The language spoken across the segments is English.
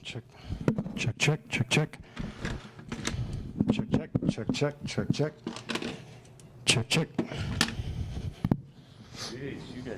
Check. Check, check, check, check. Check, check, check, check, check, check. Check, check. Jeez, you guys.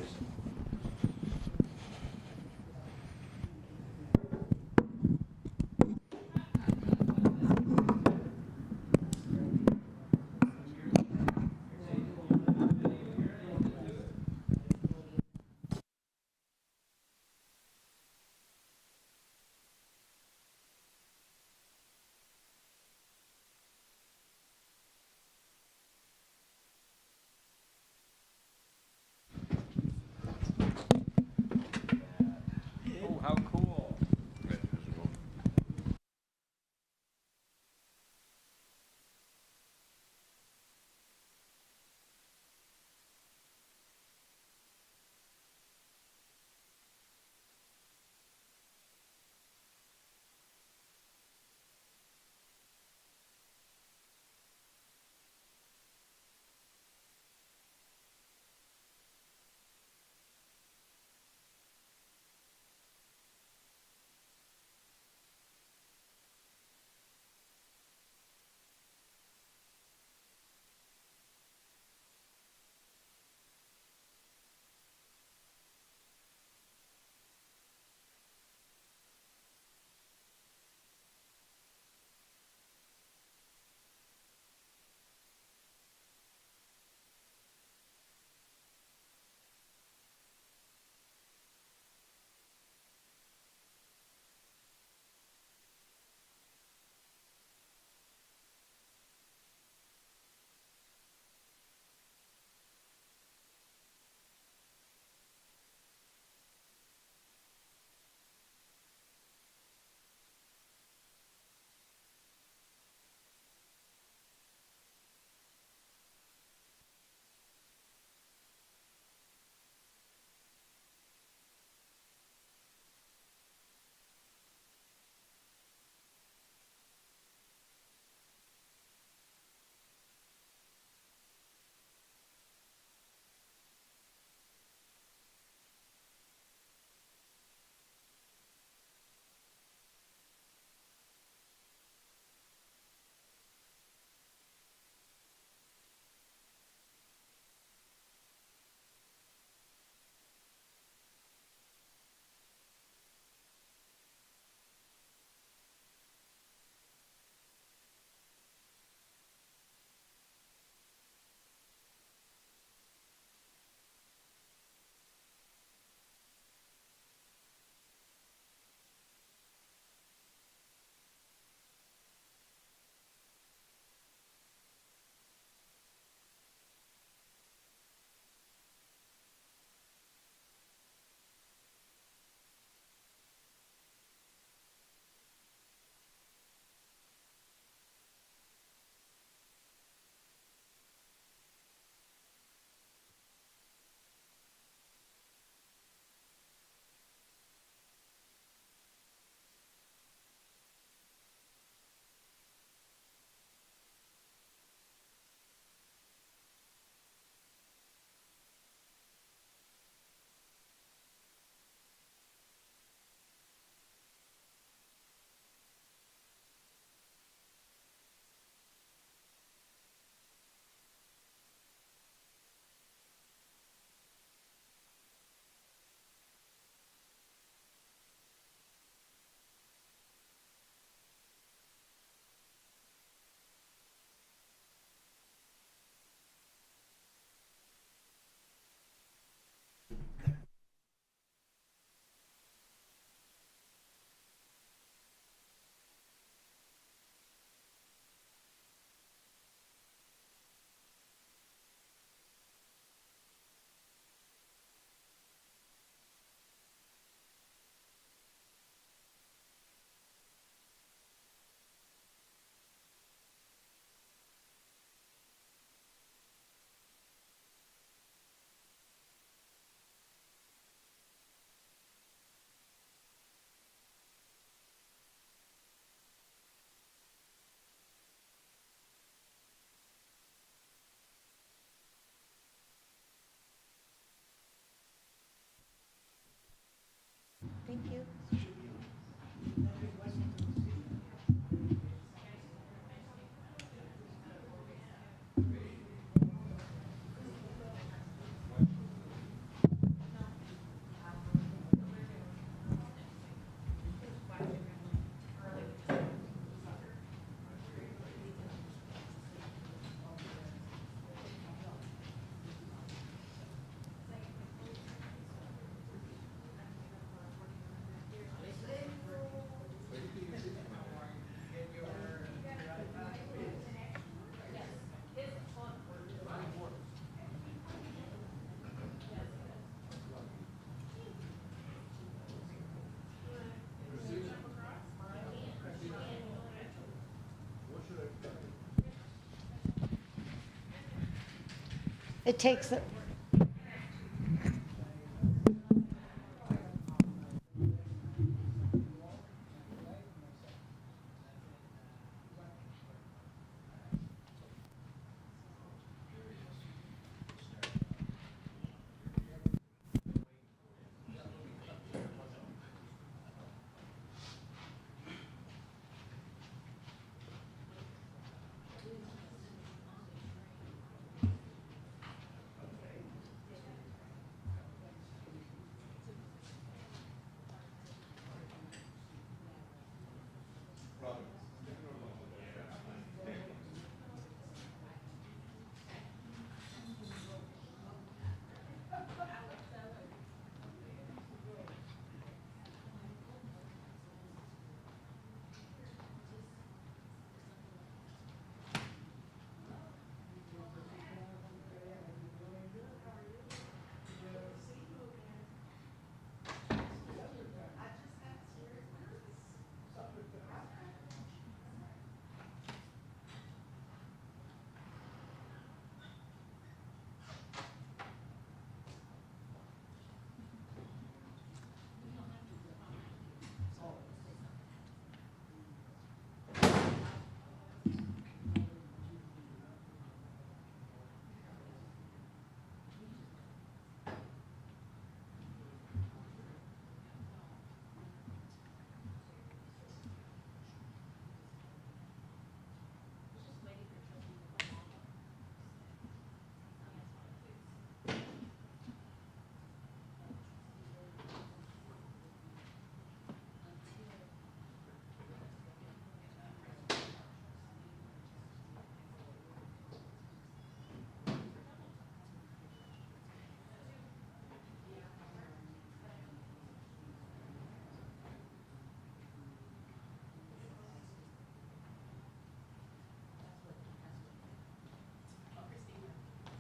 It takes,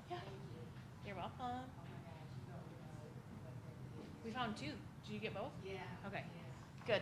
Yeah. You're welcome. We found two. Did you get both? Yeah. Okay. Good.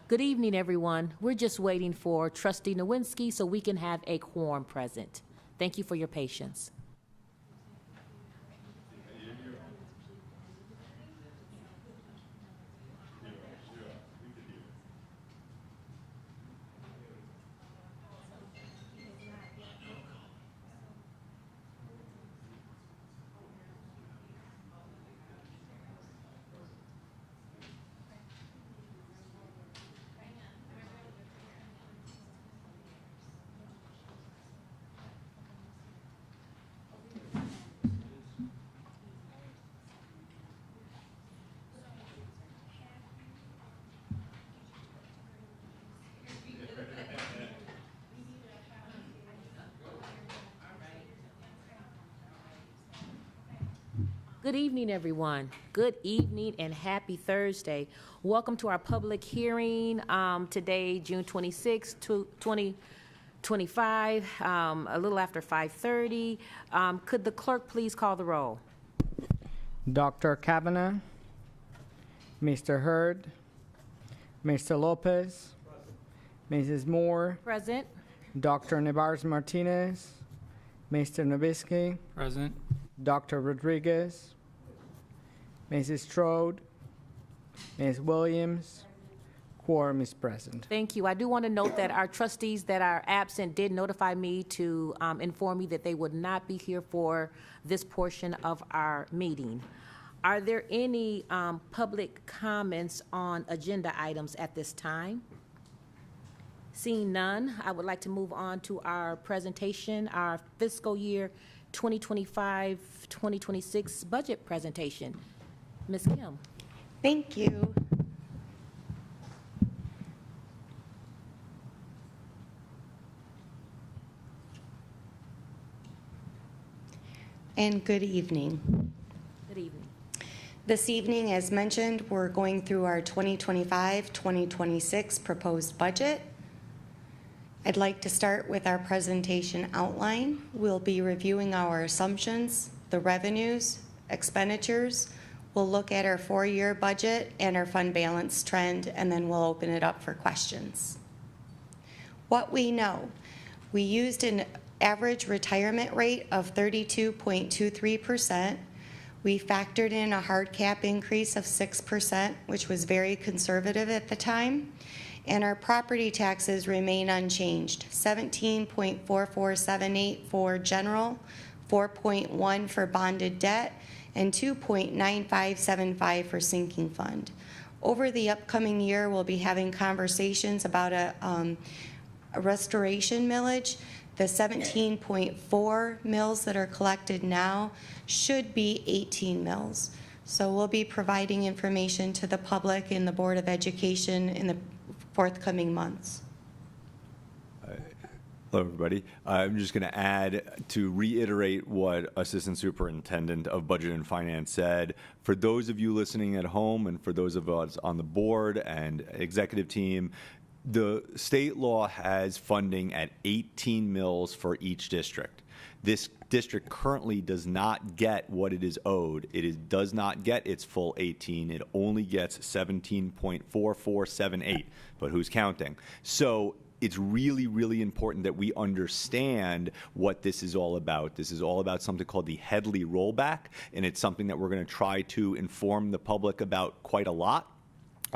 Good evening, everyone. We're just waiting for Trustee Nowinski so we can have a quorum present. Thank you for your patience. Good evening, everyone. Good evening and happy Thursday. Welcome to our public hearing today, June 26, 2025, a little after 5:30. Could the clerk please call the roll? Dr. Kavanaugh, Mr. Hurd, Mr. Lopez, Mrs. Moore, Present. Dr. Nevarez Martinez, Mr. Nowinski, Present. Dr. Rodriguez, Mrs. Strode, Ms. Williams, Quorum is present. Thank you. I do want to note that our trustees that are absent did notify me to inform me that they would not be here for this portion of our meeting. Are there any public comments on agenda items at this time? Seeing none, I would like to move on to our presentation, our fiscal year 2025-2026 budget presentation. Ms. Kim. Thank you. And good evening. Good evening. This evening, as mentioned, we're going through our 2025-2026 proposed budget. I'd like to start with our presentation outline. We'll be reviewing our assumptions, the revenues, expenditures. We'll look at our four-year budget and our fund balance trend, and then we'll open it up for questions. What we know, we used an average retirement rate of 32.23%. We factored in a hard cap increase of 6%, which was very conservative at the time. And our property taxes remain unchanged, 17.4478 for general, 4.1 for bonded debt, and 2.9575 for sinking fund. Over the upcoming year, we'll be having conversations about a restoration millage. The 17.4 mills that are collected now should be 18 mills. So we'll be providing information to the public and the Board of Education in the forthcoming months. Hello, everybody. I'm just going to add to reiterate what Assistant Superintendent of Budget and Finance said. For those of you listening at home and for those of us on the board and executive team, the state law has funding at 18 mills for each district. This district currently does not get what it is owed. Does not get its full 18. It only gets 17.4478. But who's counting? So it's really, really important that we understand what this is all about. This is all about something called the Headley rollback, and it's something that we're going to try to inform the public about quite a lot.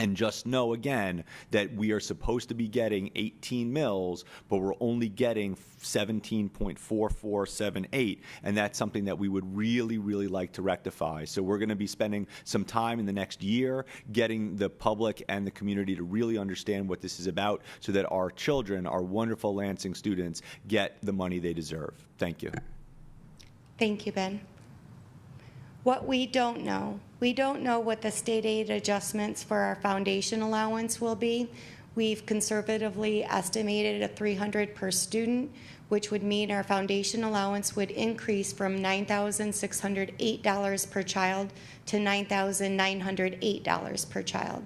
And just know, again, that we are supposed to be getting 18 mills, but we're only getting 17.4478, and that's something that we would really, really like to rectify. So we're going to be spending some time in the next year getting the public and the community to really understand what this is about so that our children, our wonderful Lansing students, get the money they deserve. Thank you. Thank you, Ben. What we don't know what the state aid adjustments for our foundation allowance will be. We've conservatively estimated a $300 per student, which would mean our foundation allowance would increase from $9,608 per child to $9,908 per child.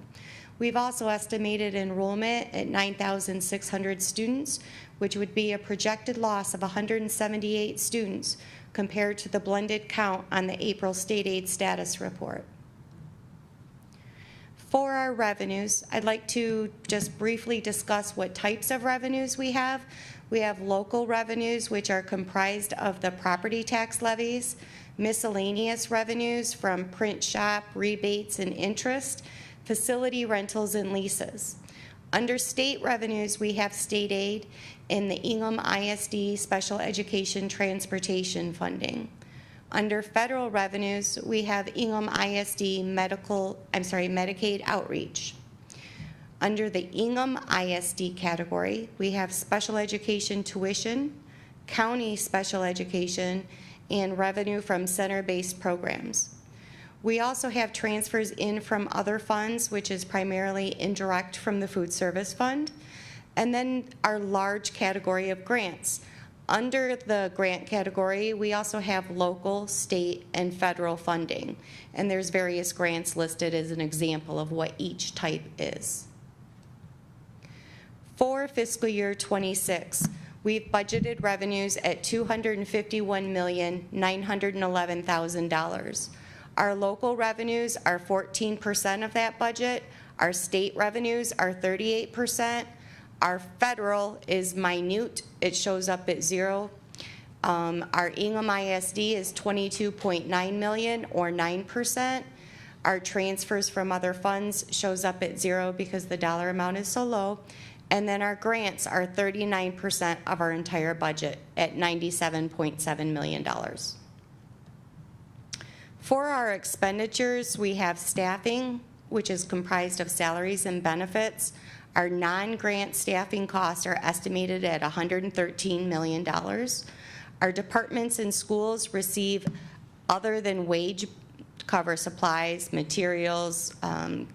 We've also estimated enrollment at 9,600 students, which would be a projected loss of 178 students compared to the blended count on the April state aid status report. For our revenues, I'd like to just briefly discuss what types of revenues we have. We have local revenues, which are comprised of the property tax levies, miscellaneous revenues from print shop, rebates, and interest, facility rentals, and leases. Under state revenues, we have state aid and the Ingham ISD Special Education Transportation Funding. Under federal revenues, we have Ingham ISD Medicaid Outreach. Under the Ingham ISD category, we have special education tuition, county special education, and revenue from center-based programs. We also have transfers in from other funds, which is primarily indirect from the food service fund, and then our large category of grants. Under the grant category, we also have local, state, and federal funding, and there's various grants listed as an example of what each type is. For fiscal year 26, we've budgeted revenues at $251,911,000. Our local revenues are 14% of that budget. Our state revenues are 38%. Our federal is minute. It shows up at 0. Our Ingham ISD is $22.9 million, or 9%. Our transfers from other funds shows up at 0 because the dollar amount is so low. And then our grants are 39% of our entire budget at $97.7 million. For our expenditures, we have staffing, which is comprised of salaries and benefits. Our non-grant staffing costs are estimated at $113 million. Our departments and schools receive, other than wage, cover supplies, materials,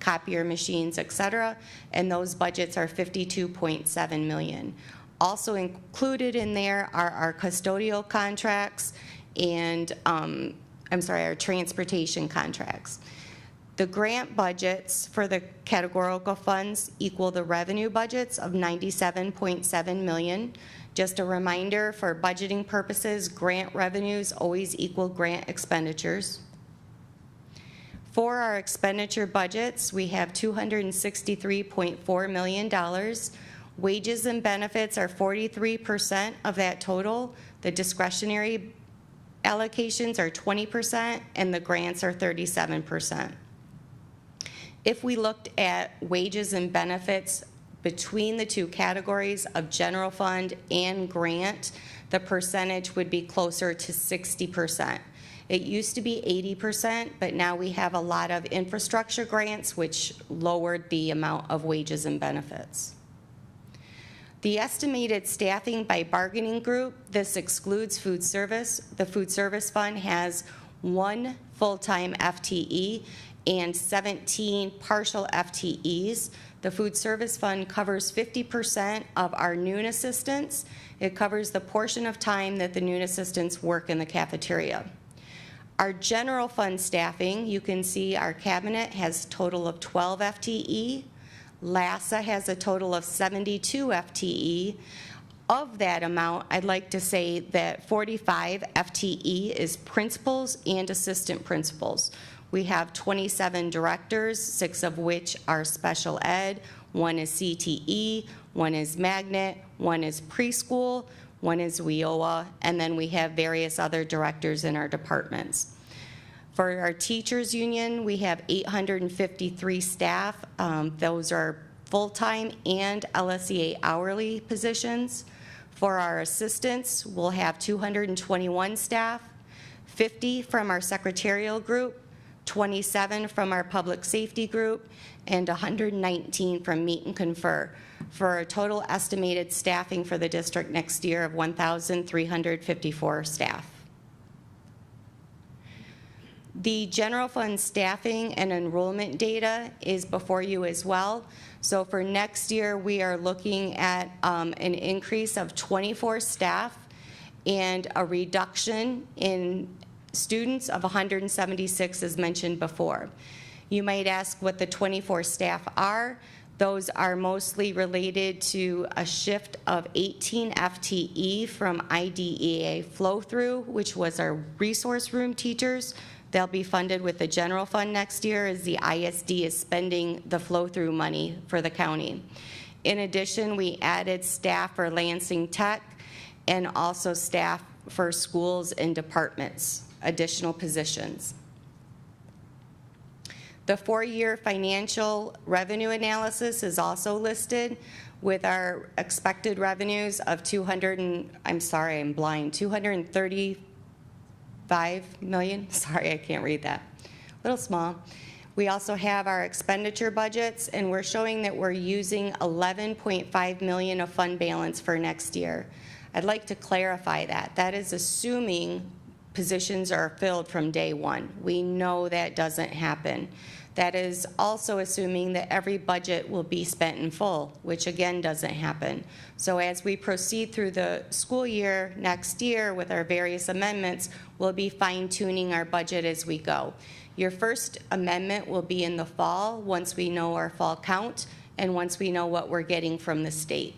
copier machines, et cetera, and those budgets are $52.7 million. Also included in there are our custodial contracts and, our transportation contracts. The grant budgets for the categorical funds equal the revenue budgets of $97.7 million. Just a reminder, for budgeting purposes, grant revenues always equal grant expenditures. For our expenditure budgets, we have $263.4 million. Wages and benefits are 43% of that total. The discretionary allocations are 20%, and the grants are 37%. If we looked at wages and benefits between the two categories of general fund and grant, the percentage would be closer to 60%. It used to be 80%, but now we have a lot of infrastructure grants, which lowered the amount of wages and benefits. The estimated staffing by bargaining group, this excludes food service. The food service fund has 1 full-time FTE and 17 partial FTEs. The food service fund covers 50% of our noon assistants. It covers the portion of time that the noon assistants work in the cafeteria. Our general fund staffing, you can see our cabinet has a total of 12 FTE. LASA has a total of 72 FTE. Of that amount, I'd like to say that 45 FTE is principals and assistant principals. We have 27 directors, 6 of which are special ed, 1 is CTE, 1 is magnet, 1 is preschool, 1 is WIOA, and then we have various other directors in our departments. For our teachers union, we have 853 staff. Those are full-time and LSEA hourly positions. For our assistants, we'll have 221 staff, 50 from our secretarial group, 27 from our public safety group, and 119 from Meet and Confer, for a total estimated staffing for the district next year of 1,354 staff. The general fund staffing and enrollment data is before you as well. So for next year, we are looking at an increase of 24 staff and a reduction in students of 176, as mentioned before. You might ask what the 24 staff are. Those are mostly related to a shift of 18 FTE from IDEA flow-through, which was our resource room teachers. They'll be funded with the general fund next year as the ISD is spending the flow-through money for the county. In addition, we added staff for Lansing Tech and also staff for schools and departments, additional positions. The 4-year financial revenue analysis is also listed with our expected revenues of 235 million. Sorry, I can't read that. A little small. We also have our expenditure budgets, and we're showing that we're using 11.5 million of fund balance for next year. I'd like to clarify that. That is assuming positions are filled from day one. We know that doesn't happen. That is also assuming that every budget will be spent in full, which again doesn't happen. So as we proceed through the school year next year with our various amendments, we'll be fine-tuning our budget as we go. Your first amendment will be in the fall, once we know our fall count and once we know what we're getting from the state.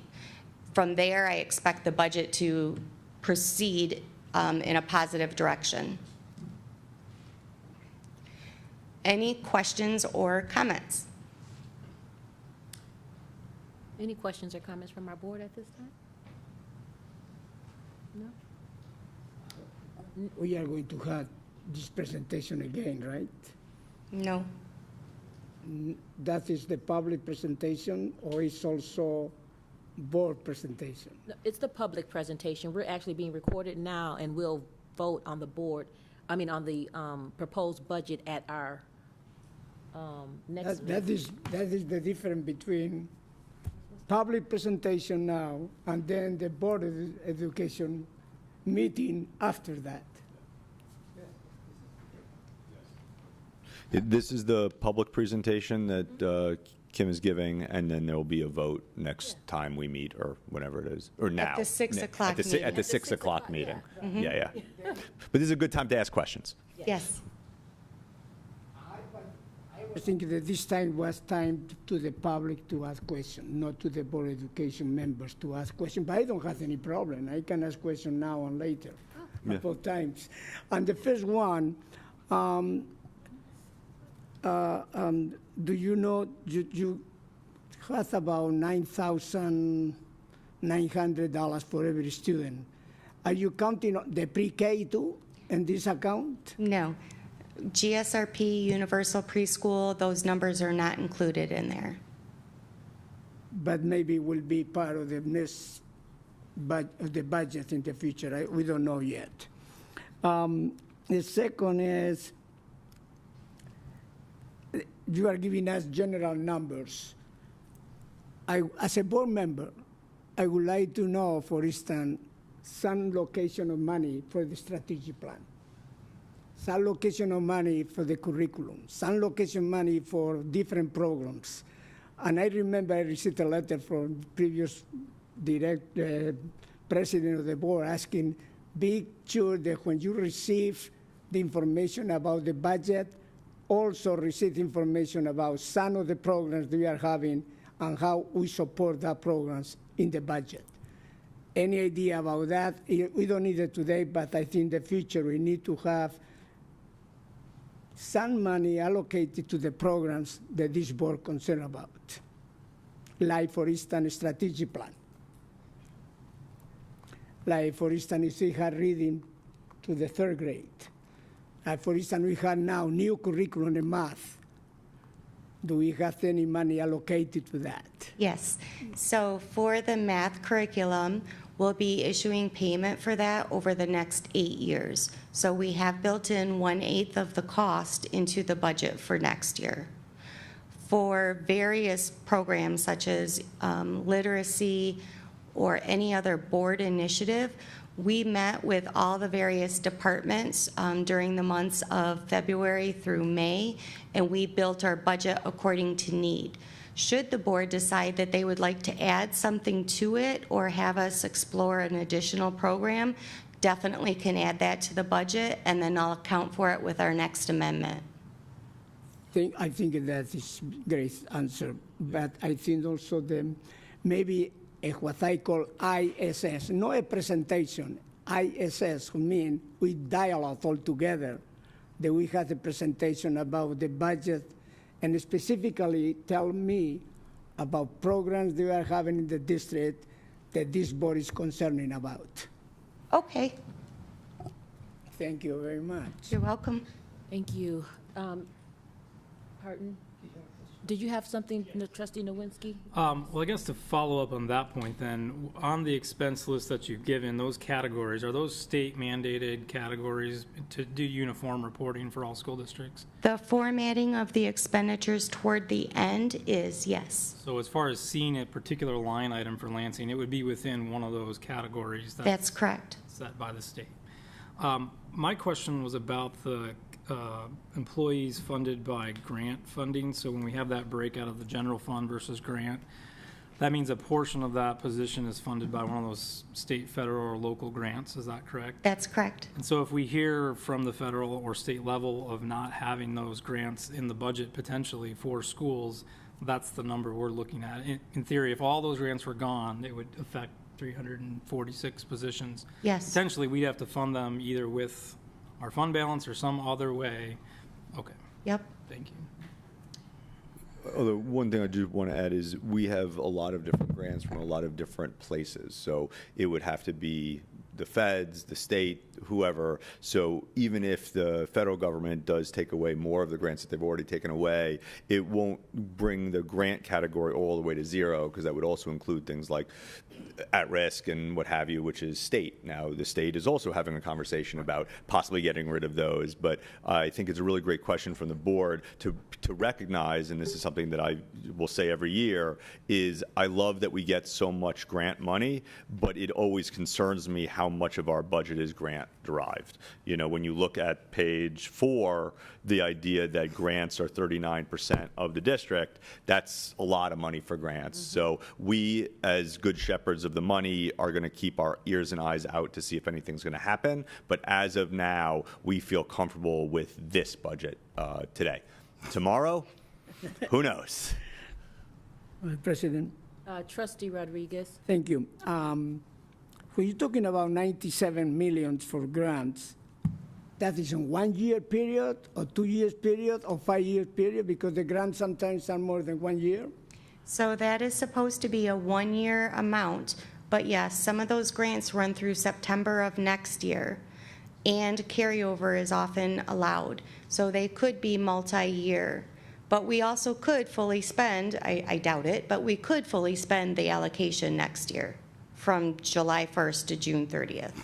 From there, I expect the budget to proceed in a positive direction. Any questions or comments? Any questions or comments from our board at this time? No? We are going to have this presentation again, right? No. That is the public presentation, or is also board presentation? No, it's the public presentation. We're actually being recorded now, and we'll vote on the board, on the proposed budget at our next That meeting. is the difference between public presentation now and then the board of education meeting after that. This is the public presentation that Kim is giving, and then there will be a vote next time we meet, or whenever it is, or now. the 6 o'clock At the meeting. 6 o'clock meeting. Yeah, yeah. But this is a good time to ask questions. Yes. I think that this time was time to the public to ask questions, not to the board of education members to ask questions. But I don't have any problem. I can ask questions now and later, Yeah. both times. And the first one, do you know you have about $9,900 for every student? Are you counting the pre-K too in this account? No. GSRP, universal preschool, those numbers are not included in there. But maybe will be part of the next the budget in the future. We don't know yet. The second is, you are giving us general numbers. As a board member, I would like to know, for instance, some location of money for the strategic plan, some location of money for the curriculum, some location money for different programs. And I remember I received a letter from previous president of the board asking, be sure that when you receive the information about the budget, also receive information about some of the programs we are having and how we support that programs in the budget. Any idea about that? We don't need it today, but I think in the future we need to have some money allocated to the programs that this board concerned about. Like, for instance, strategic plan. Like, for instance, if we had reading to the 3rd grade. Like, for instance, we have now new curriculum in math. Do we have any money allocated to that? Yes. So for the math curriculum, we'll be issuing payment for that over the next 8 years. So we have built in 1/8 of the cost into the budget for next year. For various programs such as literacy or any other board initiative, we met with all the various departments during the months of February through May, and we built our budget according to need. Should the board decide that they would like to add something to it or have us explore an additional program, definitely can add that to the budget, and then I'll account for it with our next amendment. I think that is great answer, but I think also maybe what I call ISS, not a presentation, ISS, who mean we dialogue all together, that we have a presentation about the budget and specifically tell me about programs they are having in the district that this board is concerning about. Okay, Thank you very much. you're welcome. Thank you. Pardon? Did you have something, Trustee Nowinski? Well, I guess to follow up on that point then, on the expense list that you've given, those categories, are those state mandated categories to do uniform reporting for all school districts? The formatting of the expenditures toward the end is yes. So as far as seeing a particular line item for Lansing, it would be within one of those categories That's correct. set by the state. My question was about the employees funded by grant funding. So when we have that breakout of the general fund versus grant, that means a portion of that position is funded by one of those state, federal, or local grants. Is that correct? That's correct. And so if we hear from the federal or state level of not having those grants in the budget potentially for schools, that's the number we're looking at. In theory, if all those grants were gone, it would affect 346 positions. Yes. Essentially, we'd have to fund them either with our fund balance or some other way. Okay, Yep. thank you. Although one thing I do want to add is we have a lot of different grants from a lot of different places. So it would have to be the feds, the state, whoever. So even if the federal government does take away more of the grants that they've already taken away, it won't bring the grant category all the way to zero, because that would also include things like at risk and what have you, which is state. Now, the state is also having a conversation about possibly getting rid of those, but I think it's a really great question from the board to recognize, and this is something that I will say every year, is I love that we get so much grant money, but it always concerns me how much of our budget is grant derived. You know, when you look at page 4, the idea that grants are 39% of the district, that's a lot of money for grants. So we, as good shepherds of the money, are going to keep our ears and eyes out to see if anything's going to happen. But as of now, we feel comfortable with this budget today. Tomorrow, who knows? President, Trustee Rodriguez? thank you. When you're talking about 97 million for grants, that is in 1 year period, or 2 years period, or 5 year period, because the grants sometimes are more than 1 year? So that is supposed to be a one-year amount, but yes, some of those grants run through September of next year, and carryover is often allowed. So they could be multi-year. But we also could fully spend, I doubt it, but we could fully spend the allocation next year from July 1st to June 30th.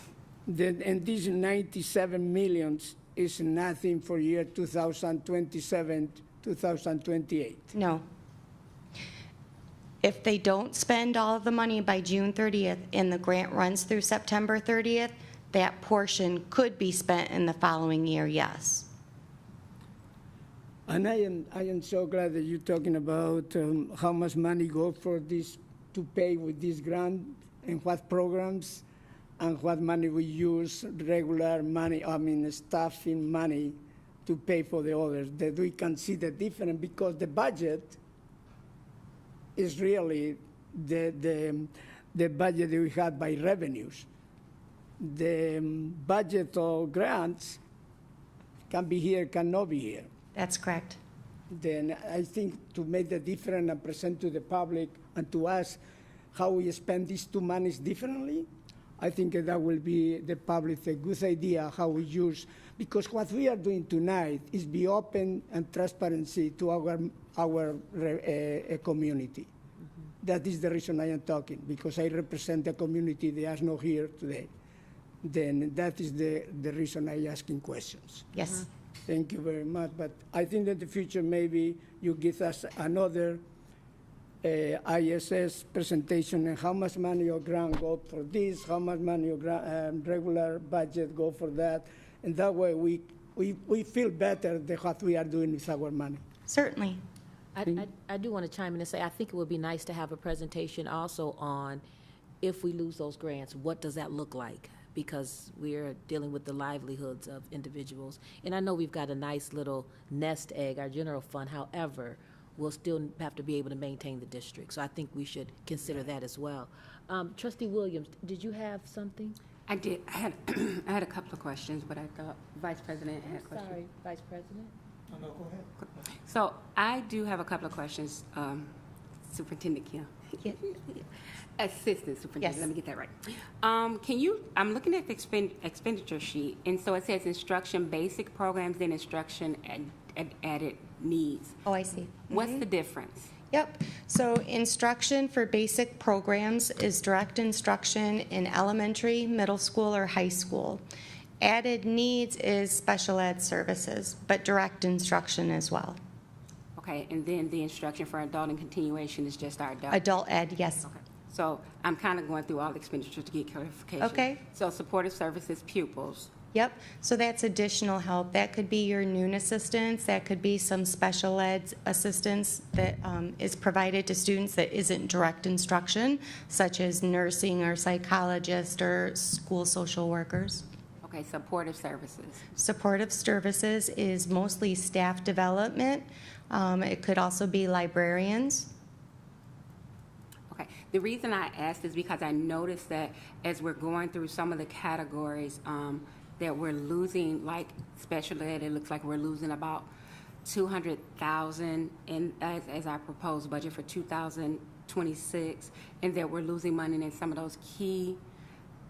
And these 97 millions is nothing for year 2027, 2028. No. If they don't spend all of the money by June 30th and the grant runs through September 30th, that portion could be spent in the following year, yes. And I am so glad that you're talking about how much money go for this to pay with this grant and what programs and what money we use, regular money, staffing money to pay for the others, that we can see the difference, because the budget is really the budget that we had by revenues. The budget of grants can be here, cannot be here. That's correct. Then I think to make the difference and present to the public and to us how we spend these two monies differently, I think that will be the public a good idea how we use, because what we are doing tonight is be open and transparency to our community. That is the reason I am talking, because I represent the community that is not here today. Then that is the reason I asking questions. Yes. Thank you very much. But I think that in the future, maybe you give us another ISS presentation and how much money your grant go for this, how much money your regular budget go for that. And that way we feel better than what we are doing with our money. Certainly. I do want to chime in and say, I think it would be nice to have a presentation also on if we lose those grants, what does that look like? Because we're dealing with the livelihoods of individuals. And I know we've got a nice little nest egg, our general fund. However, we'll still have to be able to maintain the district. So I think we should consider that as well. Trustee Williams, did you have something? I did. I had a couple of questions, but I thought Vice President had a question. Sorry, Vice President. No, go ahead. So I do have a couple of questions, Superintendent Kim. Yeah. Assistant Superintendent, Yes. let me get that right. I'm looking at the expenditure sheet, and so it says instruction basic programs, then instruction added needs. Oh, I see. What's the difference? Yep. So instruction for basic programs is direct instruction in elementary, middle school, or high school. Added needs is special ed services, but direct instruction as well. Okay, and then the instruction for adult and continuation is just our adult? Adult ed, yes. Okay. So I'm kind of going through all the expenditures to get clarification. Okay. So supportive services, pupils. Yep. So that's additional help. That could be your noon assistance. That could be some special ed assistance that is provided to students that isn't direct instruction, such as nursing or psychologist or school social workers. Okay, supportive services. Supportive services is mostly staff development. It could also be librarians. Okay. The reason I asked is because I noticed that as we're going through some of the categories, that we're losing, like special ed, it looks like we're losing about $200,000 as our proposed budget for 2026, and that we're losing money in some of those key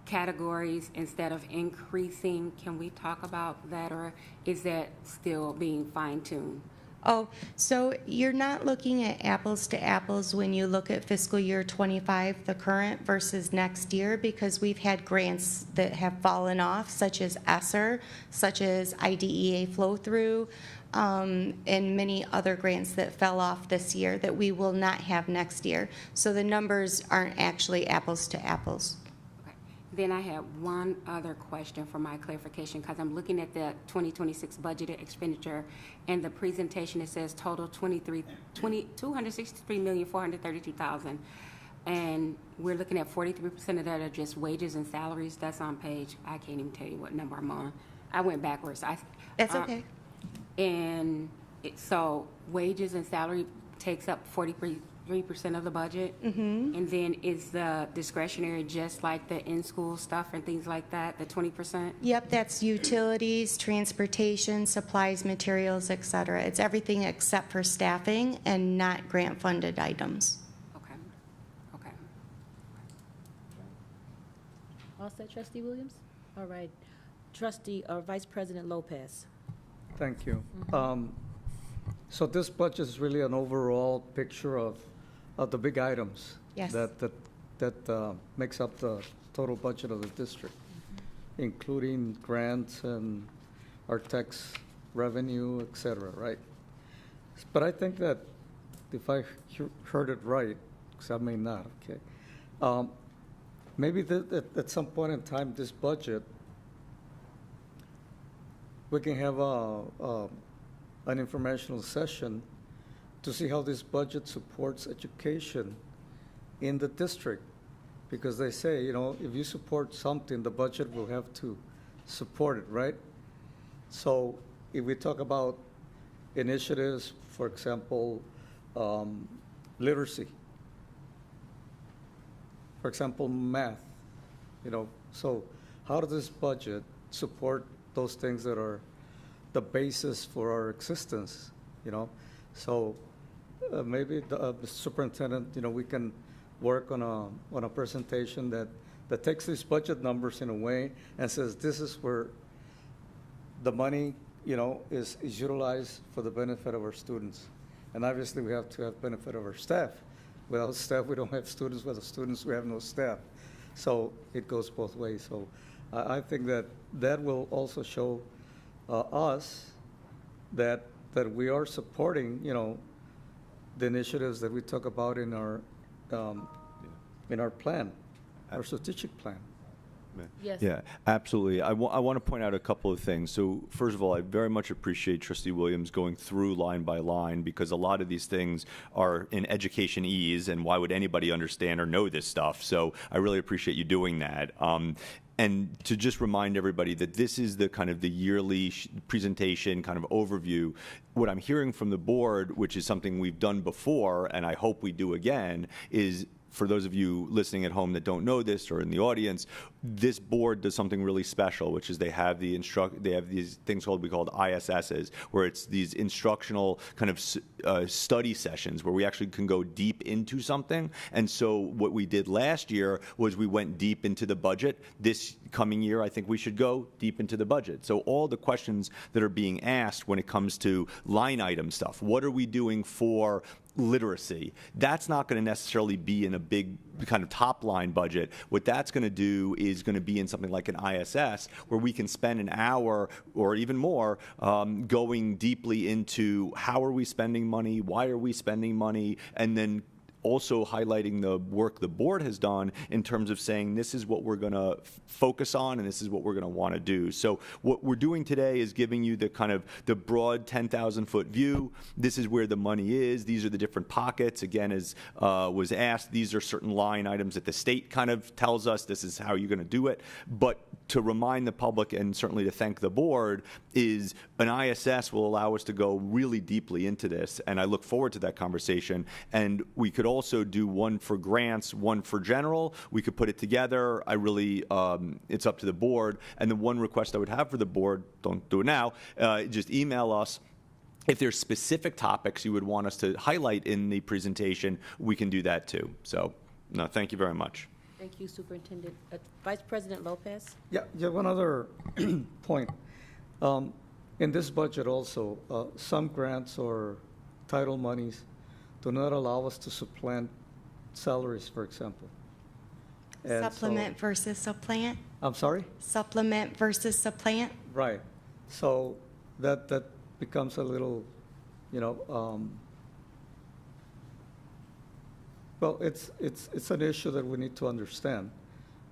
categories instead of increasing. Can we talk about that, or is that still being fine-tuned? Oh, so you're not looking at apples to apples when you look at fiscal year *25, the current versus next year, because we've had grants that have fallen off, such as ESSER, such as IDEA flow-through, and many other grants that fell off this year that we will not have next year. So the numbers aren't actually apples to apples. Okay. Then I have one other question for my clarification, because I'm looking at the 2026 budgeted expenditure, and the presentation, it says total 263,432,000. And we're looking at 43% of that are just wages and salaries. That's on page, I can't even tell you what number I'm on. I went backwards. That's okay. And so wages and salary takes up 43% of the budget? Mm-hmm. And then is the discretionary just like the in-school stuff and things like that, the 20%? Yep, that's utilities, transportation, supplies, materials, et cetera. It's everything except for staffing and not grant-funded items. Okay. Okay. All set, Trustee Williams? All right. Trustee, or Vice President Lopez? Thank you. So this budget is really an overall picture of the big items. Yes. That makes up the total budget of the district, including grants and our tax revenue, et cetera, right? But I think that if I heard it right, because I may not, okay, maybe at some point in time, this budget, we can have an informational session to see how this budget supports education in the district. Because they say, you know, if you support something, the budget will have to support it, right? So if we talk about initiatives, for example, literacy, for example, math, you know, so how does this budget support those things that are the basis for our existence, you know? So maybe the superintendent, you know, we can work on a presentation that takes these budget numbers in a way and says this is where the money, you know, is utilized for the benefit of our students. And obviously we have to have benefit of our staff. Without staff, we don't have students. Without students, we have no staff. So it goes both ways. So I think that will also show us that we are supporting, you know, the initiatives that we talk about in our plan, our strategic plan. Yes. Yeah, absolutely. I want to point out a couple of things. So first of all, I very much appreciate Trustee Williams going through line by line, because a lot of these things are in education ease, and why would anybody understand or know this stuff? So I really appreciate you doing that. And to just remind everybody that this is the kind of the yearly presentation kind of overview. What I'm hearing from the board, which is something we've done before, and I hope we do again, is for those of you listening at home that don't know this or in the audience, this board does something really special, which is they have these things called ISSs, where it's these instructional kind of study sessions where we actually can go deep into something. And so what we did last year was we went deep into the budget. This coming year, I think we should go deep into the budget. So all the questions that are being asked when it comes to line item stuff, what are we doing for literacy? That's not going to necessarily be in a big kind of top line budget. What that's going to do is going to be in something like an ISS, where we can spend an hour or even more going deeply into how are we spending money, why are we spending money, and then also highlighting the work the board has done in terms of saying this is what we're going to focus on and this is what we're going to want to do. So what we're doing today is giving you the kind of the broad 10,000-foot view. This is where the money is. These are the different pockets. Again, as was asked, these are certain line items that the state kind of tells us this is how you're going to do it. But to remind the public, and certainly to thank the board, is an ISS will allow us to go really deeply into this, and I look forward to that conversation. And we could also do one for grants, one for general. We could put it together. I really, it's up to the board. And the one request I would have for the board, don't do it now, just email us. If there's specific topics you would want us to highlight in the presentation, we can do that too. So, no, thank you very much. Thank you, Superintendent. Vice President Lopez? Yeah, one other point. In this budget also, some grants or title monies do not allow us to supplant salaries, for example. And so- Supplement versus supplant? I'm sorry? Supplement versus supplant? Right. So that becomes a little, well, it's an issue that we need to understand,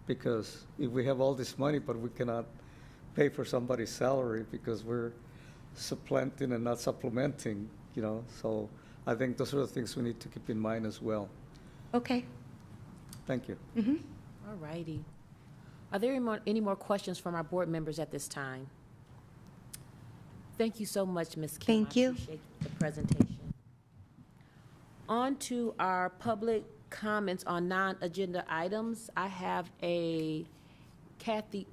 because if we have all this money, but we cannot pay for somebody's salary because we're supplanting and not supplementing, so I think those are the things we need to keep in mind as well. Okay. Thank you. All righty. Are there any more questions from our board members at this time? Thank you so much, Ms. Kim. Thank you. I appreciate the presentation. On to our public comments on non-agenda items. I have a Kathy,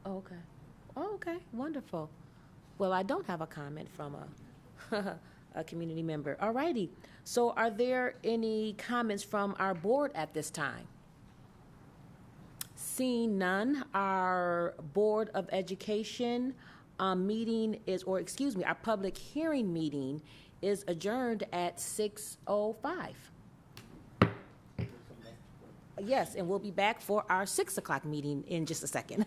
okay. Oh, okay, wonderful. Well, I don't have a comment from a community member. All righty. So are there any comments from our board at this time? Seeing none, our Board of Education meeting is, or excuse me, our public hearing meeting is adjourned at 6:05. Yes, and we'll be back for our 6 o'clock meeting in just a second.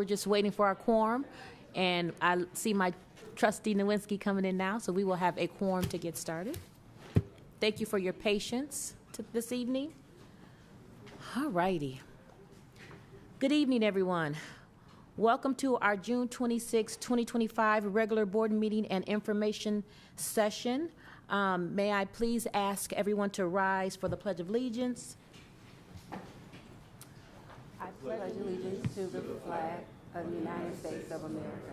We're just waiting for our quorum, and I see my trustee Nowinski coming in now, so we will have a quorum to get started. Thank you for your patience this evening. All righty. Good evening, everyone. Welcome to our June 26, 2025 regular board meeting and information session. May I please ask everyone to rise for the Pledge of Allegiance? I pledge allegiance to the flag of the United States of America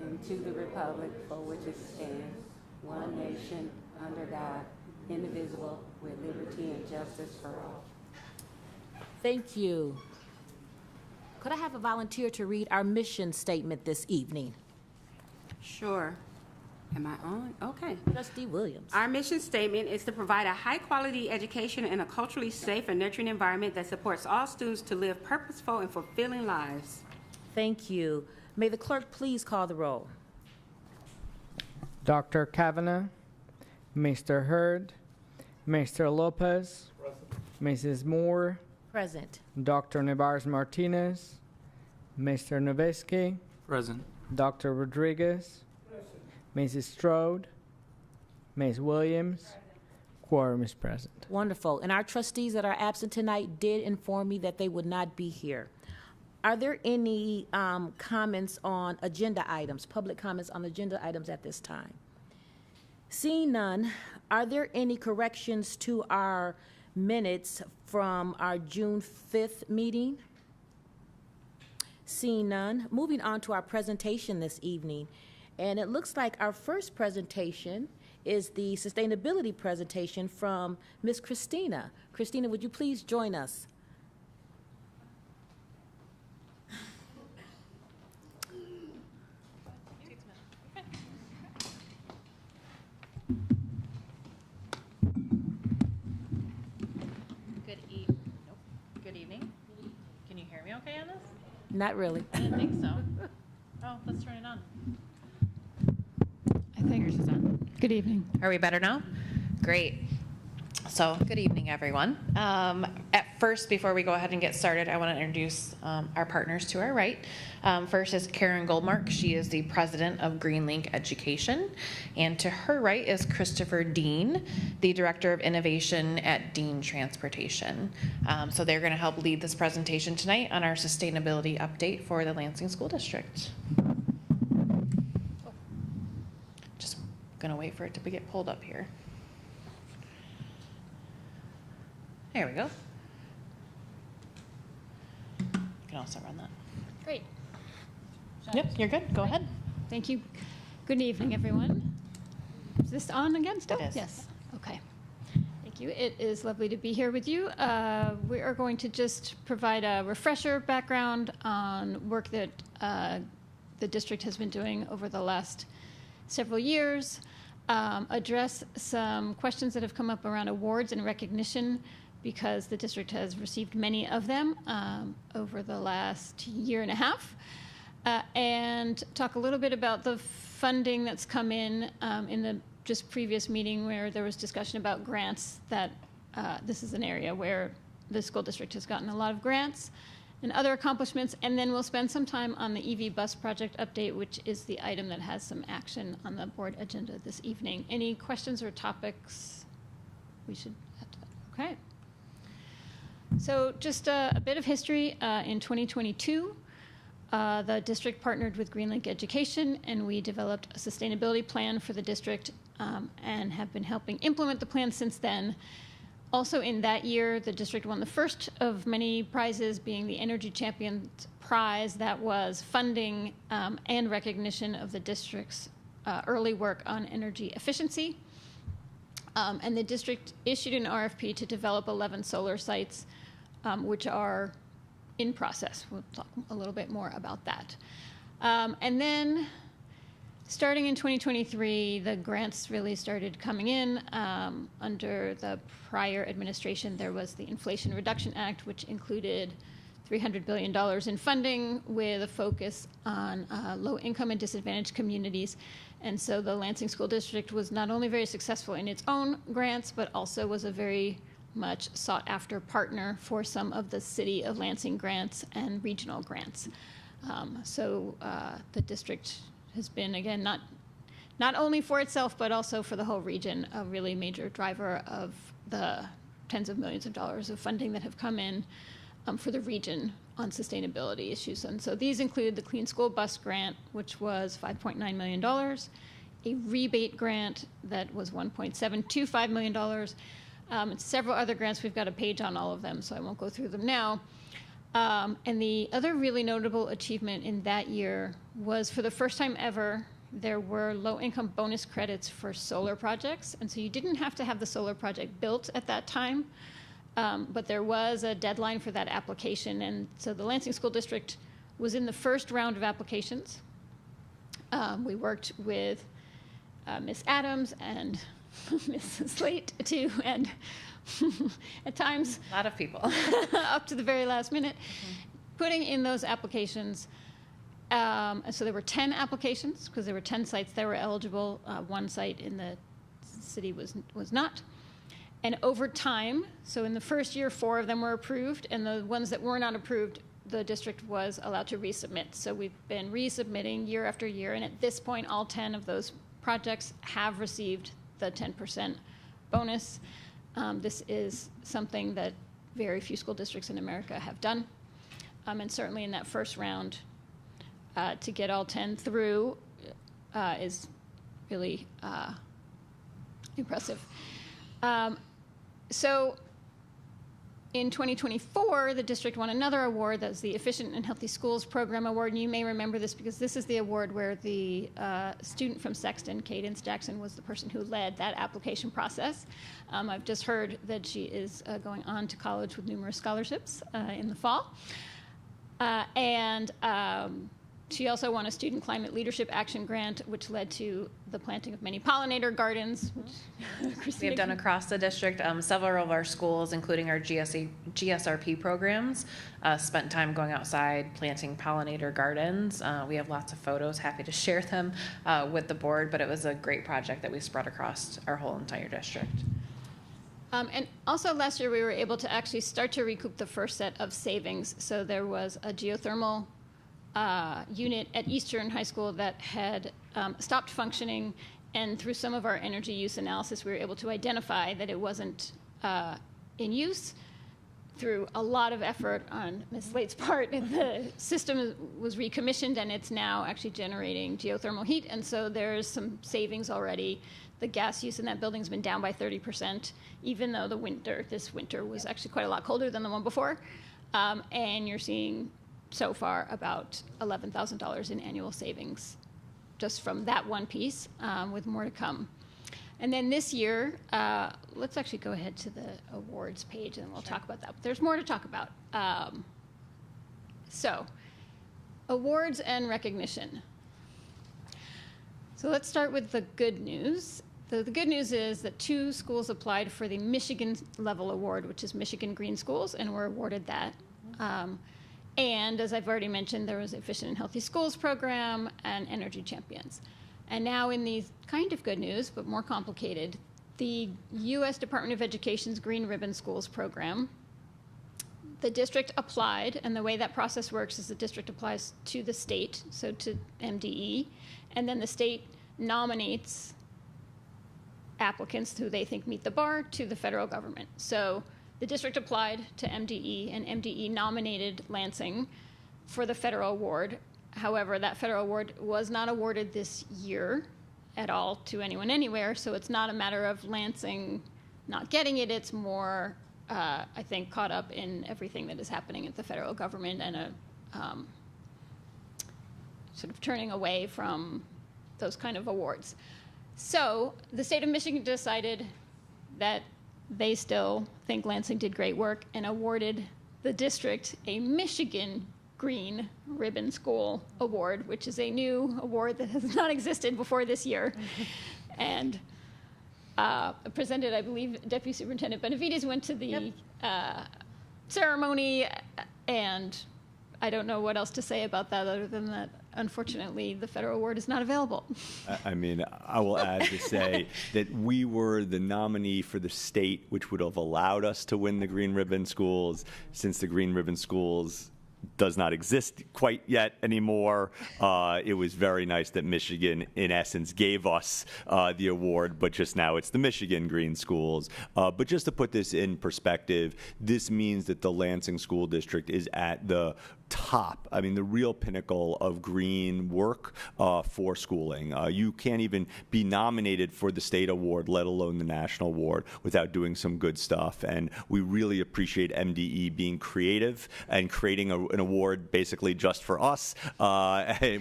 and to the republic for which it stands, one nation, under God, indivisible, with liberty and justice for all. Thank you. Could I have a volunteer to read our mission statement this evening? Sure. Am I on? Okay. Trustee Williams. Our mission statement is to provide a high-quality education in a culturally safe and nurturing environment that supports all students to live purposeful and fulfilling lives. Thank you. May the clerk please call the roll. Dr. Kavanaugh, Mr. Hurd, Mr. Lopez, Mrs. Moore, Present. Dr. Nevarez Martinez, Mr. Novisky, Present. Dr. Rodriguez, Mrs. Strode, Ms. Williams, quorum is present. Wonderful. And our trustees that are absent tonight did inform me that they would not be here. Are there any comments on agenda items, public comments on agenda items at this time? Seeing none, are there any corrections to our minutes from our June 5th meeting? Seeing none, moving on to our presentation this evening. And it looks like our first presentation is the sustainability presentation from Ms. Christina. Christina, would you please join us? Good evening. Can you hear me okay on this? Not really. I didn't think so. Oh, let's turn it on. I think Yours is on. Good evening. Are we better now? Great. So, good evening, everyone. At first, before we go ahead and get started, I want to introduce our partners to our right. First is Karen Goldmark. She is the president of GreenLink Education. And to her right is Christopher Dean, the director of innovation at Dean Transportation. So they're going to help lead this presentation tonight on our sustainability update for the Lansing School District. Just going to wait for it to get pulled up here. There we go. You can also run that. Great. Yep, you're good. Go ahead. Thank you. Good evening, everyone. Is this on again still? It is. Yes. Okay. Thank you. It is lovely to be here with you. We are going to just provide a refresher background on work that the district has been doing over the last several years, address some questions that have come up around awards and recognition, because the district has received many of them over the last year and a half, and talk a little bit about the funding that's come in the just previous meeting where there was discussion about grants, that this is an area where the school district has gotten a lot of grants and other accomplishments, and then we'll spend some time on the EV bus project update, which is the item that has some action on the board agenda this evening. Any questions or topics we should add to that? Okay. So just a bit of history. In 2022, the district partnered with GreenLink Education, and we developed a sustainability plan for the district and have been helping implement the plan since then. Also in that year, the district won the first of many prizes, being the Energy Champions Prize. That was funding and recognition of the district's early work on energy efficiency. And the district issued an RFP to develop 11 solar sites, which are in process. We'll talk a little bit more about that. And then starting in 2023, the grants really started coming in. Under the prior administration, there was the Inflation Reduction Act, which included $300 billion in funding with a focus on low-income and disadvantaged communities. And so the Lansing School District was not only very successful in its own grants, but also was a very much sought-after partner for some of the City of Lansing grants and regional grants. The district has been, again, not only for itself, but also for the whole region, a really major driver of the tens of millions of dollars of funding that have come in for the region on sustainability issues. And so these include the Clean School Bus Grant, which was $5.9 million, a rebate grant that was $1.725 million, and several other grants. We've got a page on all of them, so I won't go through them now. And the other really notable achievement in that year was, for the first time ever, there were low-income bonus credits for solar projects. And so you didn't have to have the solar project built at that time, but there was a deadline for that application. And so the Lansing School District was in the first round of applications. We worked with Ms. Adams and Ms. Slate too, and at times A lot of people. up to the very last minute, putting in those applications. And so there were 10 applications because there were 10 sites that were eligible. One site in the city was not. And over time, so in the first year, 4 of them were approved, and the ones that were not approved, the district was allowed to resubmit. So we've been resubmitting year after year, and at this point, all 10 of those projects have received the 10% bonus. This is something that very few school districts in America have done. And certainly in that first round, to get all 10 through is really impressive. So in 2024, the district won another award. That's the Efficient and Healthy Schools Program Award. And you may remember this because this is the award where the student from Sexton, Cadence Jackson, was the person who led that application process. I've just heard that she is going on to college with numerous scholarships in the fall. She also won a Student Climate Leadership Action Grant, which led to the planting of many pollinator gardens. Which We have done across the district. Several of our schools, including our GSRP programs, spent time going outside planting pollinator gardens. We have lots of photos, happy to share them with the board, but it was a great project that we spread across our whole entire district. And also last year, we were able to actually start to recoup the first set of savings. So there was a geothermal unit at Eastern High School that had stopped functioning, and through some of our energy use analysis, we were able to identify that it wasn't in use. Through a lot of effort on Ms. Slate's part, the system was recommissioned, and it's now actually generating geothermal heat, and so there's some savings already. The gas use in that building's been down by 30%, even though this winter was actually quite a lot colder than the one before. And you're seeing so far about $11,000 in annual savings just from that one piece, with more to come. And then this year, let's actually go ahead to the awards page and we'll talk about that. But there's more to talk about. So, awards and recognition. So let's start with the good news. The good news is that 2 schools applied for the Michigan level award, which is Michigan Green Schools, and were awarded that. And as I've already mentioned, there was Efficient and Healthy Schools program and Energy Champions. And now in these kind of good news, but more complicated, the U.S. Department of Education's Green Ribbon Schools program, the district applied, and the way that process works is the district applies to the state, so to MDE, and then the state nominates applicants who they think meet the bar to the federal government. So the district applied to MDE, and MDE nominated Lansing for the federal award. However, that federal award was not awarded this year at all to anyone anywhere, so it's not a matter of Lansing not getting it. It's more, I think, caught up in everything that is happening at the federal government and a sort of turning away from those kind of awards. So the state of Michigan decided that they still think Lansing did great work and awarded the district a Michigan Green Ribbon School Award, which is a new award that has not existed before this year. And presented, I believe, Deputy Superintendent Benavides went to the ceremony, and I don't know what else to say about that other than that, unfortunately, the federal award is not available. I mean, I will add to say that we were the nominee for the state, which would have allowed us to win the Green Ribbon Schools, since the Green Ribbon Schools does not exist quite yet anymore. It was very nice that Michigan, in essence, gave us the award, but just now it's the Michigan Green Schools. But just to put this in perspective, this means that the Lansing School District is at the top, I mean, the real pinnacle of green work for schooling. You can't even be nominated for the state award, let alone the national award, without doing some good stuff. And we really appreciate MDE being creative and creating an award basically just for us,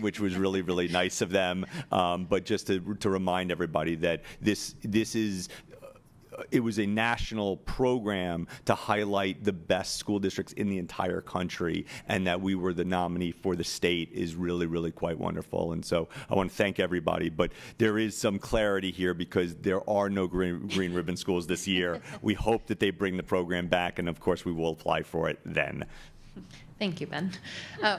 which was really, really nice of them. But just to remind everybody that this is it was a national program to highlight the best school districts in the entire country, and that we were the nominee for the state is really, really quite wonderful. And so I want to thank everybody, but there is some clarity here because there are no green ribbon schools this year. We hope that they bring the program back, and of course we will apply for it then. Thank you, Ben.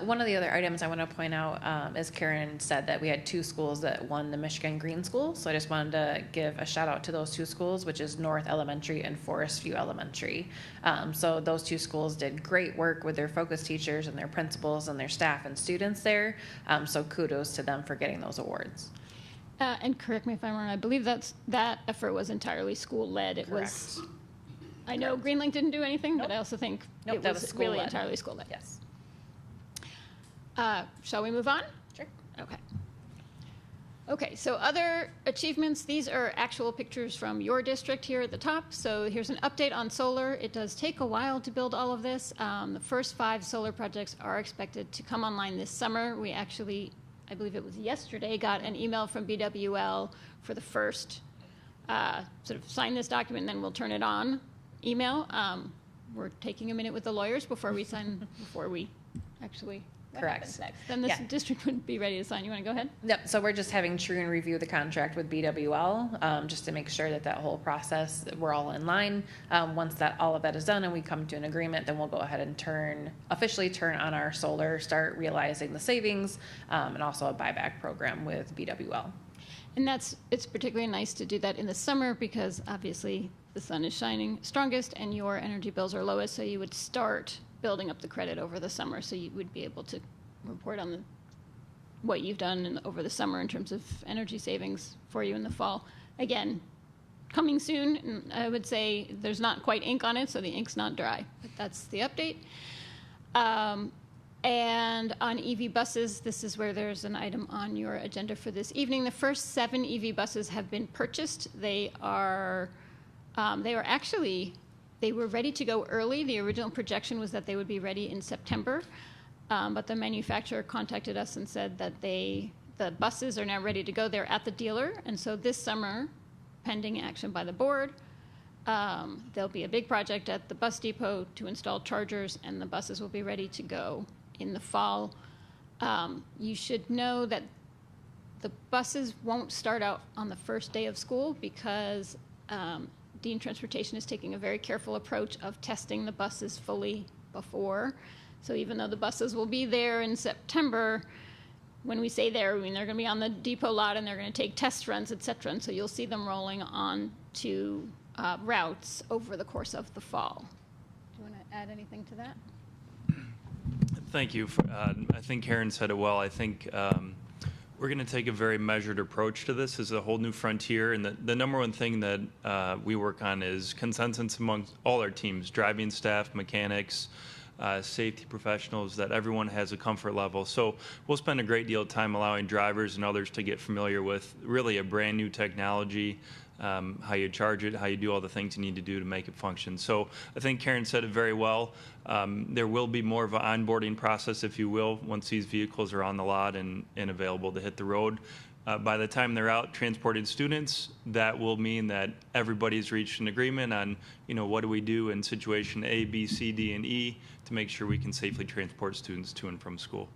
One of the other items I want to point out, as Karen said, that we had 2 schools that won the Michigan Green School. So I just wanted to give a shout out to those 2 schools, which is North Elementary and Forest View Elementary. So those 2 schools did great work with their focus teachers and their principals and their staff and students there. So kudos to them for getting those awards. And correct me if I'm wrong, I believe that effort was entirely school-led. It was. I know Greenlink didn't do anything, but I also think it was really entirely school-led. Yes. Shall we move on? Sure. Okay. Okay, so other achievements, these are actual pictures from your district here at the top. So here's an update on solar. It does take a while to build all of this. The first 5 solar projects are expected to come online this summer. We actually, I believe it was yesterday, got an email from BWL for the first sort of sign this document and then we'll turn it on email. We're taking a minute with the lawyers before we sign, before we actually, what happens next? Then this district would be ready to sign. You want to go ahead? Yep, so we're just having Trune review the contract with BWL, just to make sure that that whole process, we're all in line. Once all of that is done and we come to an agreement, then we'll go ahead and officially turn on our solar, start realizing the savings, and also a buyback program with BWL. And it's particularly nice to do that in the summer because obviously the sun is shining strongest and your energy bills are lowest, so you would start building up the credit over the summer, so you would be able to report on what you've done over the summer in terms of energy savings for you in the fall. Again, coming soon, and I would say there's not quite ink on it, so the ink's not dry, but that's the update. And on EV buses, this is where there's an item on your agenda for this evening. The first 7 EV buses have been purchased. They were ready to go early. The original projection was that they would be ready in September, but the manufacturer contacted us and said that the buses are now ready to go. They're at the dealer, and so this summer, pending action by the board, there'll be a big project at the bus depot to install chargers, and the buses will be ready to go in the fall. You should know that the buses won't start out on the first day of school because Dean Transportation is taking a very careful approach of testing the buses fully before. So even though the buses will be there in September, when we say there, I mean they're going to be on the depot lot and they're going to take test runs, et cetera. And so you'll see them rolling on to routes over the course of the fall. Do you want to add anything to that? Thank you. I think Karen said it well. I think we're going to take a very measured approach to this. This is a whole new frontier, and the number one thing that we work on is consensus amongst all our teams, driving staff, mechanics, safety professionals, that everyone has a comfort level. So we'll spend a great deal of time allowing drivers and others to get familiar with really a brand new technology, how you charge it, how you do all the things you need to do to make it function. So I think Karen said it very well. There will be more of an onboarding process, if you will, once these vehicles are on the lot and available to hit the road. By the time they're out transporting students, that will mean that everybody's reached an agreement on, what do we do in situation A, B, C, D, and E to make sure we can safely transport students to and from school.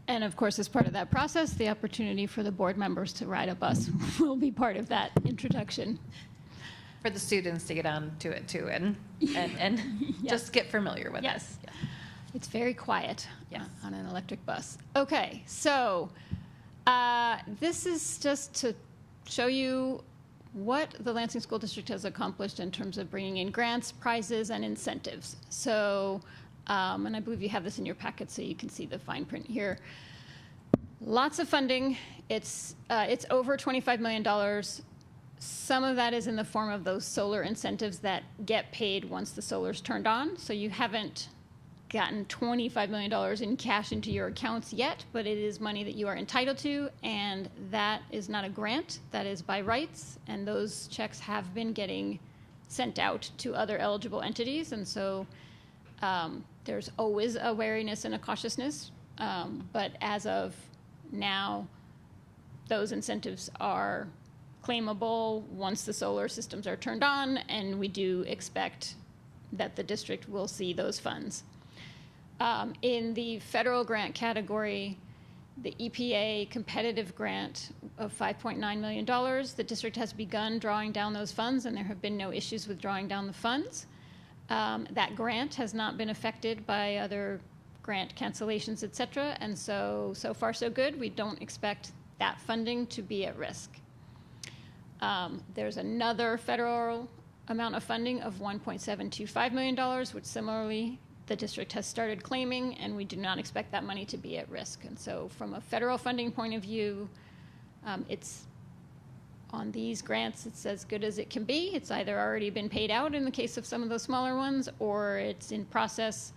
And of course, as part of that process, the opportunity for the board members to ride a bus will be part of that introduction. For the students to get on to it too and Yes. just get familiar with Yes. it. Yeah. It's very quiet Yes. on an electric bus. Okay, so this is just to show you what the Lansing School District has accomplished in terms of bringing in grants, prizes, and incentives. So, and I believe you have this in your packet so you can see the fine print here. Lots of funding. It's over $25 million. Some of that is in the form of those solar incentives that get paid once the solar's turned on. So you haven't gotten $25 million in cash into your accounts yet, but it is money that you are entitled to, and that is not a grant, that is by rights, and those checks have been getting sent out to other eligible entities, and so there's always a wariness and a cautiousness, but as of now, those incentives are claimable once the solar systems are turned on, and we do expect that the district will see those funds. In the federal grant category, the EPA competitive grant of $5.9 million, the district has begun drawing down those funds, and there have been no issues with drawing down the funds. That grant has not been affected by other grant cancellations, et cetera, and so far so good. We don't expect that funding to be at risk. There's another federal amount of funding of $1.725 million, which similarly the district has started claiming, and we do not expect that money to be at risk. And so from a federal funding point of view, it's on these grants, it's as good as it can be. It's either already been paid out in the case of some of those smaller ones, or it's in process,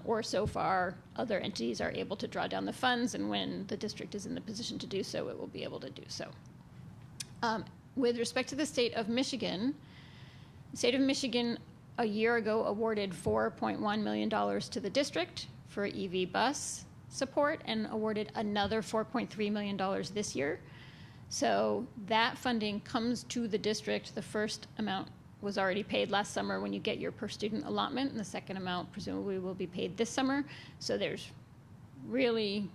or so far other entities are able to draw down the funds, and when the district is in the position to do so, it will be able to do so. With respect to the state of Michigan, the state of Michigan a year ago awarded $4.1 million to the district for EV bus support and awarded another $4.3 million this year. So that funding comes to the district. The first amount was already paid last summer when you get your per student allotment, and the second amount presumably will be paid this summer. So there's really,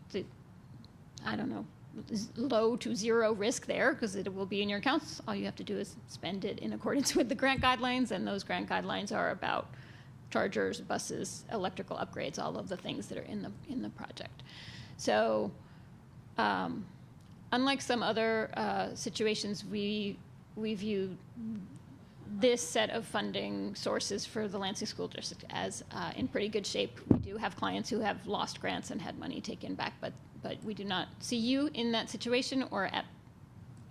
low to zero risk there because it will be in your accounts. All you have to do is spend it in accordance with the grant guidelines, and those grant guidelines are about chargers, buses, electrical upgrades, all of the things that are in the project. So unlike some other situations, we view this set of funding sources for the Lansing School District as in pretty good shape. We do have clients who have lost grants and had money taken back, but we do not see you in that situation or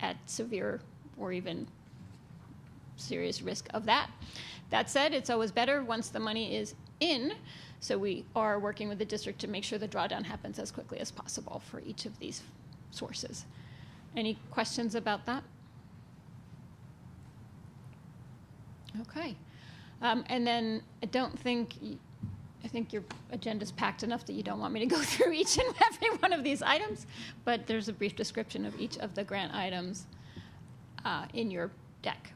at severe or even serious risk of that. That said, it's always better once the money is in, so we are working with the district to make sure the drawdown happens as quickly as possible for each of these sources. Any questions about that? Okay. And then I think your agenda's packed enough that you don't want me to go through each and every one of these items, but there's a brief description of each of the grant items in your deck.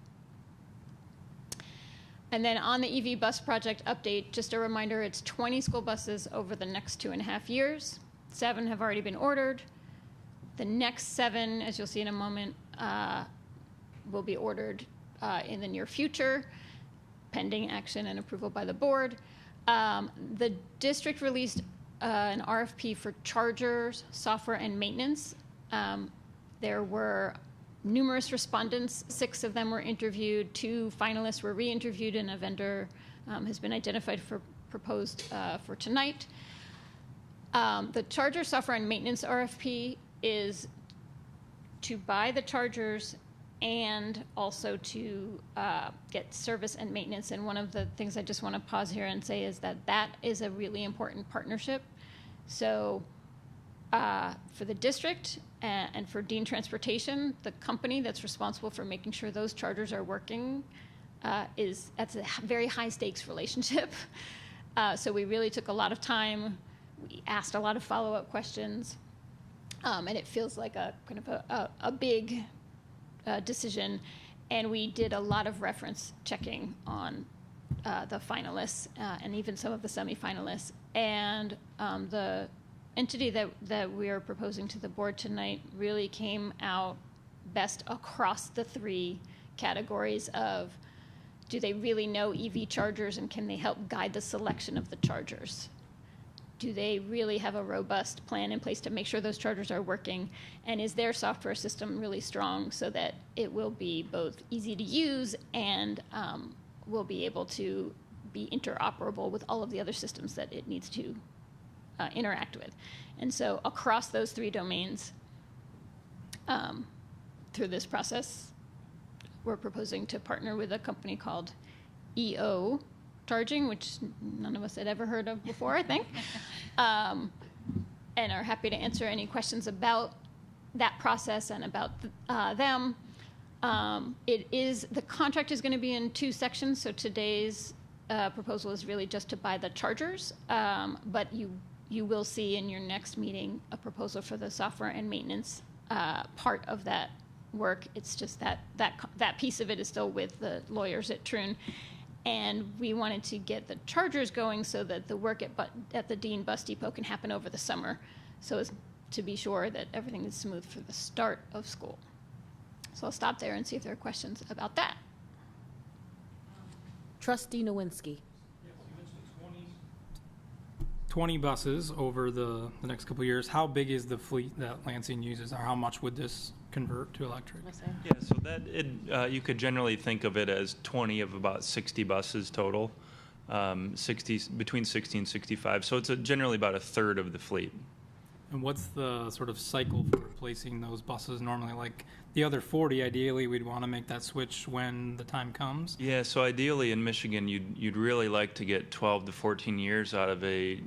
And then on the EV bus project update, just a reminder, it's 20 school buses over the next 2.5 years. 7 have already been ordered. The next 7, as you'll see in a moment, will be ordered in the near future, pending action and approval by the board. The district released an RFP for chargers, software, and maintenance. There were numerous respondents. 6 of them were interviewed. 2 finalists were re-interviewed, and a vendor has been identified for proposed for tonight. The charger, software, and maintenance RFP is to buy the chargers and also to get service and maintenance. And one of the things I just want to pause here and say is that is a really important partnership. So for the district and for Dean Transportation, the company that's responsible for making sure those chargers are working, that's a very high stakes relationship. So we really took a lot of time. We asked a lot of follow-up questions. And it feels like a kind of a big decision, and we did a lot of reference checking on the finalists and even some of the semifinalists. And the entity that we are proposing to the board tonight really came out best across the 3 categories of, do they really know EV chargers, and can they help guide the selection of the chargers? do they really have a robust plan in place to make sure those chargers are working? And is their software system really strong so that it will be both easy to use and will be able to be interoperable with all of the other systems that it needs to interact with? And so across those three domains, through this process, we're proposing to partner with a company called EO Charging, which none of us had ever heard of before, I think, and are happy to answer any questions about that process and about them. The contract is going to be in two sections, so today's proposal is really just to buy the chargers, but you will see in your next meeting a proposal for the software and maintenance part of that work. It's just that piece of it is still with the lawyers at Troon. And we wanted to get the chargers going so that the work at the Dean Bus Depot can happen over the summer, so as to be sure that everything is smooth for the start of school. So I'll stop there and see if there are questions about that. Trustee Nowinski. 20 buses over the next couple of years. How big is the fleet that Lansing uses, or how much would this convert to electric? Yeah, so that you could generally think of it as 20 of about 60 buses total, between 60 and 65. So it's generally about a third of the fleet. And what's the sort of cycle for replacing those buses normally? Like the other 40, ideally, we'd want to make that switch when the time comes. Yeah, so ideally in Michigan, you'd really like to get 12 to 14 years out of a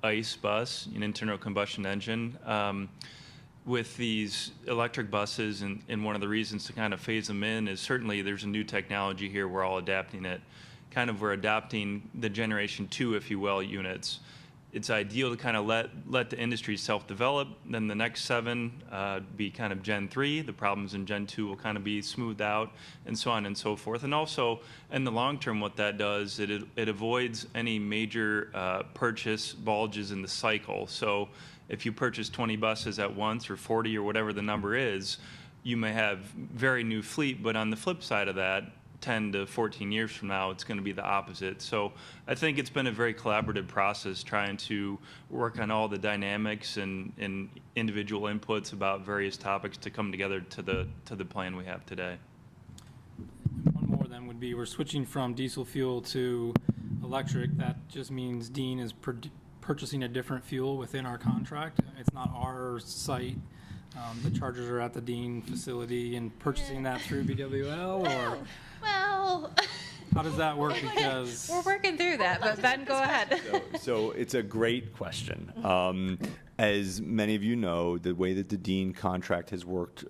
ICE bus, an internal combustion engine. With these electric buses, and one of the reasons to kind of phase them in is certainly there's a new technology here. We're all adapting it. We're adopting the Generation 2, if you will, units. It's ideal to kind of let the industry self-develop. Then the next 7 be kind of Gen 3. The problems in Gen 2 will kind of be smoothed out, and so on and so forth. And also, in the long term, what that does, it avoids any major purchase bulges in the cycle. So if you purchase 20 buses at once, or 40, or whatever the number is, you may have very new fleet. But on the flip side of that, 10 to 14 years from now, it's going to be the opposite. So I think it's been a very collaborative process trying to work on all the dynamics and individual inputs about various topics to come together to the plan we have today. One more then would be we're switching from diesel fuel to electric. That just means Dean is purchasing a different fuel within our contract. It's not our site. The chargers are at the Dean facility and purchasing that through BWL, or Well, how does that work? Because we're working through that, but Ben, go ahead. So it's a great question. As many of you know, the way that the Dean contract has worked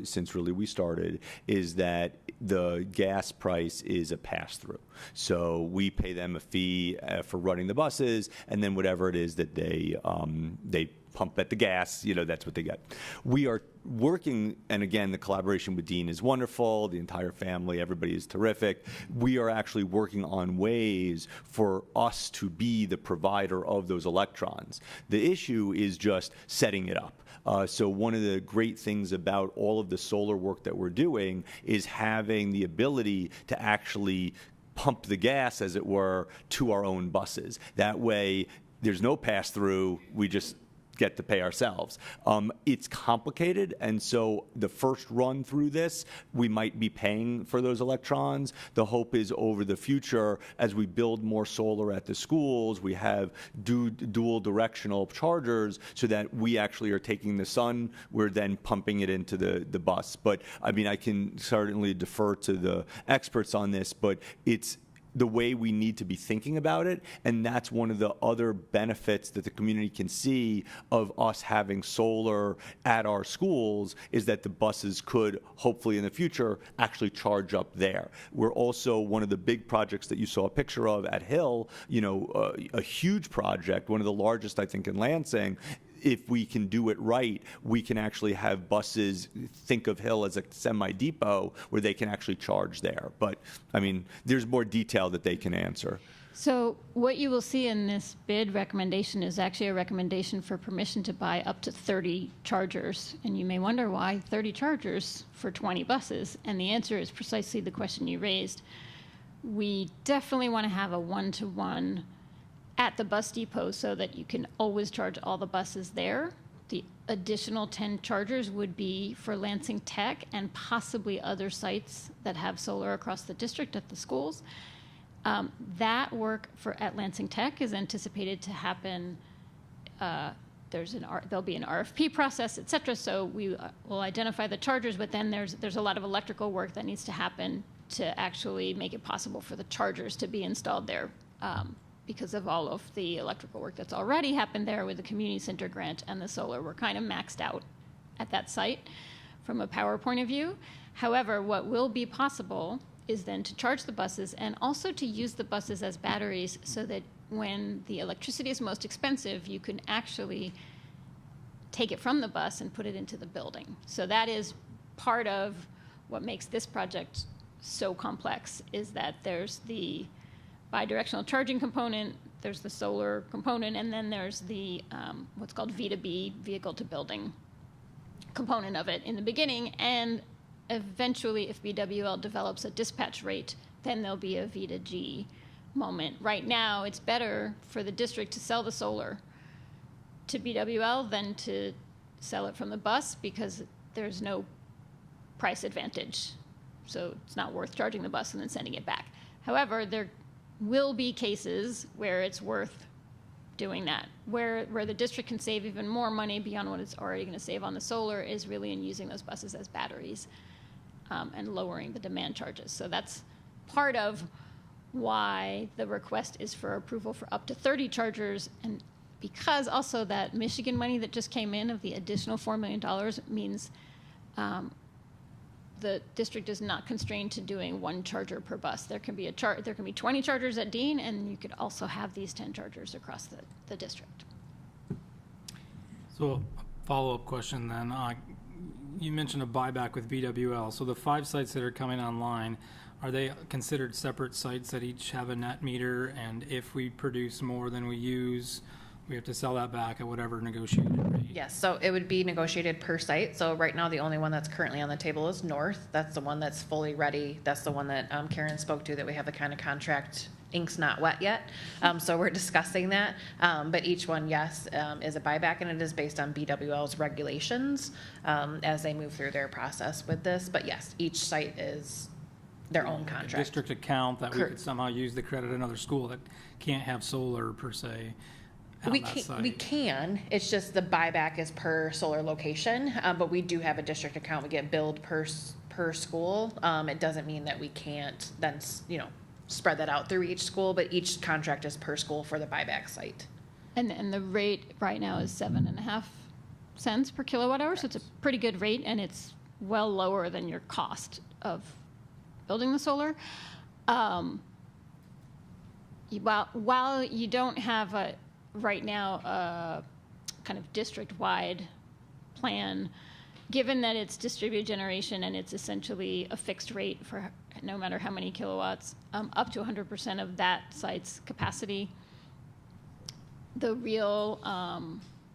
since really we started is that the gas price is a pass-through. So we pay them a fee for running the buses, and then whatever it is that they pump at the gas, that's what they get. We are working, and again, the collaboration with Dean is wonderful. The entire family, everybody is terrific. We are actually working on ways for us to be the provider of those electrons. The issue is just setting it up. So one of the great things about all of the solar work that we're doing is having the ability to actually pump the gas, as it were, to our own buses. That way, there's no pass-through. We just get to pay ourselves. It's complicated, and so the first run through this, we might be paying for those electrons. The hope is over the future, as we build more solar at the schools, we have dual directional chargers so that we actually are taking the sun, we're then pumping it into the bus. But I mean, I can certainly defer to the experts on this, but it's the way we need to be thinking about it, and that's one of the other benefits that the community can see of us having solar at our schools, is that the buses could, hopefully in the future, actually charge up there. We're also, one of the big projects that you saw a picture of at Hill, a huge project, one of the largest, I think, in Lansing. If we can do it right, we can actually have buses, think of Hill as a semi-depot, where they can actually charge there. But, I mean, there's more detail that they can answer. So what you will see in this bid recommendation is actually a recommendation for permission to buy up to 30 chargers. And you may wonder why 30 chargers for 20 buses. And the answer is precisely the question you raised. We definitely want to have a one-to-one at the bus depot so that you can always charge all the buses there. The additional 10 chargers would be for Lansing Tech and possibly other sites that have solar across the district at the schools. That work at Lansing Tech is anticipated to happen. There'll be an RFP process, et cetera. So we will identify the chargers, but then there's a lot of electrical work that needs to happen to actually make it possible for the chargers to be installed there. Because of all of the electrical work that's already happened there with the community center grant and the solar, we're kind of maxed out at that site from a power point of view. However, what will be possible is then to charge the buses and also to use the buses as batteries so that when the electricity is most expensive, you can actually take it from the bus and put it into the building. So that is part of what makes this project so complex, is that there's the bidirectional charging component, there's the solar component, and then there's the what's called V2B, vehicle to building component of it in the beginning. And eventually, if BWL develops a dispatch rate, then there'll be a V2G moment. Right now, it's better for the district to sell the solar to BWL than to sell it from the bus because there's no price advantage. So it's not worth charging the bus and then sending it back. However, there will be cases where it's worth doing that, where the district can save even more money beyond what it's already going to save on the solar is really in using those buses as batteries and lowering the demand charges. So that's part of why the request is for approval for up to 30 chargers, and because also that Michigan money that just came in of the additional $4 million means the district is not constrained to doing one charger per bus. There can be 20 chargers at Dean, and you could also have these 10 chargers across the district. So, follow-up question then. You mentioned a buyback with BWL. So the 5 sites that are coming online, are they considered separate sites that each have a net meter? And if we produce more than we use, we have to sell that back at whatever negotiated rate? Yes, so it would be negotiated per site. So right now, the only one that's currently on the table is North. That's the one that's fully ready. That's the one that Karen spoke to, that we have the kind of contract, ink's not wet yet. So we're discussing that. But each one, yes, is a buyback, and it is based on BWL's regulations as they move through their process with this. But yes, each site is their own contract. A district account that we could somehow use the credit at another school that can't have solar per se. We can. It's just the buyback is per solar location, but we do have a district account. We get billed per school. It doesn't mean that we can't then spread that out through each school, but each contract is per school for the buyback site. And the rate right now is 7.5 cents per kilowatt hour, so it's a pretty good rate, and it's well lower than your cost of building the solar. While you don't have right now a kind of district-wide plan, given that it's distributed generation and it's essentially a fixed rate for no matter how many kilowatts, up to 100% of that site's capacity, the real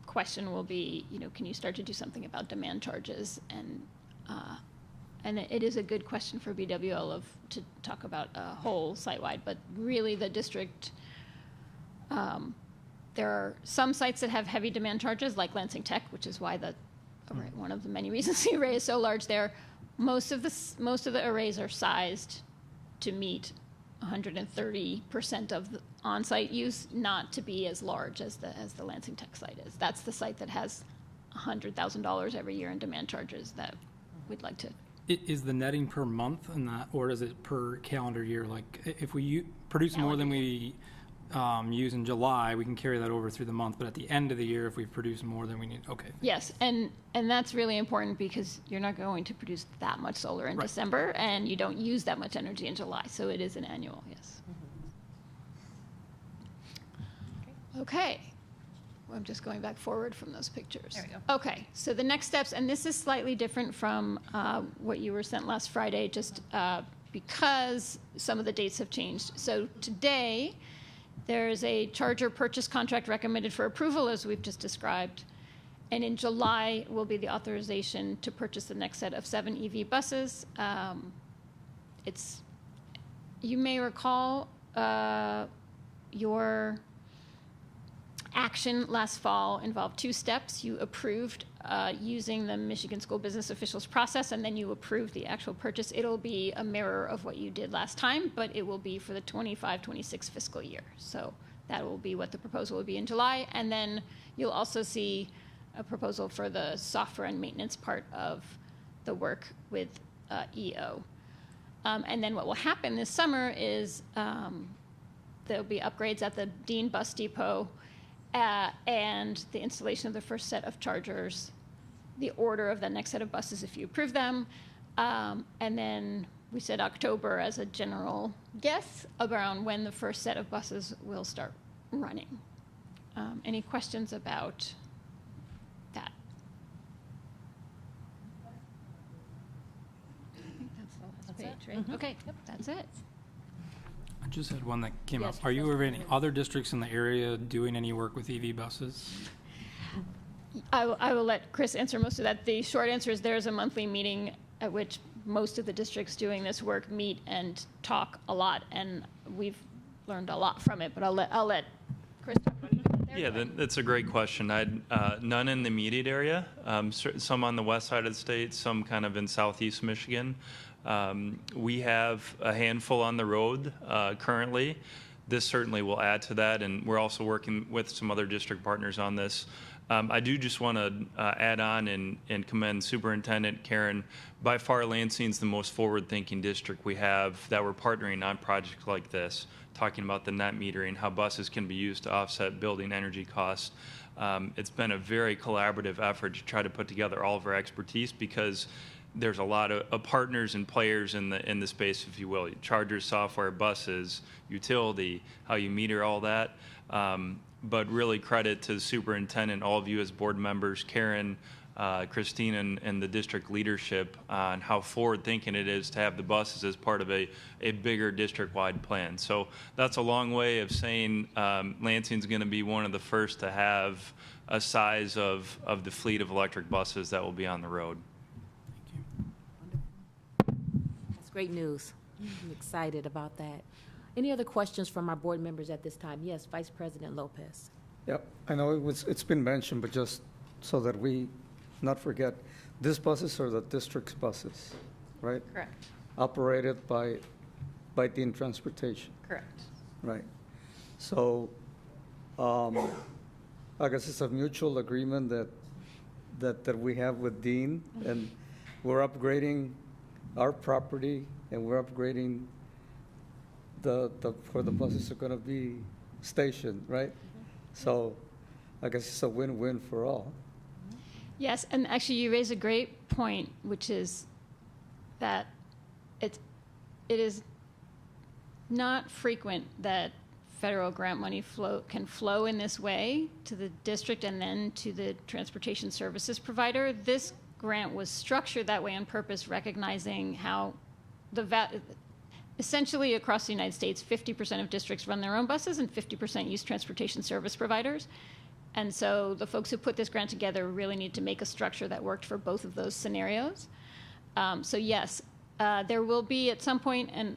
question will be, can you start to do something about demand charges? And it is a good question for BWL to talk about a whole site-wide, but really the district, there are some sites that have heavy demand charges, like Lansing Tech, which is why one of the many reasons the array is so large there. Most of the arrays are sized to meet 130% of the on-site use, not to be as large as the Lansing Tech site is. That's the site that has $100,000 every year in demand charges that we'd like to. Is the netting per month in that, or is it per calendar year? Like if we produce more than we use in July, we can carry that over through the month, but at the end of the year, if we produce more than we need, okay. Yes, and that's really important because you're not going to produce that much solar in December, and you don't use that much energy in July, so it is an annual, yes. Okay. I'm just going back forward from those pictures. There we go. Okay, so the next steps, and this is slightly different from what you were sent last Friday, just because some of the dates have changed. So today, there is a charger purchase contract recommended for approval, as we've just described. And in July will be the authorization to purchase the next set of 7 EV buses. You may recall your action last fall involved 2 steps. You approved using the Michigan School Business Officials process, and then you approved the actual purchase. It'll be a mirror of what you did last time, but it will be for the 25-26 fiscal year. So that will be what the proposal will be in July. And then you'll also see a proposal for the software and maintenance part of the work with EO. And then what will happen this summer is there'll be upgrades at the Dean Bus Depot and the installation of the first set of chargers, the order of the next set of buses if you approve them. And then we said October as a general guess around when the first set of buses will start running. Any questions about that? I think that's the last page, right? Okay, that's it. I just had one that came Yes, up. Are you aware of any Professor. other districts in the area doing any work with EV buses? I will let Chris answer most of that. The short answer is there's a monthly meeting at which most of the districts doing this work meet and talk a lot, and we've learned a lot from it, but I'll let Chris talk about it. Yeah, that's a great question. I'd none in the immediate area, some on the west side of the state, some kind of in southeast Michigan. We have a handful on the road currently. This certainly will add to that, and we're also working with some other district partners on this. I do just want to add on and commend Superintendent Karen. By far, Lansing's the most forward-thinking district we have that we're partnering on projects like this, talking about the net metering, how buses can be used to offset building energy costs. It's been a very collaborative effort to try to put together all of our expertise because there's a lot of partners and players in the space, if you will, chargers, software, buses, utility, how you meter all that. But really credit to the superintendent, all of you as board members, Karen, Christine, and the district leadership on how forward-thinking it is to have the buses as part of a bigger district-wide plan. So that's a long way of saying Lansing's going to be one of the first to have a size of the fleet of electric buses that will be on the road. That's great news. I'm excited about that. Any other questions from our board members at this time? Yes, Vice President Lopez. Yep, I know it's been mentioned, but just so that we not forget, these buses are the district's buses, right? Correct. Operated by Dean Transportation, Correct. right? So, I guess it's a mutual agreement that we have with Dean, and we're upgrading our property, and we're upgrading where the buses are going to be stationed, right? So I guess it's a win-win for all. Yes, and actually you raise a great point, which is that it is not frequent that federal grant money can flow in this way to the district and then to the transportation services provider. This grant was structured that way on purpose, recognizing how essentially across the United States, 50% of districts run their own buses and 50% use transportation service providers. And so the folks who put this grant together really need to make a structure that worked for both of those scenarios. So yes, there will be at some point, and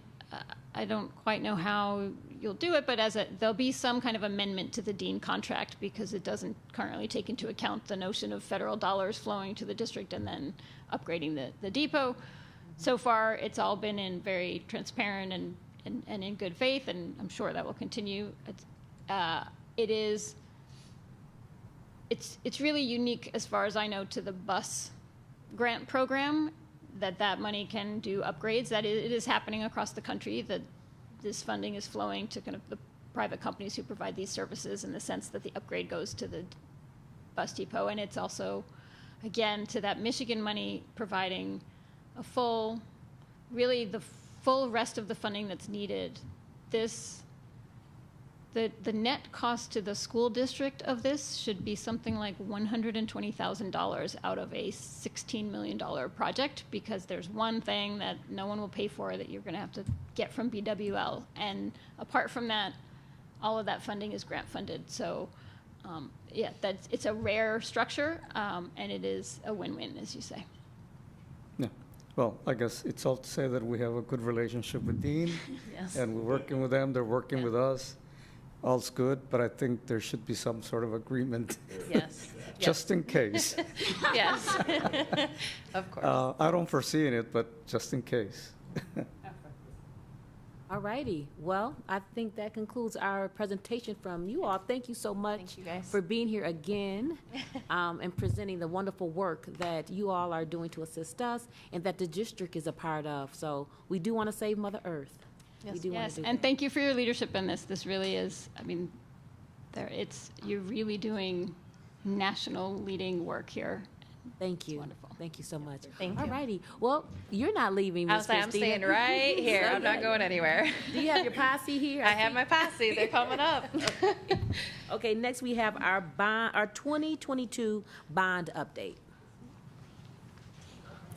I don't quite know how you'll do it, but there'll be some kind of amendment to the Dean contract because it doesn't currently take into account the notion of federal dollars flowing to the district and then upgrading the depot. So far, it's all been in very transparent and in good faith, and I'm sure that will continue. It's really unique, as far as I know, to the bus grant program that money can do upgrades. That it is happening across the country. That this funding is flowing to kind of the private companies who provide these services, in the sense that the upgrade goes to the bus depot, and it's also, again, to that Michigan money providing the full rest of the funding that's needed. The net cost to the school district of this should be something like $120,000 out of a $16 million project, because there's one thing that no one will pay for that you're going to have to get from BWL. And apart from that, all of that funding is grant funded. So it's a rare structure, and it is a win-win, as you say. Yeah. Well, I guess it's all to say that we have a good relationship with Dean, Yes. and we're working with them, they're working with us, all's good, but I think there should be some sort of agreement, Yes. just in case. Yes. Of course. I don't foresee it, but just in case. All righty. Well, I think that concludes our presentation from you all. Thank you so much Thank you, guys. for being here again and presenting the wonderful work that you all are doing to assist us and that the district is a part of. So we do want to save Mother Earth. We do want Yes, to do and that. thank you for your leadership in this. This really is, I mean, you're really doing national leading work here. Thank you. wonderful. Thank you so much. Thank All you. righty. Well, you're not leaving, I Miss was like, I'm Christina. staying right here. I'm not going anywhere. Do you have your posse here? I have my posse. They're coming up. Okay, next we have our 2022 bond update.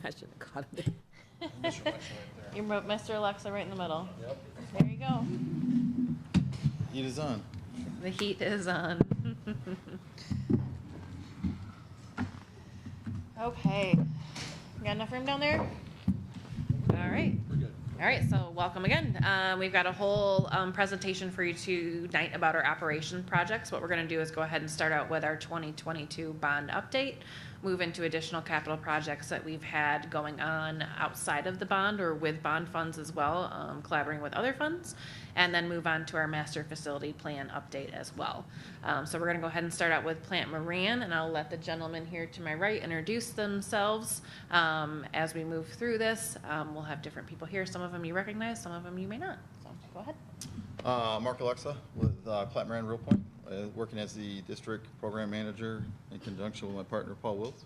I should have caught it. You wrote Mr. Alexa right in the middle. Yep. There you go. Heat is on. The heat is on. Okay. Got enough room down there? All right. We're good. All right, so welcome again. We've got a whole presentation for you tonight about our operation projects. What we're going to do is go ahead and start out with our 2022 bond update, move into additional capital projects that we've had going on outside of the bond or with bond funds as well, collaborating with other funds, and then move on to our master facility plan update as well. So we're going to go ahead and start out with Plant Moran, and I'll let the gentleman here to my right introduce themselves as we move through this. We'll have different people here. Some of them you recognize, some of them you may not. So go ahead. Mark Alexa with Plant Moran Real Point, working as the district program manager in conjunction with my partner Paul Wills.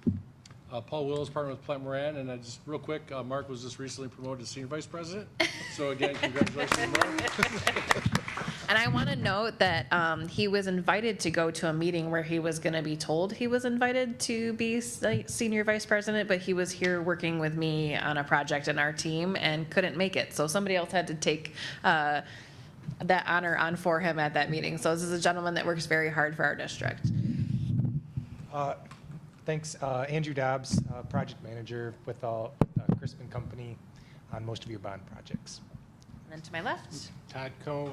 Paul Wills, partner with Plant Moran, and just real quick, Mark was just recently promoted to senior vice president. So again, congratulations, Mark. And I want to note that he was invited to go to a meeting where he was going to be told he was invited to be senior vice president, but he was here working with me on a project in our team and couldn't make it. So somebody else had to take that honor on for him at that meeting. So this is a gentleman that works very hard for our district. Thanks. Andrew Dobbs, project manager with Crispin Company on most of your bond projects. And then to my left. Todd Coe,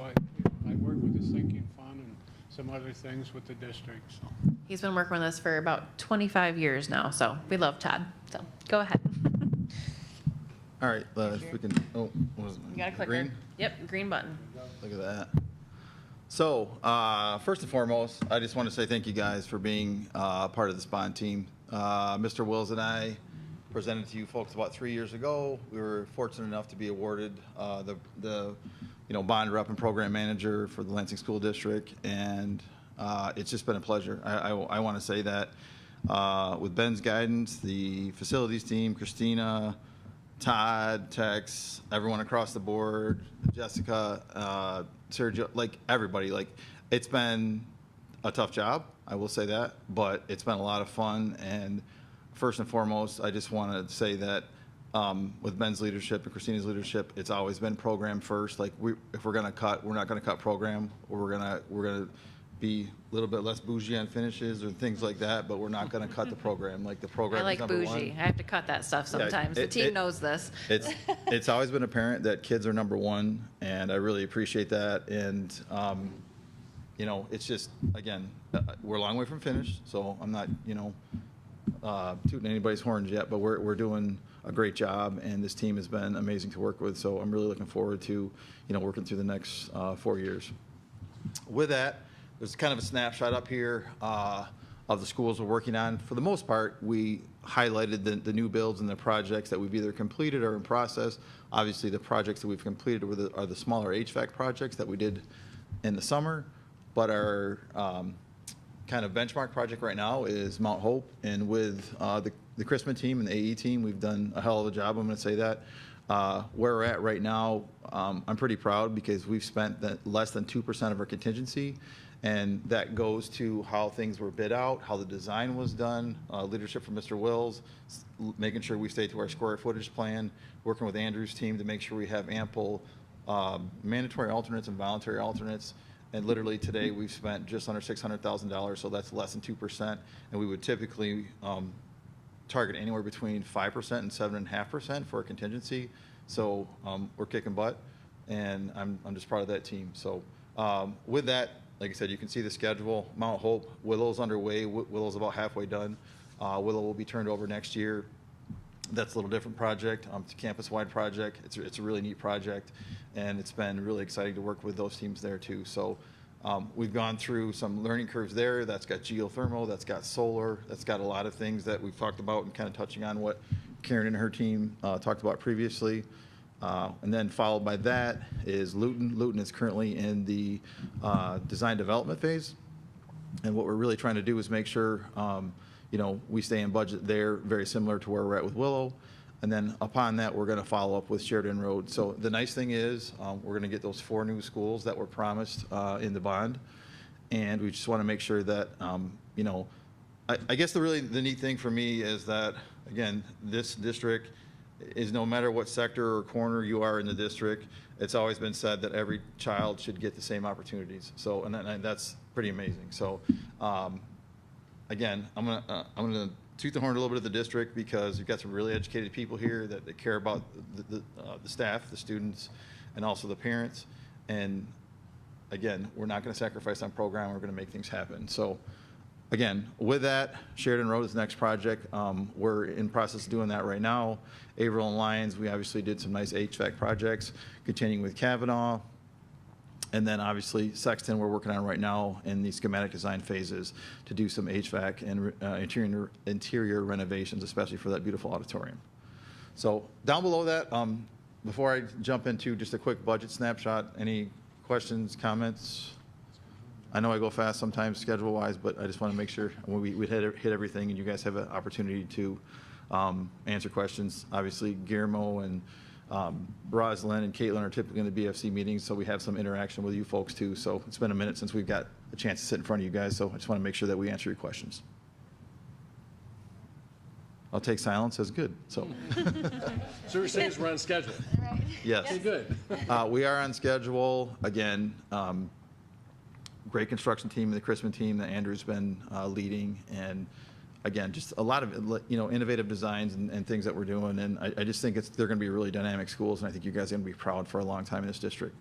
I work with the sinking fund and some other things with the district. So. He's been working with us for about 25 years now, so we love Todd. So go ahead. All right, if we can, oh, what was it? You got a clicker. Green? Yep, green button. Look at that. So, first and foremost, I just want to say thank you guys for being part of this bond team. Mr. Wills and I presented to you folks about 3 years ago. We were fortunate enough to be awarded the bond rep and program manager for the Lansing School District, and it's just been a pleasure. I want to say that with Ben's guidance, the facilities team, Christina, Todd, Tex, everyone across the board, Jessica, Sergio, like everybody, like it's been a tough job, I will say that, but it's been a lot of fun. And first and foremost, I just want to say that with Ben's leadership and Christina's leadership, it's always been program first. Like if we're gonna cut, we're not gonna cut program, or we're gonna be a little bit less bougie on finishes or things like that, but we're not going to cut the program. Like the program I like is number bougie. one. I have to cut that stuff sometimes. The team knows this. It's always been apparent that kids are number one, and I really appreciate that. And it's just, again, we're a long way from finish, so I'm not tooting anybody's horns yet, but we're doing a great job, and this team has been amazing to work with. So I'm really looking forward to working through the next 4 years. With that, there's kind of a snapshot up here of the schools we're working on. For the most part, we highlighted the new builds and the projects that we've either completed or in process. Obviously, the projects that we've completed are the smaller HVAC projects that we did in the summer. But our kind of benchmark project right now is Mount Hope. And with the Crispin team and the AE team, we've done a hell of a job, I'm going to say that. Where we're at right now, I'm pretty proud because we've spent less than 2% of our contingency. And that goes to how things were bid out, how the design was done, leadership from Mr. Wills, making sure we stay to our square footage plan, working with Andrew's team to make sure we have ample mandatory alternates and voluntary alternates. And literally today we've spent just under $600,000, so that's less than 2%. And we would typically target anywhere between 5% and 7.5% for a contingency. So we're kicking butt, and I'm just proud of that team. So with that, like I said, you can see the schedule. Mount Hope, Willow's underway. Willow's about halfway done. Willow will be turned over next year. That's a little different project. It's a campus-wide project. It's a really neat project, and it's been really exciting to work with those teams there too. So we've gone through some learning curves there. That's got geothermal, that's got solar, that's got a lot of things that we've talked about, and kind of touching on what Karen and her team talked about previously. And then followed by that is Luton. Luton is currently in the design development phase, and what we're really trying to do is make sure we stay in budget there, very similar to where we're at with Willow. And then upon that, we're going to follow up with Sheridan Road. So the nice thing is we're going to get those 4 new schools that were promised in the bond. And we just want to make sure that, I guess the neat thing for me is that, again, this district is, no matter what sector or corner you are in the district, it's always been said that every child should get the same opportunities. So, and that's pretty amazing. So, again, I'm gonna toot the horn a little bit of the district, because you've got some really educated people here that care about the staff, the students, and also the parents. And again, we're not going to sacrifice on program. We're going to make things happen. So again, with that, Sheridan Road is the next project. We're in process of doing that right now. Averill and Lyons, we obviously did some nice HVAC projects, continuing with Kavanaugh. And then obviously Sexton, we're working on right now in the schematic design phases to do some HVAC and interior renovations, especially for that beautiful auditorium. So down below that, before I jump into just a quick budget snapshot, any questions, comments? I know I go fast sometimes schedule-wise, but I just want to make sure we hit everything, and you guys have an opportunity to answer questions. Obviously, Guillermo and Rosalind and Caitlin are typically in the BFC meetings, so we have some interaction with you folks too. So it's been a minute since we've got a chance to sit in front of you guys, so I just want to make sure that we answer your questions. I'll take silence as good. So So you're saying we're on schedule? Yes. Okay, good. We are on schedule. Again, great construction team, the Crispin team that Andrew's been leading, and again, just a lot of innovative designs and things that we're doing. And I just think they're going to be really dynamic schools, and I think you guys are going to be proud for a long time in this district.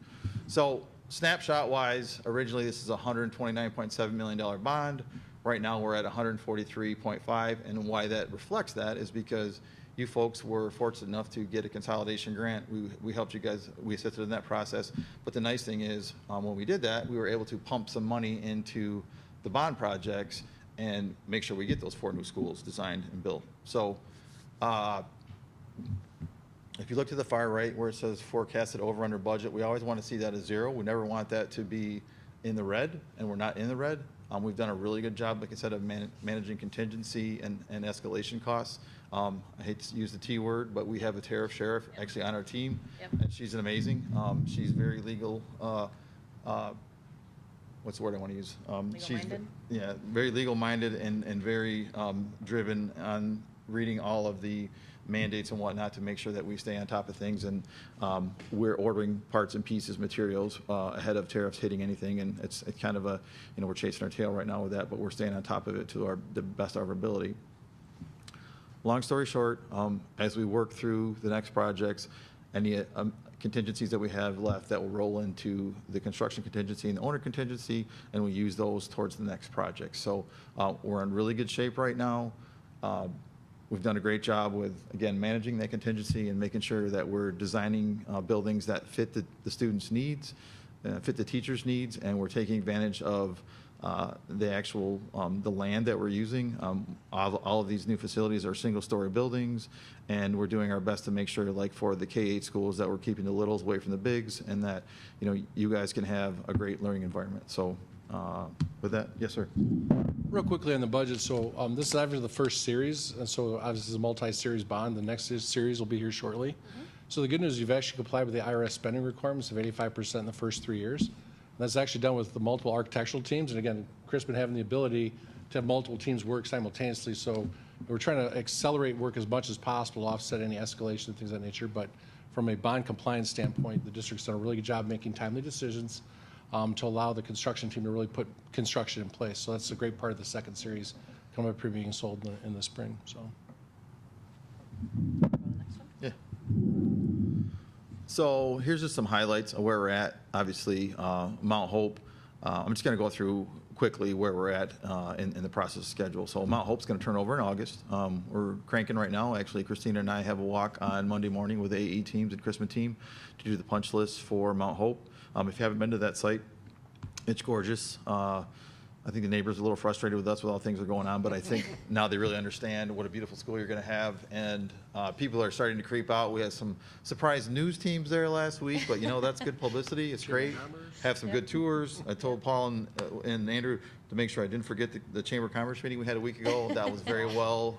So snapshot-wise, originally this is a $129.7 million bond. Right now we're at 143.5, and why that reflects that is because you folks were fortunate enough to get a consolidation grant. We helped you guys. We assisted in that process. But the nice thing is, when we did that, we were able to pump some money into the bond projects and make sure we get those 4 new schools designed and built. So if you look to the far right where it says forecasted over under budget, we always want to see that as 0. We never want that to be in the red, and we're not in the red. We've done a really good job, like I said, of managing contingency and escalation costs. I hate to use the T word, but we have a tariff sheriff actually on our team, and she's an amazing. She's very legal. What's the word I want to use? Legal-minded? Yeah, very legal-minded and very driven on reading all of the mandates and whatnot to make sure that we stay on top of things. And we're ordering parts and pieces, materials ahead of tariffs hitting anything. And it's kind of we're chasing our tail right now with that, but we're staying on top of it to the best of our ability. Long story short, as we work through the next projects, any contingencies that we have left that will roll into the construction contingency and the owner contingency, and we use those towards the next project. So we're in really good shape right now. We've done a great job with, again, managing that contingency and making sure that we're designing buildings that fit the students' needs, fit the teachers' needs, and we're taking advantage of the actual the land that we're using. All of these new facilities are single-story buildings, and we're doing our best to make sure, like for the K-8 schools, that we're keeping the littles away from the bigs, and that you guys can have a great learning environment. So with that, yes, sir. Real quickly on the budget, so this is after the first series, and so obviously it's a multi-series bond. The next series will be here shortly. So the good news is you've actually complied with the IRS spending requirements of 85% in the first 3 years. And that's actually done with the multiple architectural teams, and again, Crispin having the ability to have multiple teams work simultaneously. So we're trying to accelerate work as much as possible, offset any escalation and things of that nature. But from a bond compliance standpoint, the district's done a really good job making timely decisions to allow the construction team to really put construction in place. So that's a great part of the second series coming up here being sold in the spring. So. Yeah. So here's just some highlights of where we're at. Obviously, Mount Hope, I'm just going to go through quickly where we're at in the process schedule. So Mount Hope's going to turn over in August. We're cranking right now. Actually, Christina and I have a walk on Monday morning with the AE teams and Christmas team to do the punch list for Mount Hope. If you haven't been to that site, it's gorgeous. I think the neighbors are a little frustrated with us with all things that are going on, but I think now they really understand what a beautiful school you're going to have, and people are starting to creep out. We had some surprise news teams there last week, but that's good publicity. It's great. Have some good tours. I told Paul and Andrew to make sure I didn't forget the Chamber of Commerce meeting we had a week ago. That was very well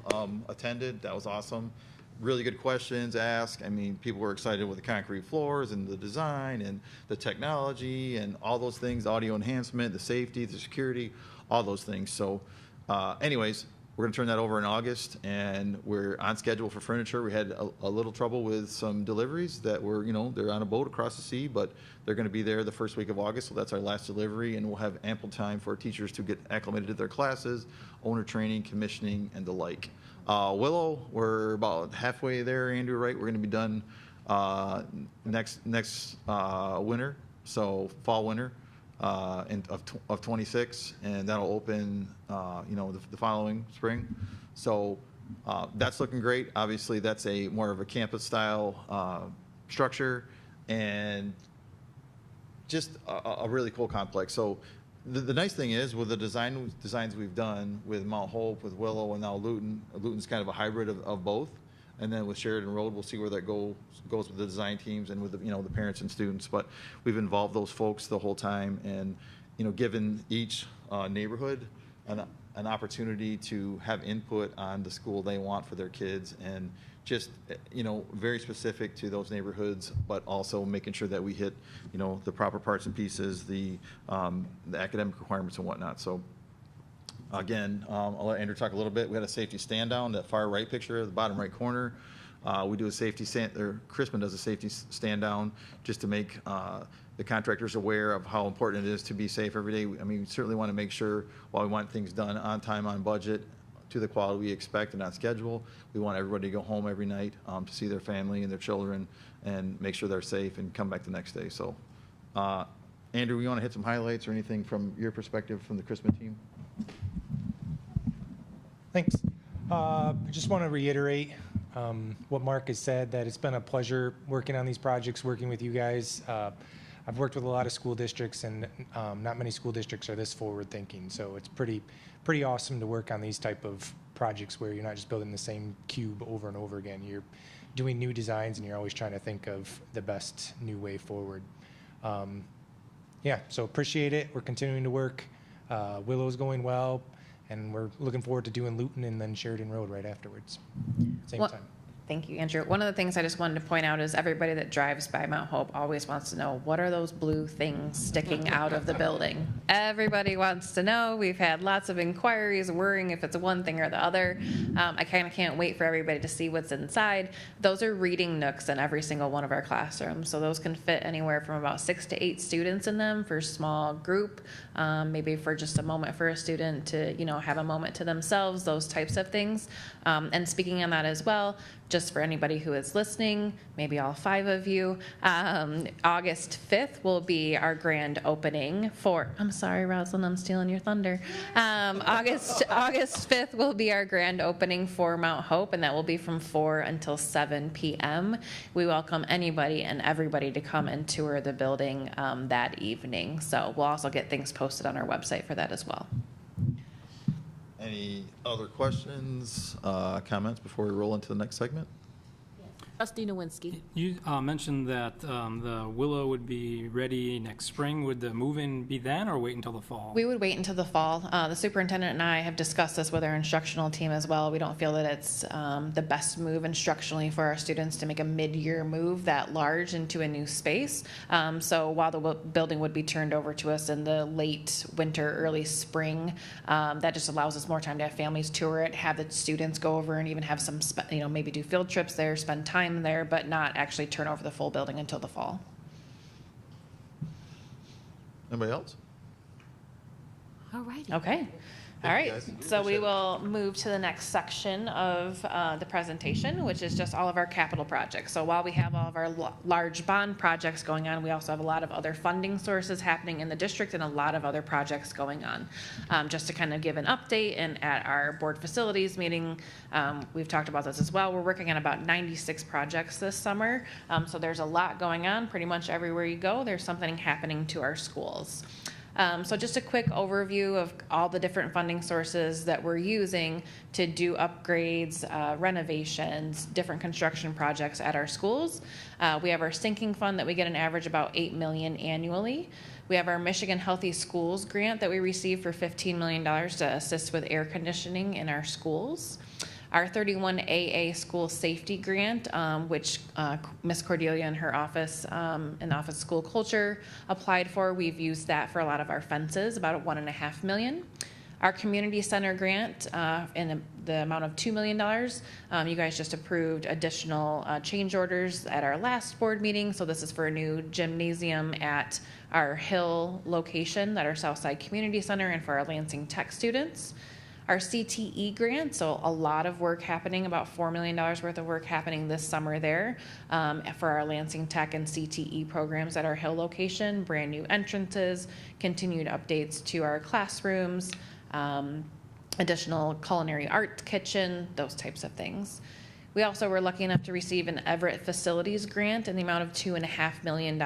attended. That was awesome. Really good questions asked. I mean, people were excited with the concrete floors and the design and the technology and all those things, audio enhancement, the safety, the security, all those things. So anyways, we're going to turn that over in August, and we're on schedule for furniture. We had a little trouble with some deliveries that were, they're on a boat across the sea, but they're going to be there the first week of August, so that's our last delivery, and we'll have ample time for teachers to get acclimated to their classes, owner training, commissioning, and the like. Willow, we're about halfway there, Andrew, right? We're going to be done next winter, so fall, winter of 26, and that'll open, the following spring. So that's looking great. Obviously, that's more of a campus style structure, and just a really cool complex. So the nice thing is, with the designs we've done with Mount Hope, with Willow, and now Luton, Luton's kind of a hybrid of both. And then with Sheridan Road, we'll see where that goes with the design teams and with the parents and students. But we've involved those folks the whole time, and given each neighborhood an opportunity to have input on the school they want for their kids, and just very specific to those neighborhoods, but also making sure that we hit the proper parts and pieces, the academic requirements and whatnot. So again, I'll let Andrew talk a little bit. We had a safety stand down, that far right picture, the bottom right corner. We do a safety stand, or Crispin does a safety stand down, just to make the contractors aware of how important it is to be safe every day. I mean, we certainly want to make sure, while we want things done on time, on budget, to the quality we expect and on schedule, we want everybody to go home every night to see their family and their children and make sure they're safe and come back the next day. So, Andrew, you want to hit some highlights or anything from your perspective from the Crispin team? Thanks. I just want to reiterate what Mark has said, that it's been a pleasure working on these projects, working with you guys. I've worked with a lot of school districts, and not many school districts are this forward thinking. So it's pretty awesome to work on these type of projects where you're not just building the same cube over and over again. You're doing new designs, and you're always trying to think of the best new way forward. So appreciate it. We're continuing to work. Willow's going well, and we're looking forward to doing Luton and then Sheridan Road right afterwards. Same time. Thank you, Andrew. One of the things I just wanted to point out is everybody that drives by Mount Hope always wants to know, what are those blue things sticking out of the building? Everybody wants to know. We've had lots of inquiries worrying if it's one thing or the other. I kind of can't wait for everybody to see what's inside. Those are reading nooks in every single one of our classrooms. So those can fit anywhere from about 6 to 8 students in them for a small group, maybe for just a moment for a student to, have a moment to themselves, those types of things. And speaking on that as well, just for anybody who is listening, maybe all 5 of you, August 5th will be our grand opening for, I'm sorry, Rosalind, I'm stealing your thunder. August 5th will be our grand opening for Mount Hope, and that will be from 4 until 7 p.m. We welcome anybody and everybody to come and tour the building that evening. So we'll also get things posted on our website for that as well. Any other questions, comments before we roll into the next segment? Trustee Nowinski. You mentioned that the Willow would be ready next spring. Would the move-in be then, or wait until the fall? We would wait until the fall. The superintendent and I have discussed this with our instructional team as well. We don't feel that it's the best move instructionally for our students to make a mid-year move that large into a new space. So while the building would be turned over to us in the late winter, early spring, that just allows us more time to have families tour it, have the students go over and even have some, maybe do field trips there, spend time there, but not actually turn over the full building until the fall. Anybody else? All righty. Okay. All right, so we will move to the next section of the presentation, which is just all of our capital projects. So while we have all of our large bond projects going on, we also have a lot of other funding sources happening in the district and a lot of other projects going on. Just to kind of give an update, and at our board facilities meeting, we've talked about this as well. We're working on about 96 projects this summer. So there's a lot going on. Pretty much everywhere you go, there's something happening to our schools. So just a quick overview of all the different funding sources that we're using to do upgrades, renovations, different construction projects at our schools. We have our sinking fund that we get an average about $8 million annually. We have our Michigan Healthy Schools grant that we receive for $15 million to assist with air conditioning in our schools. Our 31AA school safety grant, which Ms. Cordelia in her office, in Office School Culture, applied for. We've used that for a lot of our fences, about $1.5 million. Our community center grant in the amount of $2 million. You guys just approved additional change orders at our last board meeting. So this is for a new gymnasium at our Hill location at our Southside Community Center and for our Lansing Tech students. Our CTE grant, so a lot of work happening, about $4 million worth of work happening this summer there for our Lansing Tech and CTE programs at our Hill location, brand new entrances, continued updates to our classrooms, additional culinary art kitchen, those types of things. We also were lucky enough to receive an Everett Facilities grant in the amount of $2.5 million.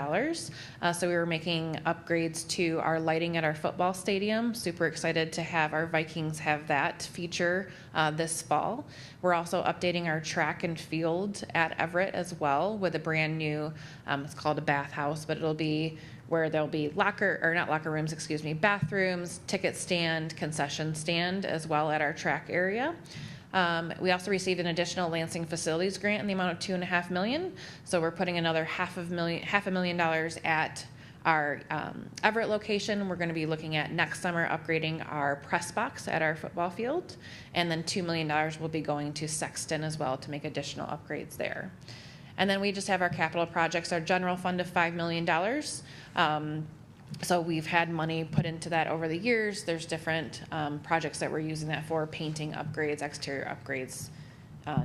So we were making upgrades to our lighting at our football stadium. Super excited to have our Vikings have that feature this fall. We're also updating our track and field at Everett as well with a brand new, it's called a bathhouse, but it'll be where there'll be bathrooms, ticket stand, concession stand as well at our track area. We also received an additional Lansing facilities grant in the amount of $2.5 million. So we're putting another $500,000 at our Everett location. We're going to be looking at next summer upgrading our press box at our football field, and then $2 million will be going to Sexton as well to make additional upgrades there. And then we just have our capital projects, our general fund of $5 million. So we've had money put into that over the years. There's different projects that we're using that for, painting upgrades, exterior upgrades,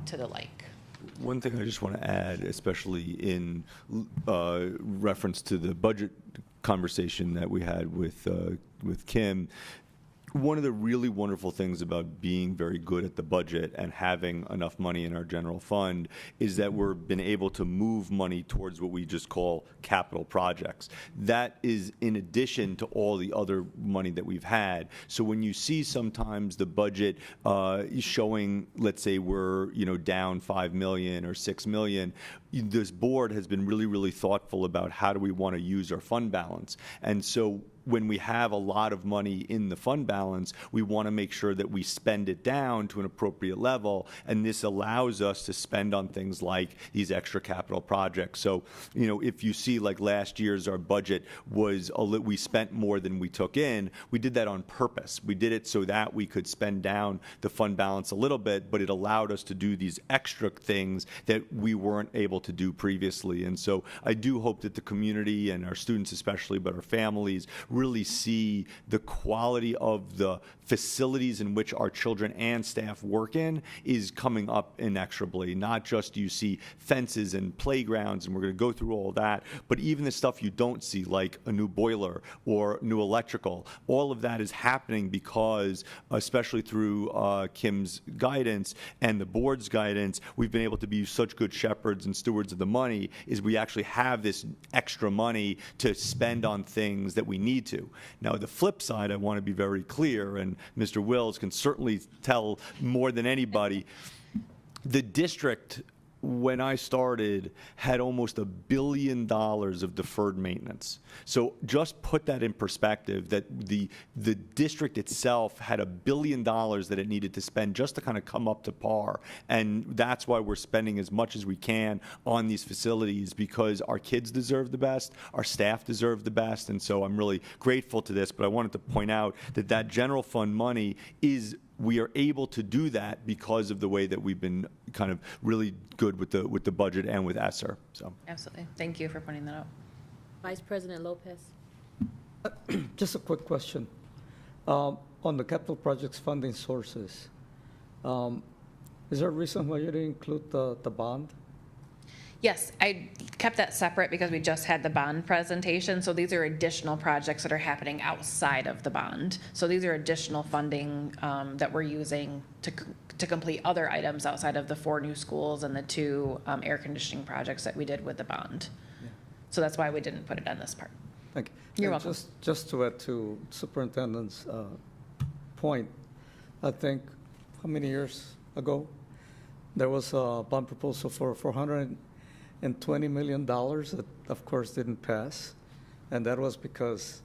to the like. One thing I just want to add, especially in reference to the budget conversation that we had with Kim, one of the really wonderful things about being very good at the budget and having enough money in our general fund is that we've been able to move money towards what we just call capital projects. That is in addition to all the other money that we've had. So when you see sometimes the budget showing, let's say we're down $5 million or $6 million, this board has been really, really thoughtful about how do we want to use our fund balance. And so when we have a lot of money in the fund balance, we want to make sure that we spend it down to an appropriate level, and this allows us to spend on things like these extra capital projects. So, if you see like last year's our budget was we spent more than we took in, we did that on purpose. We did it so that we could spend down the fund balance a little bit, but it allowed us to do these extra things that we weren't able to do previously. And so I do hope that the community and our students especially, but our families, really see the quality of the facilities in which our children and staff work in is coming up inexorably. Not just you see fences and playgrounds, and we're going to go through all that, but even the stuff you don't see, like a new boiler or new electrical, all of that is happening because, especially through Kim's guidance and the board's guidance, we've been able to be such good shepherds and stewards of the money, is we actually have this extra money to spend on things that we need to. Now, the flip side, I want to be very clear, and Mr. Wills can certainly tell more than anybody, the district, when I started, had almost $1 billion of deferred maintenance. So just put that in perspective, that the district itself had $1 billion that it needed to spend just to kind of come up to par. And that's why we're spending as much as we can on these facilities, because our kids deserve the best, our staff deserve the best. And so I'm really grateful to this, but I wanted to point out that that general fund money we are able to do that because of the way that we've been kind of really good with the budget and with ESSER. So Absolutely. Thank you for pointing that out. Vice President Lopez. Just a quick question. On the capital projects funding sources, is there a reason why you didn't include the bond? Yes, I kept that separate because we just had the bond presentation. So these are additional projects that are happening outside of the bond. So these are additional funding that we're using to complete other items outside of the 4 new schools and the 2 air conditioning projects that we did with the bond. Yeah. So that's why we didn't put it on this part. Thank you. You're And welcome. Just to add to Superintendent's point, I think, how many years ago, there was a bond proposal for $420 million that, of course, didn't pass. And that was because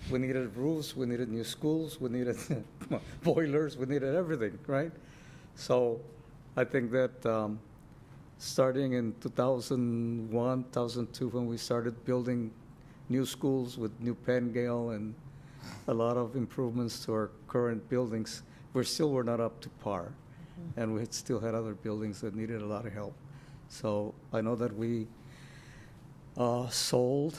we needed roofs, we needed new schools, we needed boilers, we needed everything, right? So I think that starting in 2001, 2002, when we started building new schools with new Penn Gale and a lot of improvements to our current buildings, we're not up to par. And we still had other buildings that needed a lot of help. So I know that we sold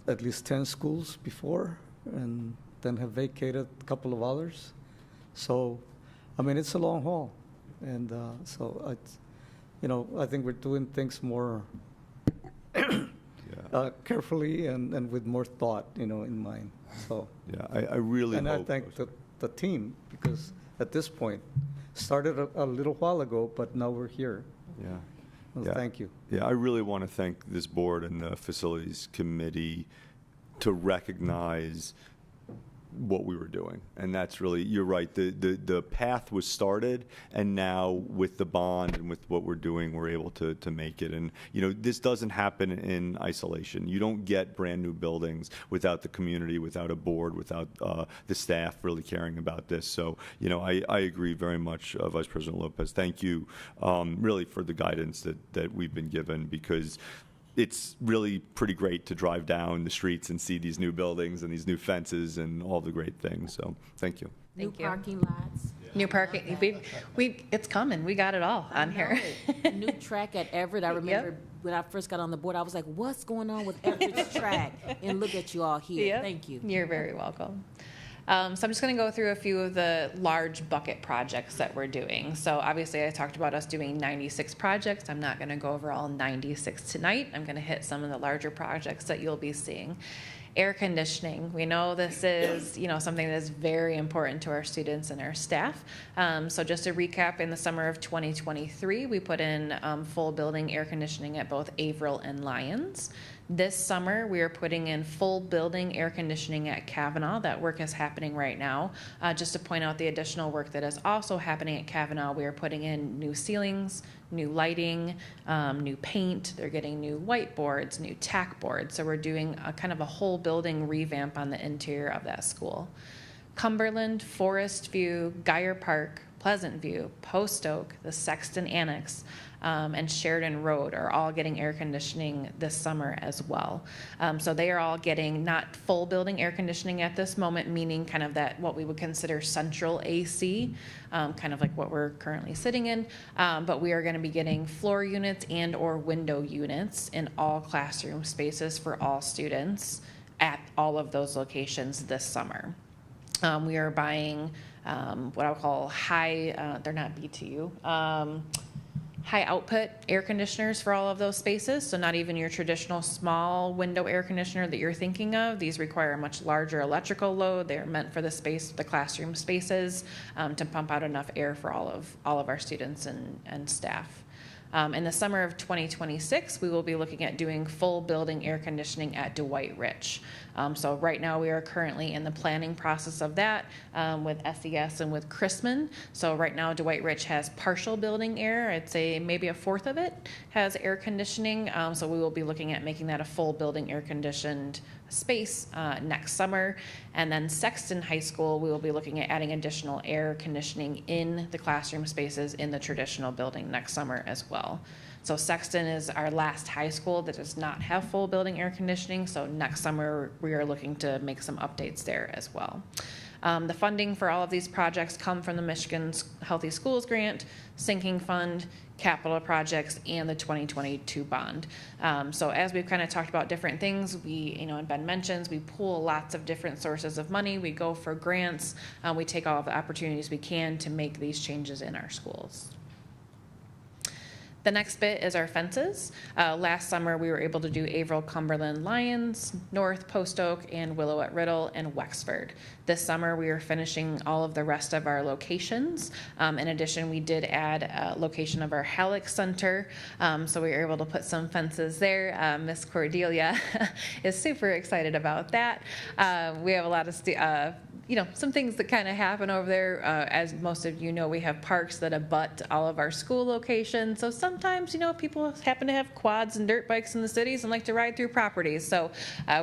at least 10 schools before and then have vacated a couple of others. So, I mean, it's a long haul. And so, I think we're doing things more carefully and with more thought, in mind. So, Yeah, I really and I hope. thank the team because at this point, started a little while ago, but now we're here. Yeah. Well, Yeah. Thank you. Yeah, I really want to thank this board and the facilities committee to recognize what we were doing. And that's really, you're right, the path was started, and now with the bond and with what we're doing, we're able to make it. And, this doesn't happen in isolation. You don't get brand new buildings without the community, without a board, without the staff really caring about this. So, I agree very much, Vice President Lopez. Thank you really for the guidance that we've been given, because it's really pretty great to drive down the streets and see these new buildings and these new fences and all the great things. So thank you. Thank New you. parking lots. New parking, it's coming. We got it all on here. New track at Everett. I remember when I first got on the board, I was like, what's going on with Everett's track? And look at you all here. Yep. Thank you. You're very welcome. So I'm just going to go through a few of the large bucket projects that we're doing. So obviously I talked about us doing 96 projects. I'm not going to go over all 96 tonight. I'm going to hit some of the larger projects that you'll be seeing. Air conditioning. We know this is, something that is very important to our students and our staff. So just to recap, in the summer of 2023, we put in full building air conditioning at both Averill and Lyons. This summer, we are putting in full building air conditioning at Kavanaugh. That work is happening right now. Just to point out the additional work that is also happening at Kavanaugh, we are putting in new ceilings, new lighting, new paint. They're getting new whiteboards, new tack boards. So we're doing a kind of a whole building revamp on the interior of that school. Cumberland, Forest View, Geyer Park, Pleasant View, Post Oak, the Sexton Annex, and Sheridan Road are all getting air conditioning this summer as well. So they are all getting not full building air conditioning at this moment, meaning kind of that what we would consider central AC, kind of like what we're currently sitting in. But we are going to be getting floor units and or window units in all classroom spaces for all students at all of those locations this summer. We are buying what I'll call they're not BTU, high output air conditioners for all of those spaces. So not even your traditional small window air conditioner that you're thinking of. These require a much larger electrical load. They're meant for the classroom spaces to pump out enough air for all of our students and staff. In the summer of 2026, we will be looking at doing full building air conditioning at Dwight Rich. So right now we are currently in the planning process of that with SES and with Chrisman. So right now Dwight Rich has partial building air. I'd say maybe a fourth of it has air conditioning. So we will be looking at making that a full building air conditioned space next summer. And then Sexton High School, we will be looking at adding additional air conditioning in the classroom spaces in the traditional building next summer as well. So Sexton is our last high school that does not have full building air conditioning. So next summer, we are looking to make some updates there as well. The funding for all of these projects come from the Michigan Healthy Schools Grant, Sinking Fund, capital projects, and the 2022 bond. So as we've kind of talked about different things, and Ben mentions, we pull lots of different sources of money. We go for grants. We take all of the opportunities we can to make these changes in our schools. The next bit is our fences. Last summer, we were able to do Averill, Cumberland, Lyons, North, Post Oak, and Willow at Riddle, and Wexford. This summer, we are finishing all of the rest of our locations. In addition, we did add a location of our Halleck Center, so we were able to put some fences there. Miss Cordelia is super excited about that. We have a lot of some things that kind of happen over there. As most of you know, we have parks that abut all of our school locations. So sometimes, people happen to have quads and dirt bikes in the cities and like to ride through properties. So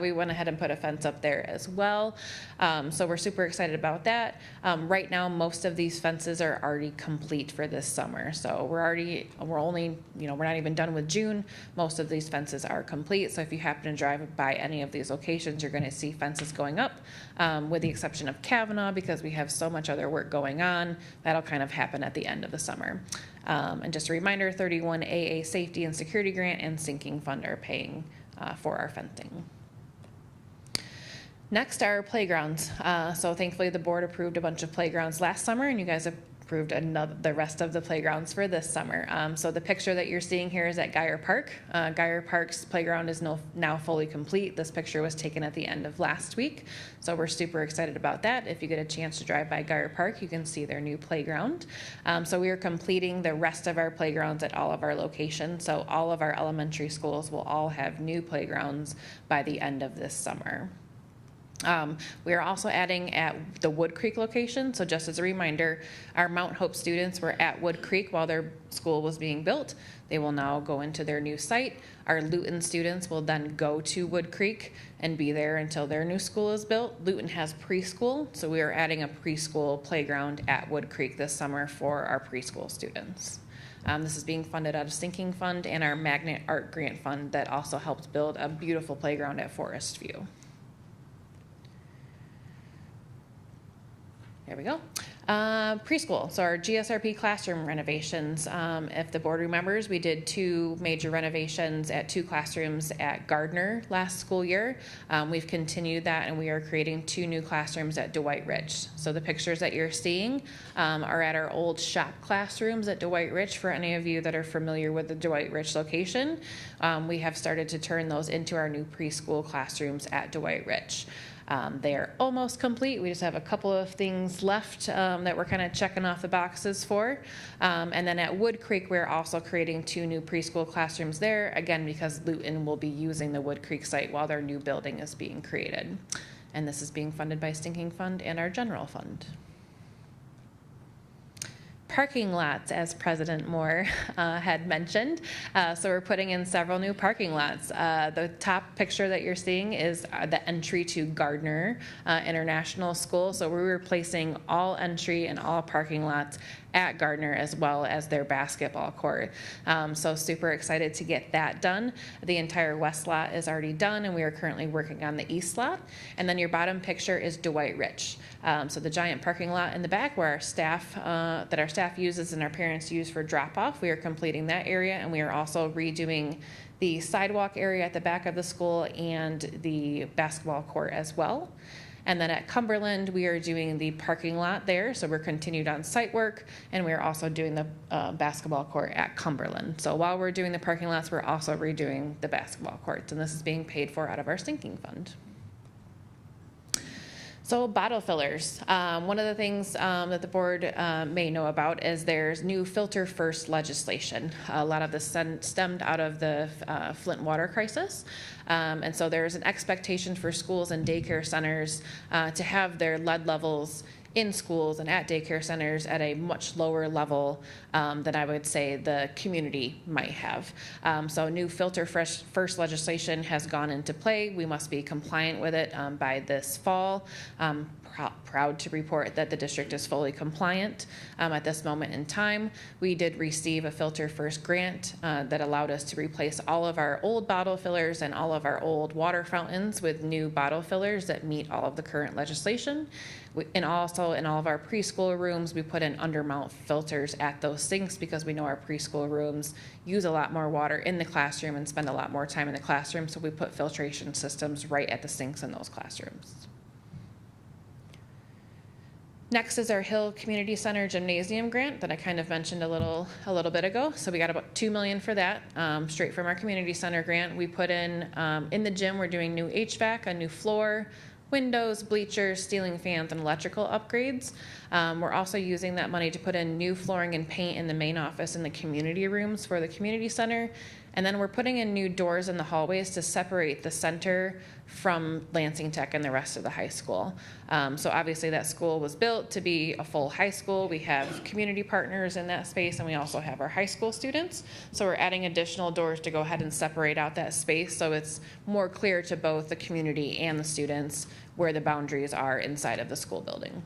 we went ahead and put a fence up there as well. So we're super excited about that. Right now, most of these fences are already complete for this summer. So we're not even done with June. Most of these fences are complete. So if you happen to drive by any of these locations, you're going to see fences going up, with the exception of Kavanaugh, because we have so much other work going on. That'll kind of happen at the end of the summer. And just a reminder, 31 AA Safety and Security Grant and Sinking Fund are paying for our fencing. Next are playgrounds. So thankfully the board approved a bunch of playgrounds last summer, and you guys approved the rest of the playgrounds for this summer. So the picture that you're seeing here is at Geyer Park. Geyer Park's playground is now fully complete. This picture was taken at the end of last week. So we're super excited about that. If you get a chance to drive by Geyer Park, you can see their new playground. So we are completing the rest of our playgrounds at all of our locations. So all of our elementary schools will all have new playgrounds by the end of this summer. We are also adding at the Wood Creek location. So just as a reminder, our Mount Hope students were at Wood Creek while their school was being built. They will now go into their new site. Our Luton students will then go to Wood Creek and be there until their new school is built. Luton has preschool, so we are adding a preschool playground at Wood Creek this summer for our preschool students. This is being funded out of Sinking Fund and our Magnet Art Grant Fund that also helped build a beautiful playground at Forest View. There we go. Preschool, so our GSRP classroom renovations. If the board remembers, we did 2 major renovations at 2 classrooms at Gardner last school year. We've continued that, and we are creating 2 new classrooms at Dwight Rich. So the pictures that you're seeing are at our old shop classrooms at Dwight Rich. For any of you that are familiar with the Dwight Rich location, we have started to turn those into our new preschool classrooms at Dwight Rich. They are almost complete. We just have a couple of things left that we're kind of checking off the boxes for. And then at Wood Creek, we're also creating 2 new preschool classrooms there, again, because Luton will be using the Wood Creek site while their new building is being created. And this is being funded by Sinking Fund and our general fund. Parking lots, as President Moore had mentioned. So we're putting in several new parking lots. The top picture that you're seeing is the entry to Gardner International School. So we're replacing all entry and all parking lots at Gardner, as well as their basketball court. So super excited to get that done. The entire west lot is already done, and we are currently working on the east lot. And then your bottom picture is Dwight Rich. So the giant parking lot in the back where our staff, that our staff uses and our parents use for drop-off, we are completing that area, and we are also redoing the sidewalk area at the back of the school and the basketball court as well. And then at Cumberland, we are doing the parking lot there, so we're continued on site work, and we're also doing the basketball court at Cumberland. So while we're doing the parking lots, we're also redoing the basketball courts, and this is being paid for out of our Sinking Fund. So bottle fillers. One of the things that the board may know about is there's new filter first legislation. A lot of this stemmed out of the Flint water crisis. And so there's an expectation for schools and daycare centers to have their lead levels in schools and at daycare centers at a much lower level than I would say the community might have. So new filter first legislation has gone into play. We must be compliant with it by this fall. proud to report that the district is fully compliant at this moment in time. We did receive a Filter First grant that allowed us to replace all of our old bottle fillers and all of our old water fountains with new bottle fillers that meet all of the current legislation. And also in all of our preschool rooms, we put in undermount filters at those sinks because we know our preschool rooms use a lot more water in the classroom and spend a lot more time in the classroom. So we put filtration systems right at the sinks in those classrooms. Next is our Hill Community Center Gymnasium grant that I kind of mentioned a little bit ago. So we got about $2 million for that, straight from our community center grant. We put in the gym, we're doing new HVAC, a new floor, windows, bleachers, ceiling fans, and electrical upgrades. We're also using that money to put in new flooring and paint in the main office and the community rooms for the community center. And then we're putting in new doors in the hallways to separate the center from Lansing Tech and the rest of the high school. So obviously that school was built to be a full high school. We have community partners in that space, and we also have our high school students. So we're adding additional doors to go ahead and separate out that space so it's more clear to both the community and the students where the boundaries are inside of the school building.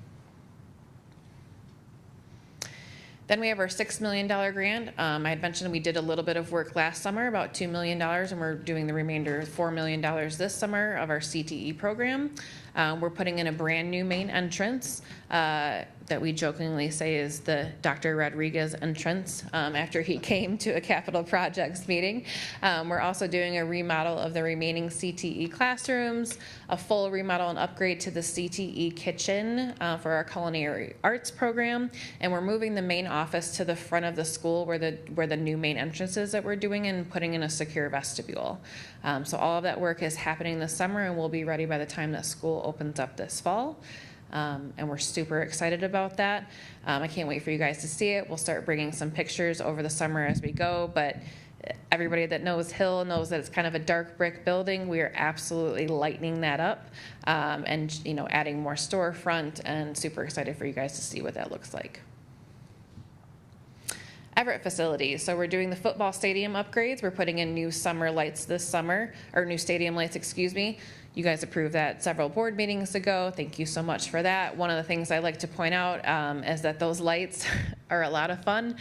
Then we have our $6 million grant. I had mentioned we did a little bit of work last summer, about $2 million, and we're doing the remainder, $4 million this summer of our CTE program. We're putting in a brand new main entrance that we jokingly say is the Dr. Rodriguez entrance after he came to a capital projects meeting. We're also doing a remodel of the remaining CTE classrooms, a full remodel and upgrade to the CTE kitchen for our culinary arts program, and we're moving the main office to the front of the school where the new main entrance is that we're doing, and putting in a secure vestibule. So all of that work is happening this summer and will be ready by the time that school opens up this fall. And we're super excited about that. I can't wait for you guys to see it. We'll start bringing some pictures over the summer as we go, but everybody that knows Hill knows that it's kind of a dark brick building. We are absolutely lightening that up and adding more storefront, and super excited for you guys to see what that looks like. Everett facilities. So we're doing the football stadium upgrades. We're putting in new summer lights this summer, or new stadium lights, excuse me. You guys approved that several board meetings ago. Thank you so much for that. One of the things I like to point out is that those lights are a lot of fun.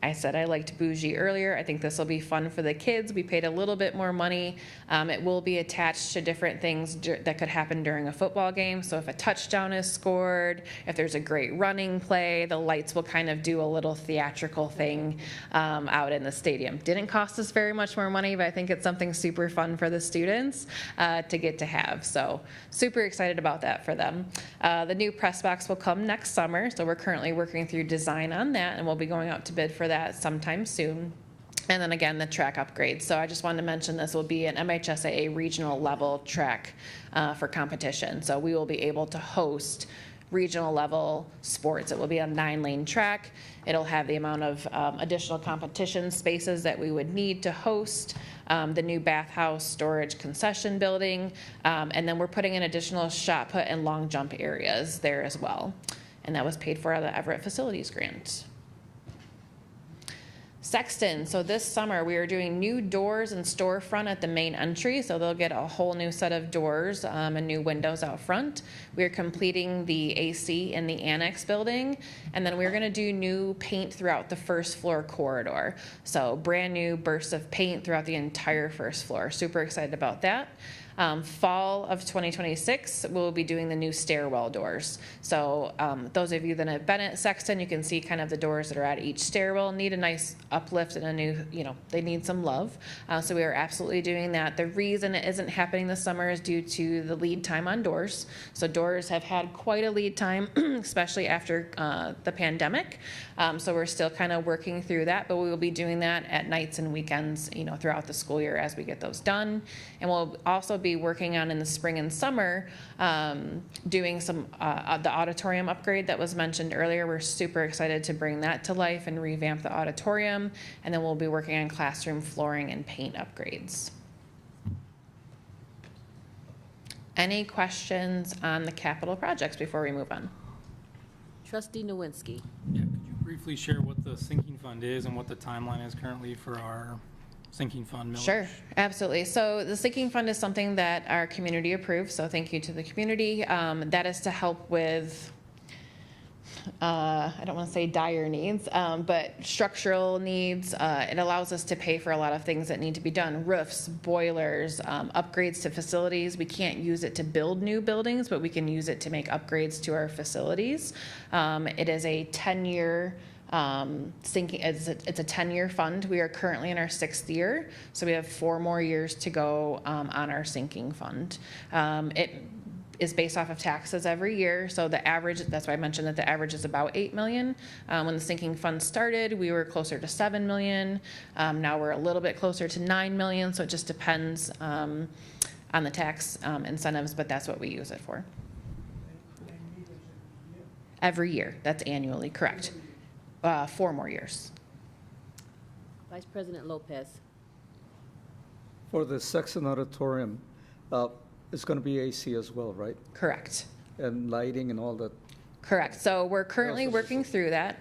I said I liked bougie earlier. I think this will be fun for the kids. We paid a little bit more money. It will be attached to different things that could happen during a football game. So if a touchdown is scored, if there's a great running play, the lights will kind of do a little theatrical thing out in the stadium. Didn't cost us very much more money, but I think it's something super fun for the students to get to have. So super excited about that for them. The new press box will come next summer. So we're currently working through design on that, and we'll be going out to bid for that sometime soon. And then again, the track upgrades. So I just wanted to mention this will be an MHSAA regional level track for competition. So we will be able to host regional level sports. It will be a 9-lane track. It'll have the amount of additional competition spaces that we would need to host, the new bathhouse, storage, concession building, and then we're putting in additional shot put and long jump areas there as well. And that was paid for out of the Everett Facilities Grant. Sexton, so this summer we are doing new doors and storefront at the main entry, so they'll get a whole new set of doors and new windows out front. We are completing the AC in the annex building, and then we're going to do new paint throughout the first floor corridor. So brand new bursts of paint throughout the entire first floor. Super excited about that. Fall of 2026, we'll be doing the new stairwell doors. So those of you that have been at Sexton, you can see kind of the doors that are at each stairwell need a nice uplift and a new, they need some love. So we are absolutely doing that. The reason it isn't happening this summer is due to the lead time on doors. So doors have had quite a lead time, especially after the pandemic. So we're still kind of working through that, but we will be doing that at nights and weekends, throughout the school year as we get those done. And we'll also be working on in the spring and summer, doing some the auditorium upgrade that was mentioned earlier. We're super excited to bring that to life and revamp the auditorium, and then we'll be working on classroom flooring and paint upgrades. Any questions on the capital projects before we move on? Trustee Nowinski. Yeah, could you briefly share what the sinking fund is and what the timeline is currently for our sinking fund millage? Sure, absolutely. So the sinking fund is something that our community approved, so thank you to the community. That is to help with, I don't want to say dire needs, but structural needs. It allows us to pay for a lot of things that need to be done, roofs, boilers, upgrades to facilities. We can't use it to build new buildings, but we can use it to make upgrades to our facilities. It is a 10-year sinking. It's a 10-year fund. We are currently in our 6th year, so we have 4 more years to go on our sinking fund. It is based off of taxes every year, so the average, that's why I mentioned that the average is about 8 million. When the sinking fund started, we were closer to 7 million. Now we're a little bit closer to 9 million, so it just depends on the tax incentives, but that's what we use it for. Every year, that's annually, correct. 4 more years. Vice President Lopez. For the Sexton Auditorium, it's going to be AC as well, right? Correct. And lighting and all that. Correct. So we're currently working through that.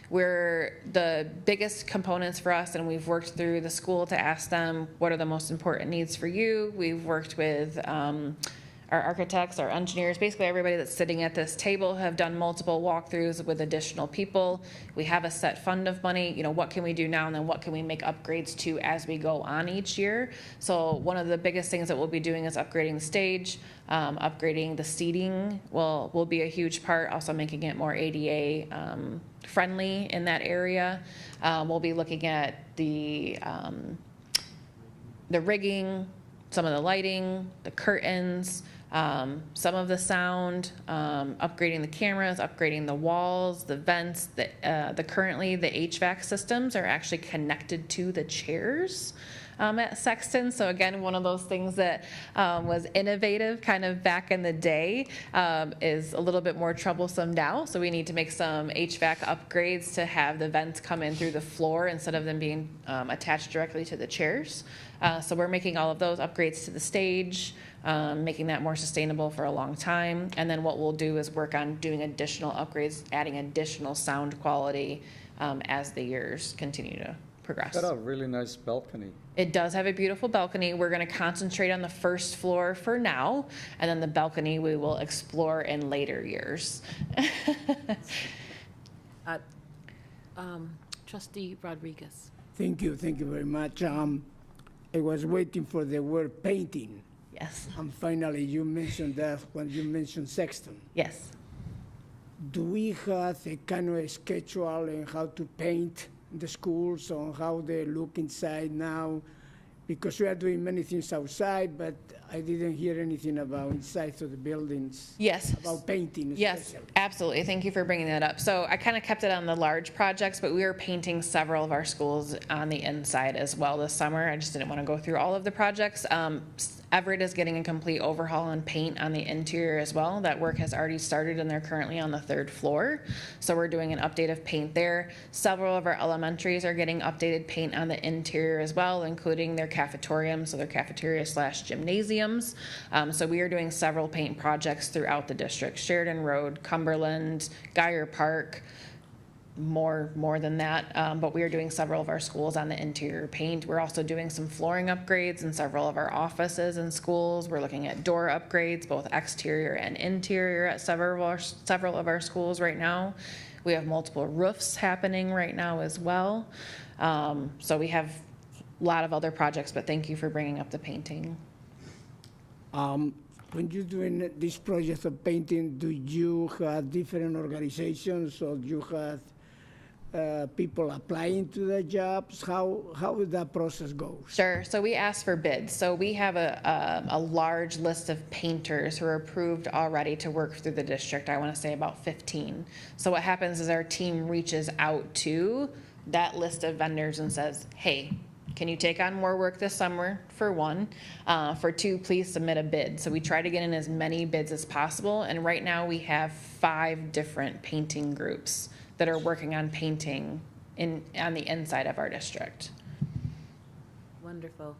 We're the biggest components for us, and we've worked through the school to ask them what are the most important needs for you. We've worked with our architects, our engineers, basically everybody that's sitting at this table have done multiple walkthroughs with additional people. We have a set fund of money, you know, what can we do now and then what can we make upgrades to as we go on each year. So one of the biggest things that we'll be doing is upgrading the stage, upgrading the seating will be a huge part, also making it more ADA friendly in that area. We'll be looking at the rigging, some of the lighting, the curtains, some of the sound, upgrading the cameras, upgrading the walls, the vents. Currently the HVAC systems are actually connected to the chairs at Sexton. So again, one of those things that was innovative kind of back in the day is a little bit more troublesome now. So we need to make some HVAC upgrades to have the vents come in through the floor instead of them being attached directly to the chairs. So we're making all of those upgrades to the stage, making that more sustainable for a long time. And then what we'll do is work on doing additional upgrades, adding additional sound quality as the years continue to progress. It's got a really nice balcony. It does have a beautiful balcony. We're going to concentrate on the first floor for now, and then the balcony we will explore in later years. Trustee Rodriguez. Thank you very much. I was waiting for the word painting. Yes. And finally, you mentioned that when you mentioned Sexton. Yes. Do we have a kind of a schedule on how to paint the schools, on how they look inside now? Because we are doing many things outside, but I didn't hear anything about inside of the buildings. Yes. About painting. Yes, absolutely. Thank you for bringing that up. So I kind of kept it on the large projects, but we are painting several of our schools on the inside as well this summer. I just didn't want to go through all of the projects. Everett is getting a complete overhaul on paint on the interior as well. That work has already started and they're currently on the 3rd floor. So we're doing an update of paint there. Several of our elementaries are getting updated paint on the interior as well, including their cafetorium, so their cafeteria / gymnasiums. So we are doing several paint projects throughout the district. Sheridan Road, Cumberland, Geyer Park, more than that, but we are doing several of our schools on the interior paint. We're also doing some flooring upgrades in several of our offices and schools. We're looking at door upgrades, both exterior and interior at several of our schools right now. We have multiple roofs happening right now as well. So we have a lot of other projects, but thank you for bringing up the painting. When you're doing this project of painting, do you have different organizations, or do you have people applying to the jobs? How would that process go? Sure. So we ask for bids. So we have a large list of painters who are approved already to work through the district. I want to say about 15. So what happens is our team reaches out to that list of vendors and says, hey, can you take on more work this summer, for one? For two, please submit a bid. So we try to get in as many bids as possible. And right now we have 5 different painting groups that are working on painting on the inside of our district. Wonderful.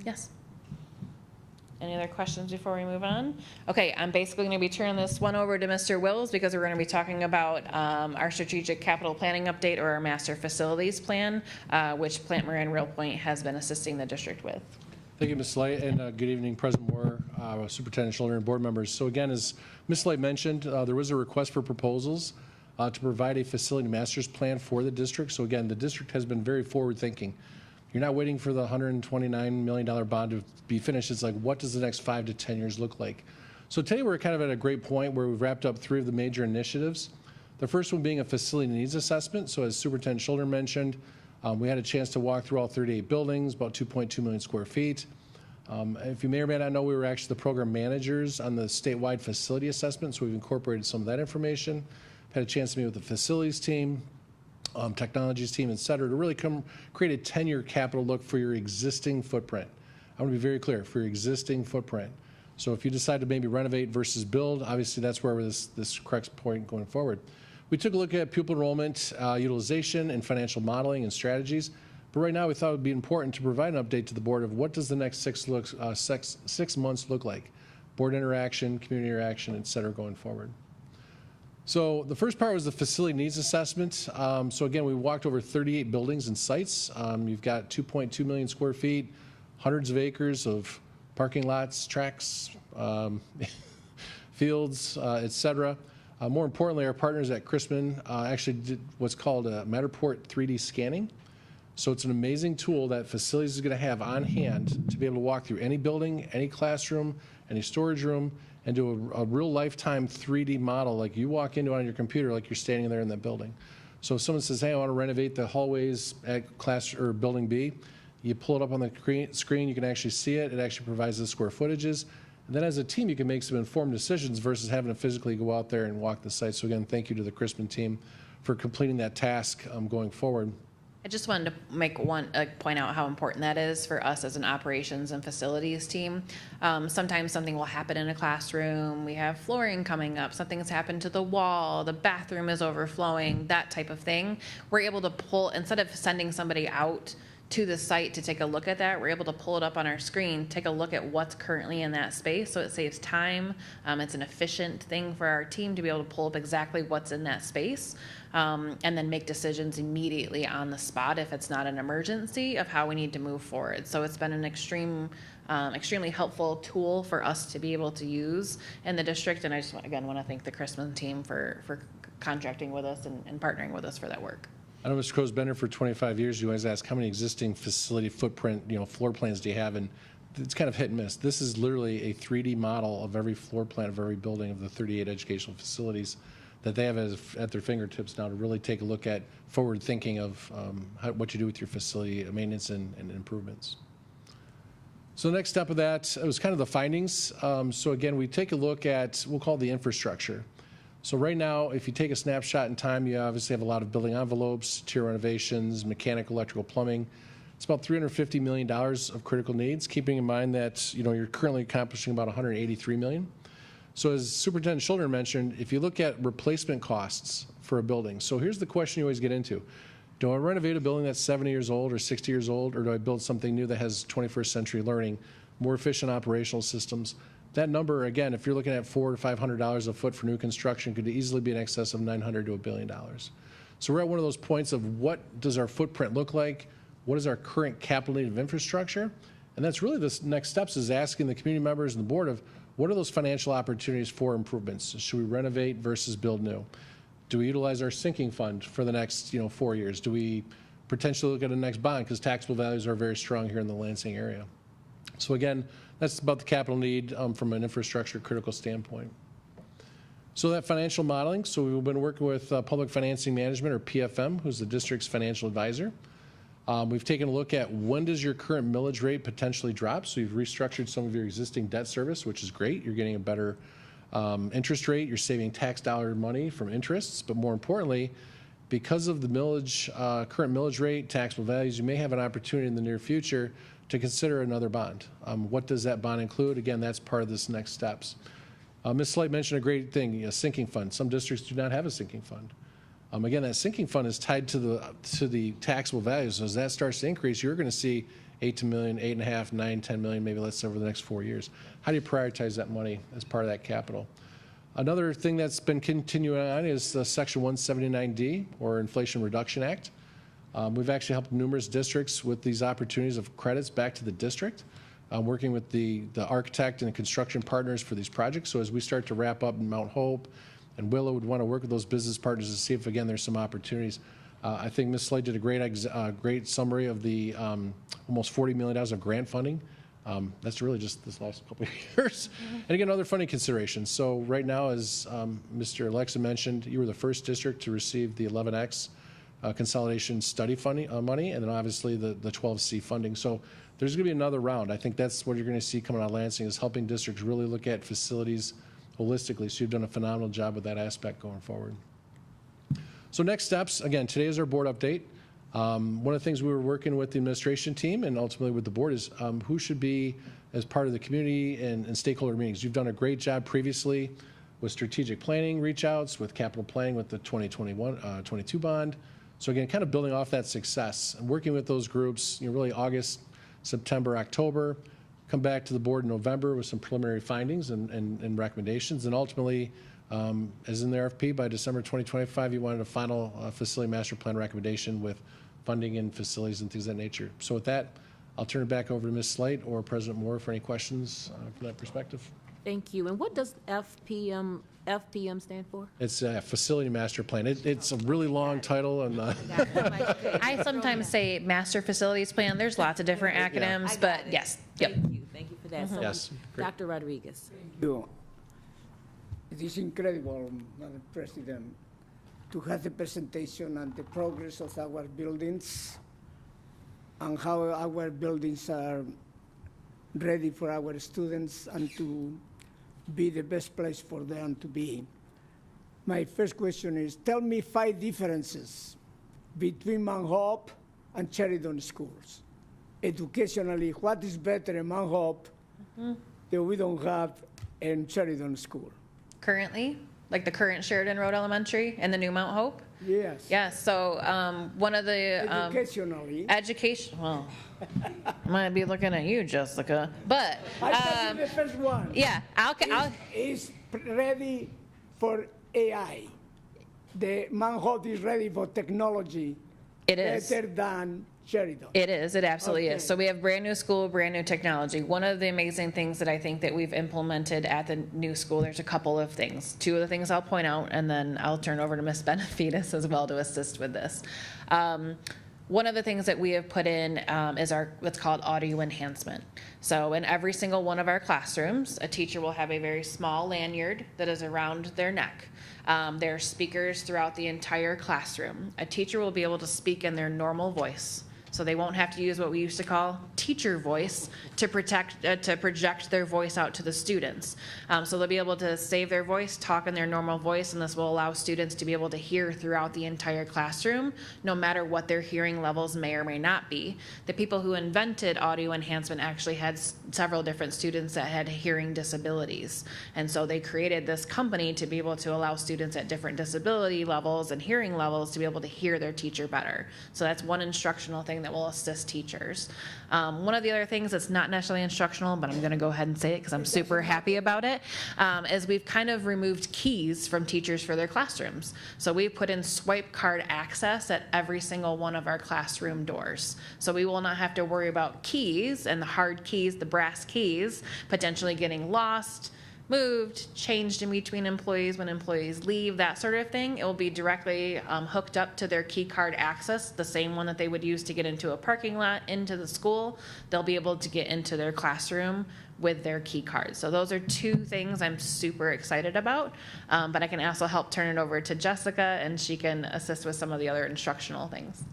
Yes. Any other questions before we move on? Okay, I'm basically going to be turning this one over to Mr. Wills because we're going to be talking about our strategic capital planning update or our master facilities plan, which Plant Moran Real Point has been assisting the district with. Thank you, Ms. Light, and good evening, President Moore, Superintendent Schulter, and board members. So again, as Ms. Light mentioned, there was a request for proposals to provide a facility master's plan for the district. So again, the district has been very forward-thinking. You're not waiting for the $129 million bond to be finished. It's like, what does the next 5 to 10 years look like? So today we're kind of at a great point where we've wrapped up 3 of the major initiatives. The first one being a facility needs assessment. So as Superintendent Schulter mentioned, we had a chance to walk through all 38 buildings, about 2.2 million square feet. If you may or may not know, we were actually the program managers on the statewide facility assessment, so we've incorporated some of that information. Had a chance to meet with the facilities team, technologies team, et cetera, to really create a 10-year capital look for your existing footprint. I want to be very clear, for your existing footprint. So if you decide to maybe renovate versus build, obviously that's where this corrects point going forward. We took a look at pupil enrollment, utilization, and financial modeling and strategies. But right now we thought it would be important to provide an update to the board of what does the next 6 months look like. Board interaction, community interaction, et cetera, going forward. So the first part was the facility needs assessment. So again, we walked over 38 buildings and sites. You've got 2.2 million square feet, hundreds of acres of parking lots, tracks, fields, et cetera. More importantly, our partners at Crispin actually did what's called a Matterport 3D scanning. So it's an amazing tool that facilities is going to have on hand to be able to walk through any building, any classroom, any storage room, and do a real lifetime 3D model like you walk into on your computer like you're standing there in that building. So if someone says, hey, I want to renovate the hallways at class or building B, you pull it up on the screen, you can actually see it. It actually provides the square footages. And then as a team, you can make some informed decisions versus having to physically go out there and walk the site. So again, thank you to the Crispin team for completing that task going forward. I just wanted to point out how important that is for us as an operations and facilities team. Sometimes something will happen in a classroom. We have flooring coming up. Something has happened to the wall. The bathroom is overflowing, that type of thing. We're able to pull, instead of sending somebody out to the site to take a look at that, we're able to pull it up on our screen, take a look at what's currently in that space, so it saves time. It's an efficient thing for our team to be able to pull up exactly what's in that space, and then make decisions immediately on the spot if it's not an emergency of how we need to move forward. So it's been an extremely helpful tool for us to be able to use in the district, and I just again want to thank the Crispin team for contracting with us and partnering with us for that work. I know Mr. Crow's been here for 25 years. You always ask how many existing facility footprint, floor plans do you have? And it's kind of hit and miss. This is literally a 3D model of every floor plan of every building of the 38 educational facilities that they have at their fingertips now to really take a look at forward thinking of what you do with your facility maintenance and improvements. So the next step of that, it was kind of the findings. So again, we take a look at, we'll call it the infrastructure. So right now, if you take a snapshot in time, you obviously have a lot of building envelopes, tier renovations, mechanical, electrical, plumbing. It's about $350 million of critical needs, keeping in mind that you're currently accomplishing about $183 million. So as Superintendent Schulter mentioned, if you look at replacement costs for a building, so here's the question you always get into. Do I renovate a building that's 70 years old or 60 years old, or do I build something new that has 21st century learning, more efficient operational systems? That number, again, if you're looking at $400 to $500 a foot for new construction, could easily be in excess of $900 to $1 billion. So we're at one of those points of what does our footprint look like? What is our current capital need of infrastructure? And that's really the next steps is asking the community members and the board of what are those financial opportunities for improvements? Should we renovate versus build new? Do we utilize our sinking fund for the next 4 years? Do we potentially look at a next bond because taxable values are very strong here in the Lansing area? So again, that's about the capital need from an infrastructure critical standpoint. So that financial modeling, so we've been working with Public Financing Management, or PFM, who's the district's financial advisor. We've taken a look at when does your current millage rate potentially drop. So you've restructured some of your existing debt service, which is great. You're getting a better interest rate. You're saving tax dollar money from interests. But more importantly, because of the millage, current millage rate, taxable values, you may have an opportunity in the near future to consider another bond. What does that bond include? Again, that's part of this next steps. Ms. Slight mentioned a great thing, a sinking fund. Some districts do not have a sinking fund. Again, that sinking fund is tied to the taxable values. So as that starts to increase, you're going to see $8 million, $8.5 million, $9, $10 million, maybe let's say over the next 4 years. How do you prioritize that money as part of that capital? Another thing that's been continuing on is the Section 179D, or Inflation Reduction Act. We've actually helped numerous districts with these opportunities of credits back to the district, working with the architect and the construction partners for these projects. So as we start to wrap up in Mount Hope and Willow, would want to work with those business partners to see if, again, there's some opportunities. I think Ms. Slade did a great summary of the almost $40 million of grant funding. That's really just this last couple of years. And again, other funding considerations. So right now, as Mr. Alexa mentioned, you were the first district to receive the 11X consolidation study funding money, and then obviously the 12C funding. So there's going to be another round. I think that's what you're going to see coming out of Lansing, is helping districts really look at facilities holistically. So you've done a phenomenal job with that aspect going forward. So next steps, again, today is our board update. One of the things we were working with the administration team and ultimately with the board is who should be as part of the community and stakeholder meetings. You've done a great job previously with strategic planning reach outs, with capital planning with the 2021-22 bond. So again, kind of building off that success and working with those groups, really August, September, October, come back to the board in November with some preliminary findings and recommendations, and ultimately, as in the RFP, by December 2025, you wanted a final facility master plan recommendation with funding and facilities and things of that nature. So with that, I'll turn it back over to Ms. Slate or President Moore for any questions from that perspective. Thank you. And what does FPM stand for? It's a facility master plan. It's a really long title, and I sometimes say master facilities plan. There's lots of different acronyms, but yes. Yep. Thank you for that. So, Yes, great. Dr. Rodriguez. It is incredible, Madam President, to have the presentation and the progress of our buildings and how our buildings are ready for our students and to be the best place for them to be. My first question is, tell me 5 differences between Mount Hope and Sheridan schools. Educationally, what is better in Mount Hope that we don't have in Sheridan school? Currently, like the current Sheridan Road Elementary and the new Mount Hope? Yes. Yes, so one of the Educationally. well, I might be looking at you, Jessica, but I tell you the first one. yeah, I'll is ready for AI. The Mount Hope is ready for technology. It is. Better than Sheridan. It is. It absolutely Okay. is. So we have brand new school, brand new technology. One of the amazing things that I think that we've implemented at the new school, there's a couple of things. 2 of the things I'll point out, and then I'll turn over to Ms. Benafides as well to assist with this. One of the things that we have put in is what's called audio enhancement. So in every single one of our classrooms, a teacher will have a very small lanyard that is around their neck. There are speakers throughout the entire classroom. A teacher will be able to speak in their normal voice. So they won't have to use what we used to call teacher voice to project their voice out to the students. So they'll be able to save their voice, talk in their normal voice, and this will allow students to be able to hear throughout the entire classroom, no matter what their hearing levels may or may not be. The people who invented audio enhancement actually had several different students that had hearing disabilities. And so they created this company to be able to allow students at different disability levels and hearing levels to be able to hear their teacher better. So that's one instructional thing that will assist teachers. One of the other things that's not necessarily instructional, but I'm going to go ahead and say it because I'm super happy about it, is we've kind of removed keys from teachers for their classrooms. So we've put in swipe card access at every single one of our classroom doors. So we will not have to worry about keys and the hard keys, the brass keys, potentially getting lost, moved, changed in between employees when employees leave, that sort of thing. It will be directly hooked up to their key card access, the same one that they would use to get into a parking lot, into the school. They'll be able to get into their classroom with their key card. So those are 2 things I'm super excited about, but I can also help turn it over to Jessica, and she can assist with some of the other instructional things.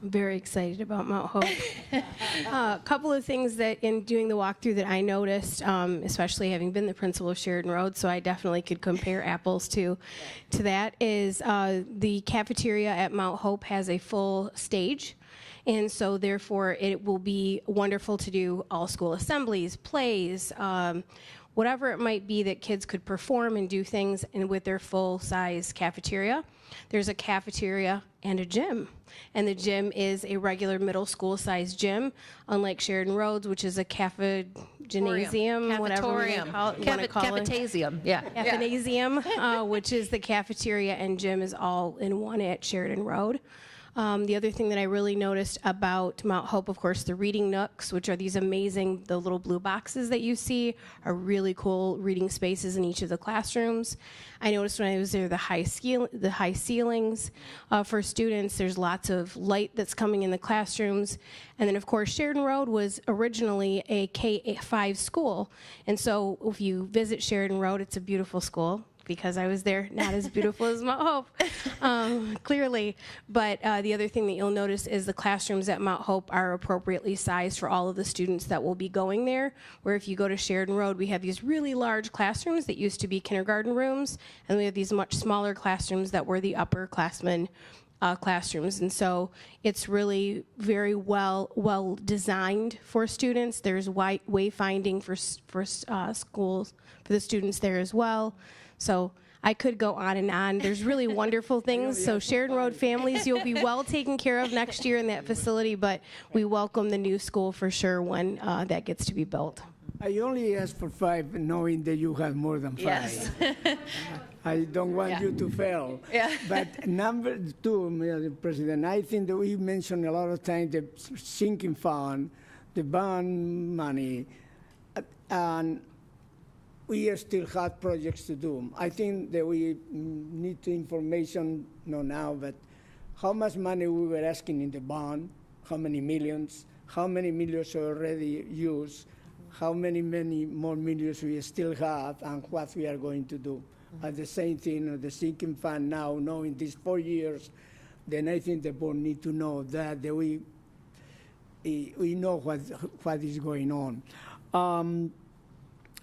Very excited about Mount Hope. A couple of things that in doing the walkthrough that I noticed, especially having been the principal of Sheridan Road, so I definitely could compare apples to that, is the cafeteria at Mount Hope has a full stage. And so therefore, it will be wonderful to do all school assemblies, plays, whatever it might be that kids could perform and do things with their full-size cafeteria. There's a cafeteria and a gym. And the gym is a regular middle school-sized gym, unlike Sheridan Roads, which is a gymnasium, whatever we wanna call it. Cafetasium, yeah. Cafetasium, which is the cafeteria and gym is all in one at Sheridan Road. The other thing that I really noticed about Mount Hope, of course, the reading nooks, which are these amazing, the little blue boxes that you see, are really cool reading spaces in each of the classrooms. I noticed when I was there the high ceilings for students. There's lots of light that's coming in the classrooms. And then, of course, Sheridan Road was originally a K-5 school. And so if you visit Sheridan Road, it's a beautiful school. Because I was there, not as beautiful as Mount Hope, clearly. But the other thing that you'll notice is the classrooms at Mount Hope are appropriately sized for all of the students that will be going there. Where if you go to Sheridan Road, we have these really large classrooms that used to be kindergarten rooms, and we have these much smaller classrooms that were the upperclassmen classrooms. And so it's really very well designed for students. There's wayfinding for schools, for the students there as well. So I could go on and on. There's really wonderful things. So Sheridan Road families, you'll be well taken care of next year in that facility, but we welcome the new school for sure when that gets to be built. I only asked for 5, knowing that you have more than 5. Yes. I don't want you to fail. Yeah. But number 2, Mr. President, I think that we mentioned a lot of times the sinking fund, the bond money, and we still have projects to do. I think that we need the information, not now, but how much money we were asking in the bond, how many millions are already used, how many more millions we still have, and what we are going to do. At the same thing, the sinking fund now, knowing these 4 years, then I think the board need to know that we know what is going on.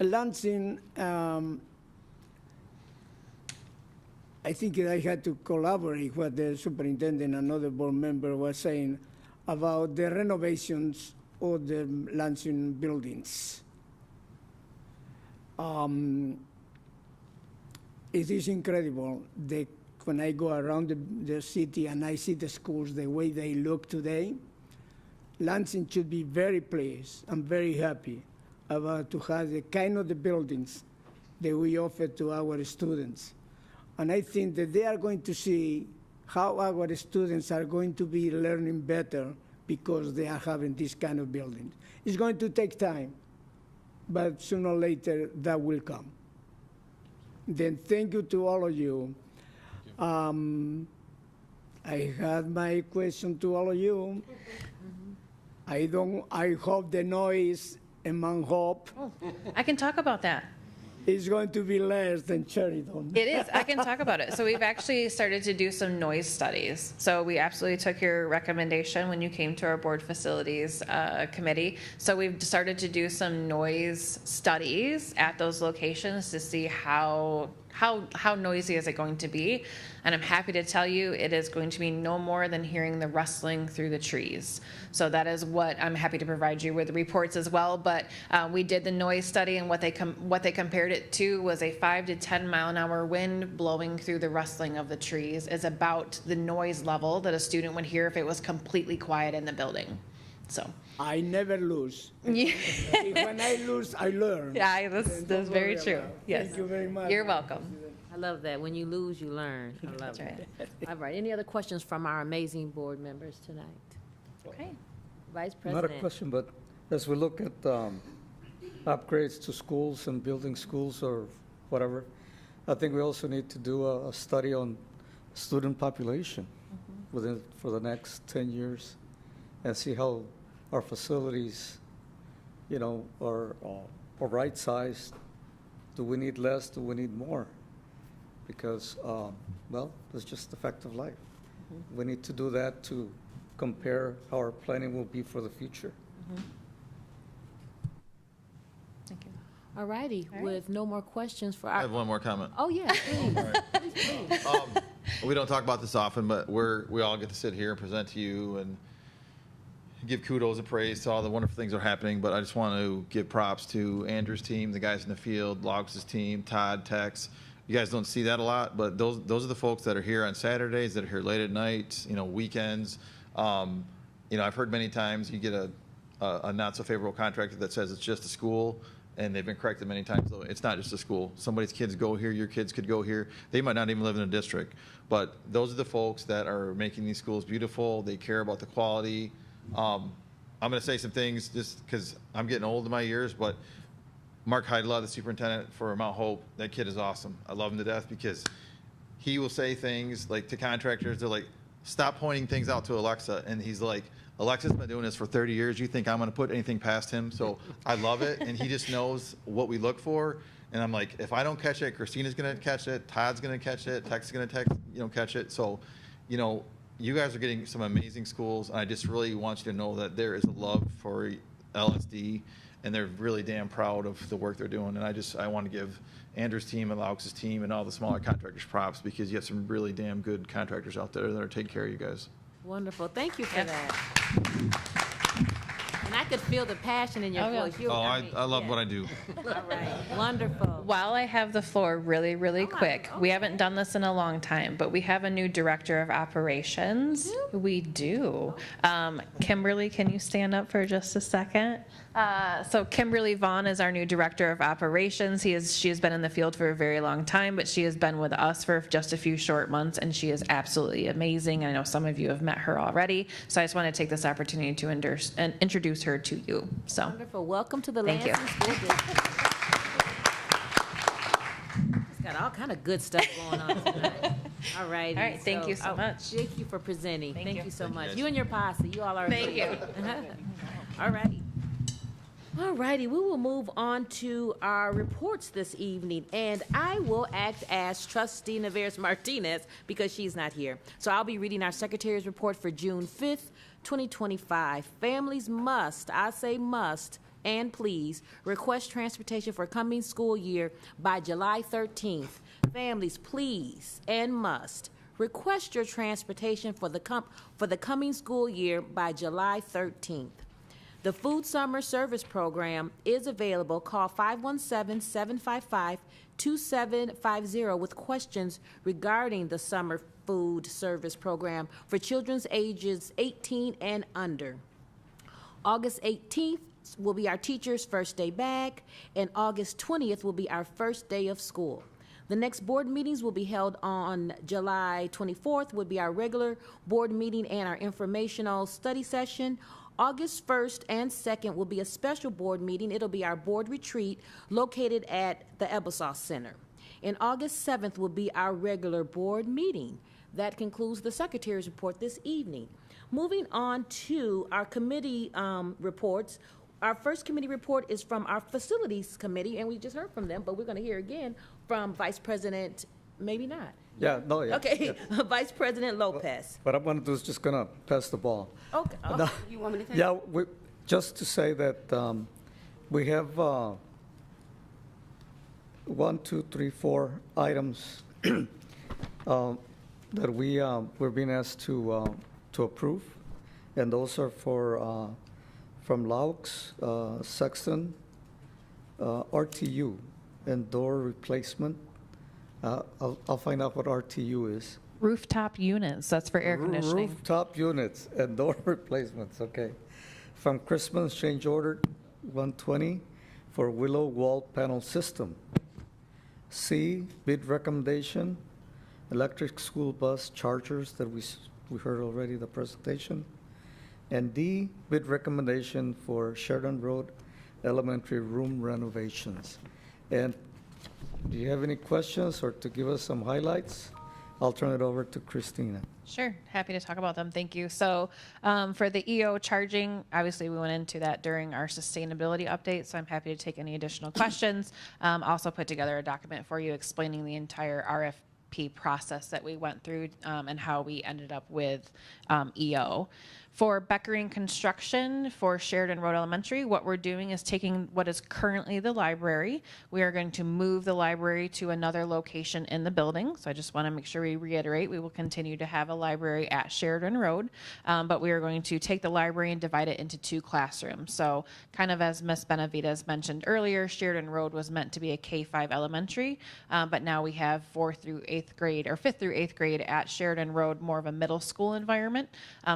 Lansing, I think I had to collaborate with the superintendent and another board member was saying about the renovations of the Lansing buildings. It is incredible when I go around the city and I see the schools the way they look today. Lansing should be very pleased and very happy about to have the kind of the buildings that we offer to our students. And I think that they are going to see how our students are going to be learning better because they are having this kind of buildings. It's going to take time, but sooner or later that will come. Then thank you to all of you. I had my question to all of you. I hope the noise in Mount Hope I can talk about that. is going to be less than Sheridan. It is. I can talk about it. So we've actually started to do some noise studies. So we absolutely took your recommendation when you came to our board facilities committee. So we've started to do some noise studies at those locations to see how noisy is it going to be. And I'm happy to tell you it is going to be no more than hearing the rustling through the trees. So that is what I'm happy to provide you with the reports as well. But we did the noise study, and what they compared it to was a 5 to 10 mile an hour wind blowing through the rustling of the trees is about the noise level that a student would hear if it was completely quiet in the building. So I never lose. When I lose, I learn. yeah, that's very true. Yes. Thank you very much. You're welcome. I love that. When you lose, you learn. I love That's that. right. All right. Any other questions from our amazing board members tonight? Okay. Vice Not President. a question, but as we look at upgrades to schools and building schools or whatever, I think we also need to do a study on student population for the next 10 years and see how our facilities, are right-sized. Do we need less? Do we need more? Because, that's just the fact of life. We need to do that to compare how our planning will be for the future. Thank you. All righty. With no more questions for I our. have one more comment. Oh, yeah, please. We don't talk about this often, but we all get to sit here and present to you, and give kudos and praise to all the wonderful things that are happening, but I just want to give props to Andrew's team, the guys in the field, Logs' team, Todd, Tex. You guys don't see that a lot, but those are the folks that are here on Saturdays, that are here late at night, weekends. I've heard many times you get a not so favorable contractor that says it's just a school, and they've been corrected many times. So it's not just a school. Somebody's kids go here, your kids could go here. They might not even live in a district, but those are the folks that are making these schools beautiful. They care about the quality. I'm going to say some things just because I'm getting old in my years, but Mark Heidela, the superintendent for Mount Hope, that kid is awesome. I love him to death because he will say things like to contractors, they're like, stop pointing things out to Alexa. And he's like, Alexa's been doing this for 30 years. You think I'm going to put anything past him? So I love it. And he just knows what we look for. And I'm like, if I don't catch it, Christina's going to catch it. Todd's going to catch it. Tex is going to catch it. So, you guys are getting some amazing schools. And I just really want you to know that there is a love for LSD, and they're really damn proud of the work they're doing. And I want to give Andrew's team and Laux' team and all the smaller contractors props, because you have some really damn good contractors out there that are taking care of you guys. Wonderful. Thank you for that. And I could feel the passion in your voice. I love what I do. All right. Wonderful. While I have the floor really, really quick, we haven't done this in a long time, but we have a new director of operations. We do. Kimberly, can you stand up for just a second? So Kimberly Vaughn is our new director of operations. She has been in the field for a very long time, but she has been with us for just a few short months, and she is absolutely amazing. I know some of you have met her already, so I just want to take this opportunity to introduce her to you. So Wonderful. Welcome to the Thank you. Lansing School District. It's got all kind of good stuff going on tonight. All right. All right, thank you so much. Thank you for presenting. Thank you so Thank you, much. guys. You and your posse, you all are. Thank you. All righty. All righty, we will move on to our reports this evening, and I will act as trustee Nevares Martinez because she's not here. So I'll be reading our secretary's report for June 5th, 2025. Families must, I say must, and please, request transportation for coming school year by July 13th. Families, please and must request your transportation for the coming school year by July 13th. The Food Summer Service Program is available. Call 517-755-2750 with questions regarding the Summer Food Service Program for children's ages 18 and under. August 18th will be our teacher's first day back, and August 20th will be our first day of school. The next board meetings will be held on July 24th, would be our regular board meeting and our informational study session. August 1st and 2nd will be a special board meeting. It'll be our board retreat located at the Ebersol Center. And August 7th will be our regular board meeting. That concludes the secretary's report this evening. Moving on to our committee reports. Our first committee report is from our facilities committee, and we just heard from them, but we're going to hear again from Vice President, maybe not. Yeah. Okay, yeah. Vice President Lopez. What I'm going to do is just going to pass the ball. Okay. No, You want me to take yeah, just to say that we have 1, 2, 3, 4 items that we're being asked to approve, and those are for from Laux, Sexton, RTU, and door replacement. I'll find out what RTU is. Rooftop units, that's for air conditioning. Rooftop units and door replacements, okay. From Christmas change order 120 for Willow Wall Panel System. C, bid recommendation, electric school bus chargers that we heard already the presentation. And D, bid recommendation for Sheridan Road elementary room renovations. And do you have any questions or to give us some highlights? I'll turn it over to Christina. Sure, happy to talk about them. Thank you. So for the EO charging, obviously we went into that during our sustainability update, so I'm happy to take any additional questions. Also put together a document for you explaining the entire RFP process that we went through and how we ended up with EO. For Beckering Construction for Sheridan Road Elementary, what we're doing is taking what is currently the library. We are going to move the library to another location in the building. So I just want to make sure we reiterate, we will continue to have a library at Sheridan Road, but we are going to take the library and divide it into 2 classrooms. So kind of as Ms. Benavides mentioned earlier, Sheridan Road was meant to be a K-5 elementary, but now we have 4th through 8th grade or 5th through 8th grade at Sheridan Road, more of a middle school environment.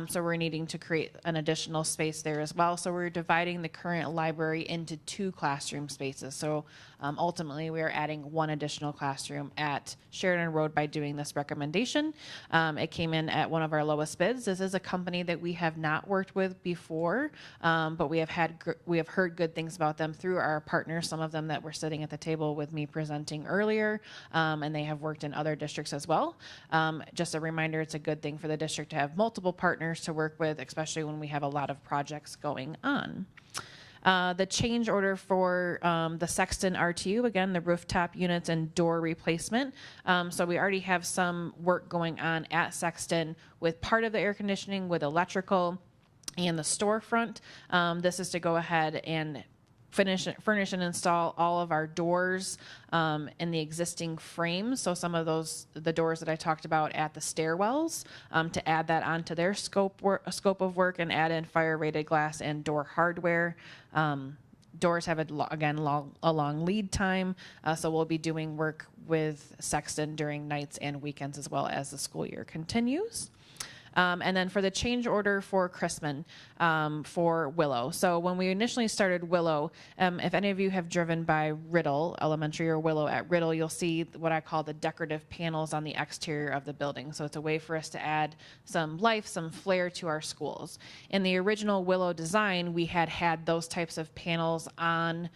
So we're needing to create an additional space there as well. So we're dividing the current library into 2 classroom spaces. So ultimately we are adding 1 additional classroom at Sheridan Road by doing this recommendation. It came in at one of our lowest bids. This is a company that we have not worked with before, but we have heard good things about them through our partners, some of them that were sitting at the table with me presenting earlier, and they have worked in other districts as well. Just a reminder, it's a good thing for the district to have multiple partners to work with, especially when we have a lot of projects going on. The change order for the Sexton RTU, again, the rooftop units and door replacement. So we already have some work going on at Sexton with part of the air conditioning, with electrical, and the storefront. This is to go ahead and furnish and install all of our doors in the existing frames. So some of the doors that I talked about at the stairwells, to add that onto their scope of work and add in fire rated glass and door hardware. Doors have, a long lead time, so we'll be doing work with Sexton during nights and weekends as well as the school year continues. And then for the change order for Chrisman, for Willow. So when we initially started Willow, if any of you have driven by Riddle Elementary or Willow at Riddle, you'll see what I call the decorative panels on the exterior of the building. So it's a way for us to add some life, some flair to our schools. In the original Willow design, we had those types of panels on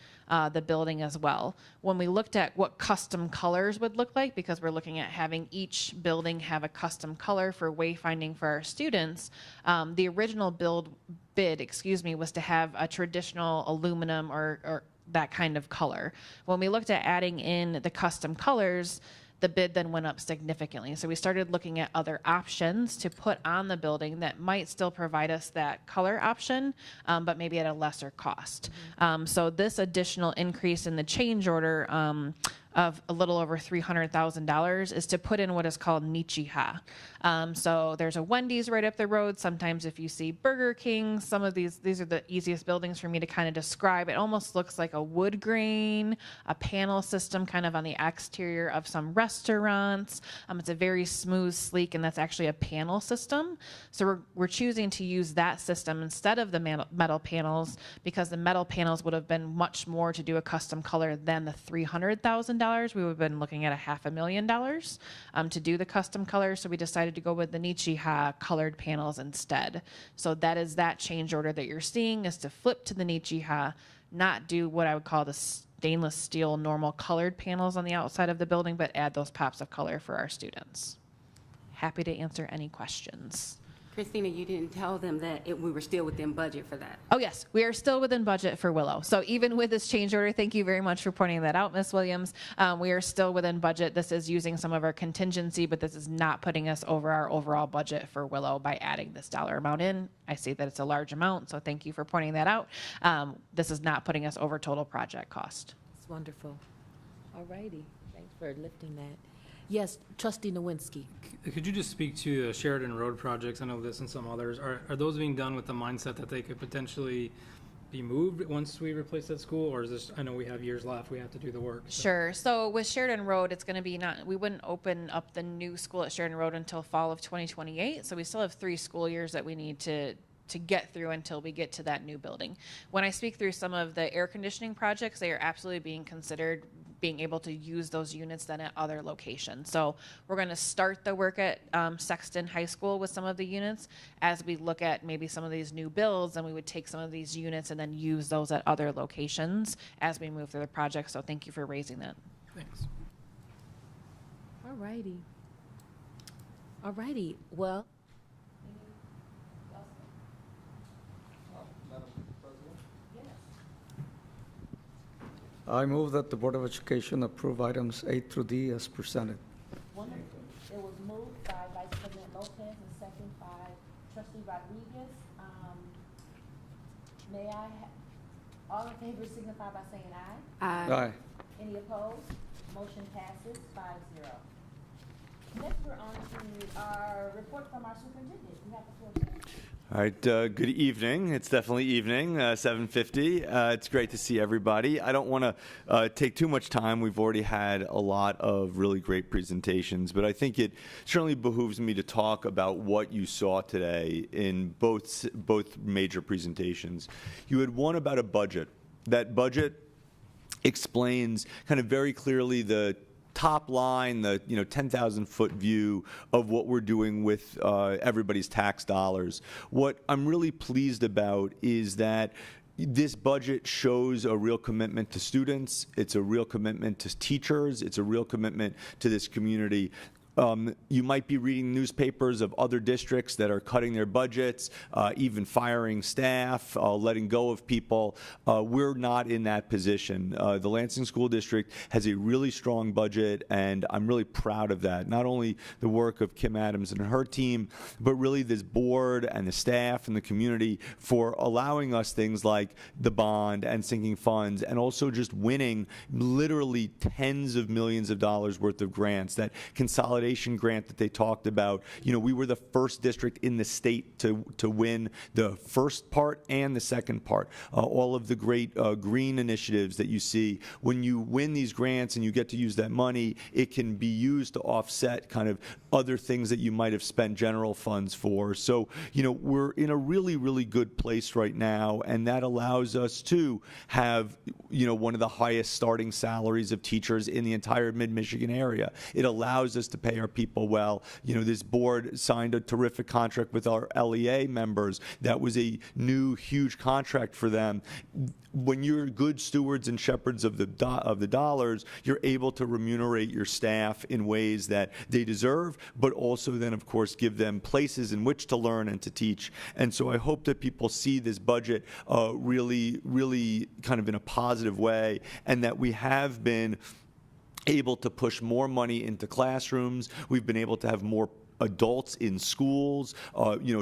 the building as well. When we looked at what custom colors would look like, because we're looking at having each building have a custom color for wayfinding for our students, the original bid, was to have a traditional aluminum or that kind of color. When we looked at adding in the custom colors, the bid then went up significantly. So we started looking at other options to put on the building that might still provide us that color option, but maybe at a lesser cost. So this additional increase in the change order of a little over $300,000 is to put in what is called Nichiha. So there's a Wendy's right up the road. Sometimes if you see Burger King, some of these are the easiest buildings for me to kind of describe. It almost looks like a wood grain, a panel system kind of on the exterior of some restaurants. It's a very smooth, sleek, and that's actually a panel system. So we're choosing to use that system instead of the metal panels, because the metal panels would have been much more to do a custom color than the $300,000. We would have been looking at $500,000 to do the custom color. So we decided to go with the Nichiha colored panels instead. So that is that change order that you're seeing, is to flip to the Nichiha, not do what I would call the stainless steel normal colored panels on the outside of the building, but add those pops of color for our students. Happy to answer any questions. Christina, you didn't tell them that we were still within budget for that. Oh, yes, we are still within budget for Willow. So even with this change order, thank you very much for pointing that out, Ms. Williams. We are still within budget. This is using some of our contingency, but this is not putting us over our overall budget for Willow by adding this dollar amount in. I see that it's a large amount, so thank you for pointing that out. This is not putting us over total project cost. It's wonderful. All righty. Thanks for lifting that. Yes, Trustee Nowinski. Could you just speak to the Sheridan Road projects? I know this and some others. Are those being done with the mindset that they could potentially be moved once we replace that school? Or is this, I know we have years left, we have to do the work. So. Sure. So with Sheridan Road, it's going to be we wouldn't open up the new school at Sheridan Road until fall of 2028. So we still have 3 school years that we need to get through until we get to that new building. When I speak through some of the air conditioning projects, they are absolutely being considered being able to use those units then at other locations. So we're going to start the work at Sexton High School with some of the units. As we look at maybe some of these new builds, and we would take some of these units and then use those at other locations as we move through the project. So thank you for raising that. Thanks. All righty. All righty. Well, I move that the Board of Education approve items A through D as presented. wonderful. It was moved by Vice President Lopez and second by Trustee Rodriguez. May I, all in favor signify by saying aye. Aye. Any opposed? Motion passes 5-0. Next, we're on to our report from our superintendent. You have the floor, sir. All right, good evening. It's definitely evening, 7:50. It's great to see everybody. I don't want to take too much time. We've already had a lot of really great presentations, but I think it certainly behooves me to talk about what you saw today in both major presentations. You had one about a budget. That budget explains kind of very clearly the top line, the 10,000-foot view of what we're doing with everybody's tax dollars. What I'm really pleased about is that this budget shows a real commitment to students. It's a real commitment to teachers. It's a real commitment to this community. You might be reading newspapers of other districts that are cutting their budgets, even firing staff, letting go of people. We're not in that position. The Lansing School District has a really strong budget, and I'm really proud of that. Not only the work of Kim Adams and her team, but really this board and the staff and the community for allowing us things like the bond and sinking funds, and also just winning literally tens of millions of dollars worth of grants. That consolidation grant that they talked about, we were the first district in the state to win the first part and the second part. All of the great green initiatives that you see, when you win these grants and you get to use that money, it can be used to offset kind of other things that you might have spent general funds for. So, we're in a really, really good place right now, and that allows us to have, one of the highest starting salaries of teachers in the entire mid-Michigan area. It allows us to pay our people well. This board signed a terrific contract with our LEA members. That was a new, huge contract for them. When you're good stewards and shepherds of the dollars, you're able to remunerate your staff in ways that they deserve, but also then, of course, give them places in which to learn and to teach. And so I hope that people see this budget really, really kind of in a positive way, and that we have been able to push more money into classrooms. We've been able to have more adults in schools.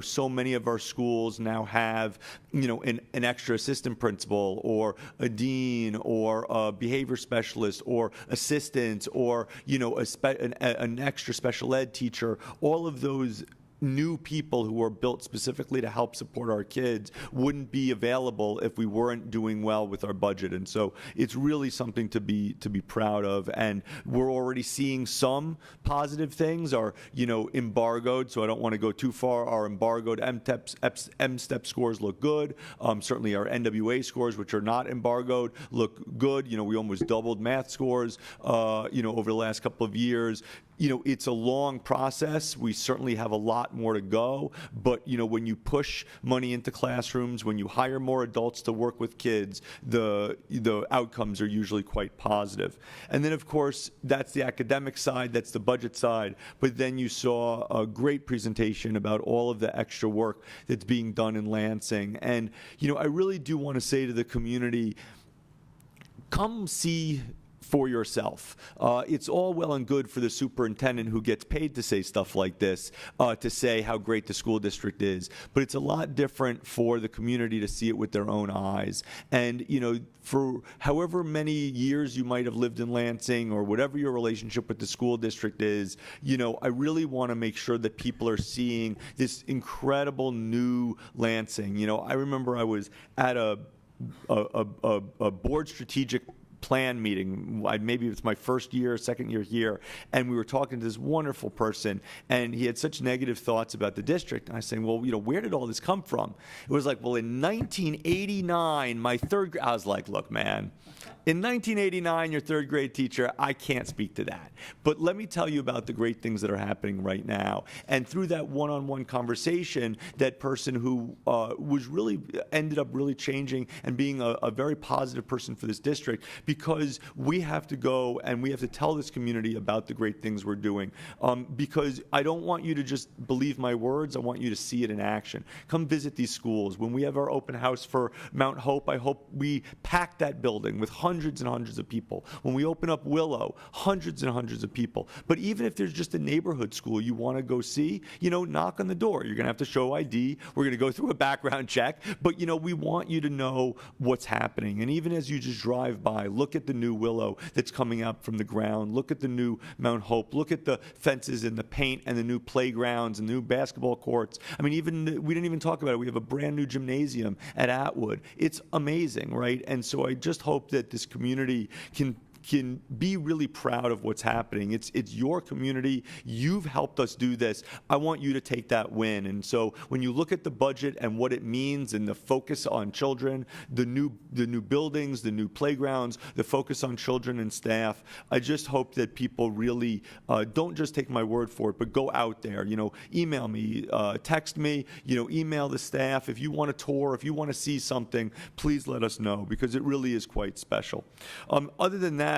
So many of our schools now have, an extra assistant principal or a dean or a behavior specialist or assistants or, an extra special ed teacher. All of those new people who are built specifically to help support our kids wouldn't be available if we weren't doing well with our budget. And so it's really something to be proud of. And we're already seeing some positive things. Our, embargoed, so I don't want to go too far, our embargoed M-STEP scores look good. Certainly our NWA scores, which are not embargoed, look good. We almost doubled math scores, over the last couple of years. It's a long process. We certainly have a lot more to go. But, when you push money into classrooms, when you hire more adults to work with kids, the outcomes are usually quite positive. And then, of course, that's the academic side, that's the budget side. But then you saw a great presentation about all of the extra work that's being done in Lansing. And, I really do want to say to the community, come see for yourself. It's all well and good for the superintendent who gets paid to say stuff like this, to say how great the school district is. But it's a lot different for the community to see it with their own eyes. And, for however many years you might have lived in Lansing or whatever your relationship with the school district is, I really want to make sure that people are seeing this incredible new Lansing. I remember I was at a board strategic plan meeting. Maybe it's my first year, second year here, and we were talking to this wonderful person, and he had such negative thoughts about the district. And I was saying, well, where did all this come from? It was like, well, in 1989, my third grade, I was like, look, man, in 1989, your third grade teacher, I can't speak to that. But let me tell you about the great things that are happening right now. And through that one-on-one conversation, that person who ended up really changing and being a very positive person for this district, because we have to go and we have to tell this community about the great things we're doing. Because I don't want you to just believe my words. I want you to see it in action. Come visit these schools. When we have our open house for Mount Hope, I hope we pack that building with hundreds and hundreds of people. When we open up Willow, hundreds and hundreds of people. But even if there's just a neighborhood school you want to go see, knock on the door. You're going to have to show ID. We're going to go through a background check. But, we want you to know what's happening. And even as you just drive by, look at the new Willow that's coming up from the ground. Look at the new Mount Hope. Look at the fences and the paint and the new playgrounds and the new basketball courts. I mean, we didn't even talk about it. We have a brand new gymnasium at Atwood. It's amazing, right? And so I just hope that this community can be really proud of what's happening. It's your community. You've helped us do this. I want you to take that win. And so when you look at the budget and what it means and the focus on children, the new buildings, the new playgrounds, the focus on children and staff, I just hope that people really don't just take my word for it, but go out there. Email me, text me, email the staff. If you want a tour, if you want to see something, please let us know, because it really is quite special. Other than that,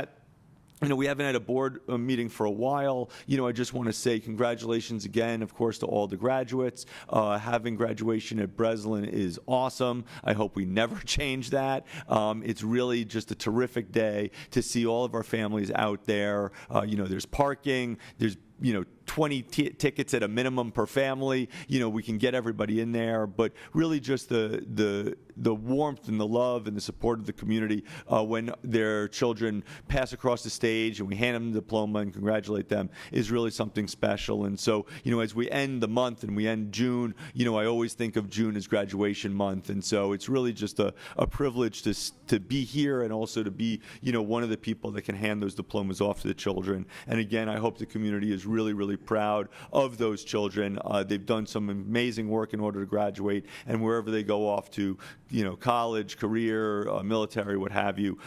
we haven't had a board meeting for a while. I just want to say congratulations again, of course, to all the graduates. Having graduation at Breslin is awesome. I hope we never change that. It's really just a terrific day to see all of our families out there. There's parking, there's 20 tickets at a minimum per family. We can get everybody in there, but really just the warmth and the love and the support of the community when their children pass across the stage and we hand them the diploma and congratulate them is really something special. And so, as we end the month and we end June, I always think of June as graduation month. And so it's really just a privilege to be here and also to be, one of the people that can hand those diplomas off to the children. And again, I hope the community is really, really proud of those children. They've done some amazing work in order to graduate, and wherever they go off to, college, career, military, what have you,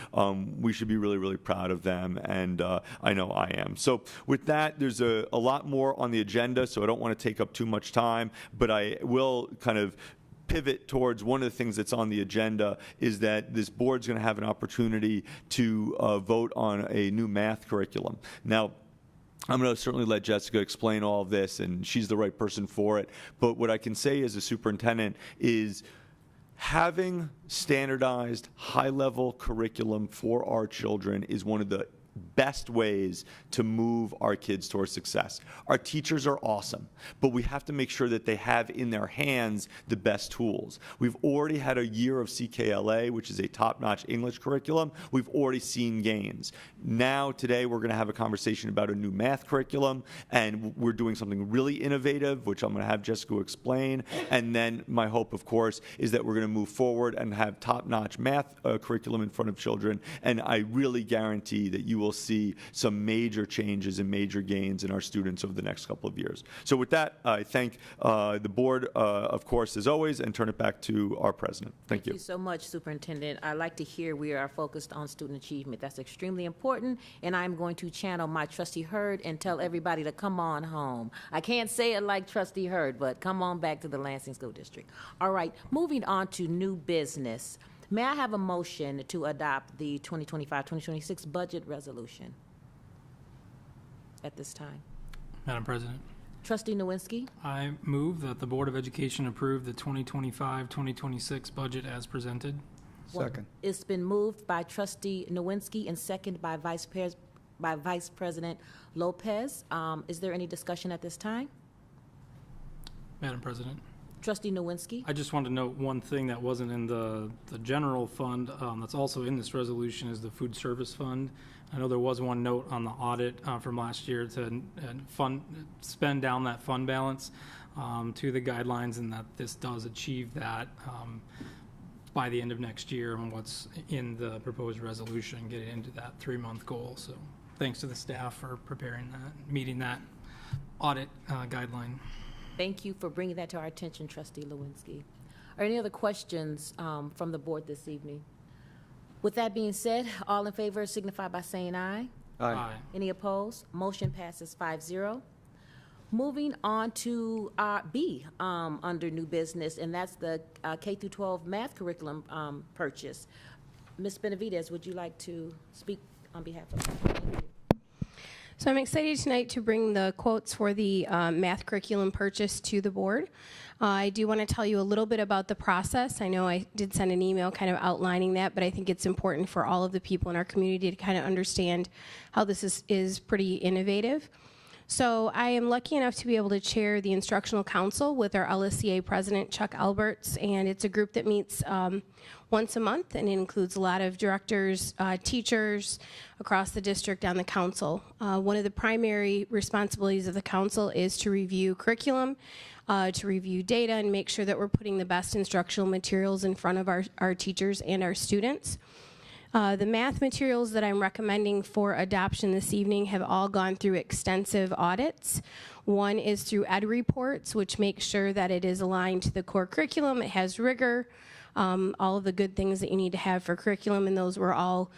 we should be really, really proud of them, and I know I am. So with that, there's a lot more on the agenda, so I don't want to take up too much time, but I will kind of pivot towards one of the things that's on the agenda is that this board's going to have an opportunity to vote on a new math curriculum. Now, I'm going to certainly let Jessica explain all of this, and she's the right person for it. But what I can say as a superintendent is having standardized, high-level curriculum for our children is one of the best ways to move our kids towards success. Our teachers are awesome, but we have to make sure that they have in their hands the best tools. We've already had a year of CKLA, which is a top-notch English curriculum. We've already seen gains. Now, today, we're going to have a conversation about a new math curriculum, and we're doing something really innovative, which I'm going to have Jessica explain. And then my hope, of course, is that we're going to move forward and have top-notch math curriculum in front of children. And I really guarantee that you will see some major changes and major gains in our students over the next couple of years. So with that, I thank the board, of course, as always, and turn it back to our president. Thank you. Thank you so much, Superintendent. I like to hear we are focused on student achievement. That's extremely important, and I'm going to channel my Trustee Hurd and tell everybody to come on home. I can't say it like Trustee Hurd, but come on back to the Lansing School District. All right, moving on to new business. May I have a motion to adopt the 2025-2026 budget resolution at this time? Madam President, Trustee Nowinski? I move that the Board of Education approve the 2025-2026 budget as presented. Second. It's been moved by Trustee Nowinski and seconded by Vice President Lopez. Is there any discussion at this time? Madam President, Trustee Nowinski? I just wanted to note one thing that wasn't in the general fund that's also in this resolution is the food service fund. I know there was one note on the audit from last year to spend down that fund balance to the guidelines, and that this does achieve that by the end of next year on what's in the proposed resolution, get it into that 3-month goal. So thanks to the staff for preparing that, meeting that audit guideline. Thank you for bringing that to our attention, Trustee Lewinsky. Are any other questions from the board this evening? With that being said, all in favor signify by saying aye. Aye. Any opposed? Motion passes 5-0. Moving on to B under new business, and that's the K-12 math curriculum purchase. Ms. Benavidez, would you like to speak on behalf of the community? So I'm excited tonight to bring the quotes for the math curriculum purchase to the board. I do want to tell you a little bit about the process. I know I did send an email kind of outlining that, but I think it's important for all of the people in our community to kind of understand how this is pretty innovative. So I am lucky enough to be able to chair the instructional council with our LSCA president, Chuck Alberts, and it's a group that meets once a month, and it includes a lot of directors, teachers across the district on the council. One of the primary responsibilities of the council is to review curriculum, to review data, and make sure that we're putting the best instructional materials in front of our teachers and our students. The math materials that I'm recommending for adoption this evening have all gone through extensive audits. One is through Ed Reports, which makes sure that it is aligned to the core curriculum, it has rigor, all of the good things that you need to have for curriculum, and those were all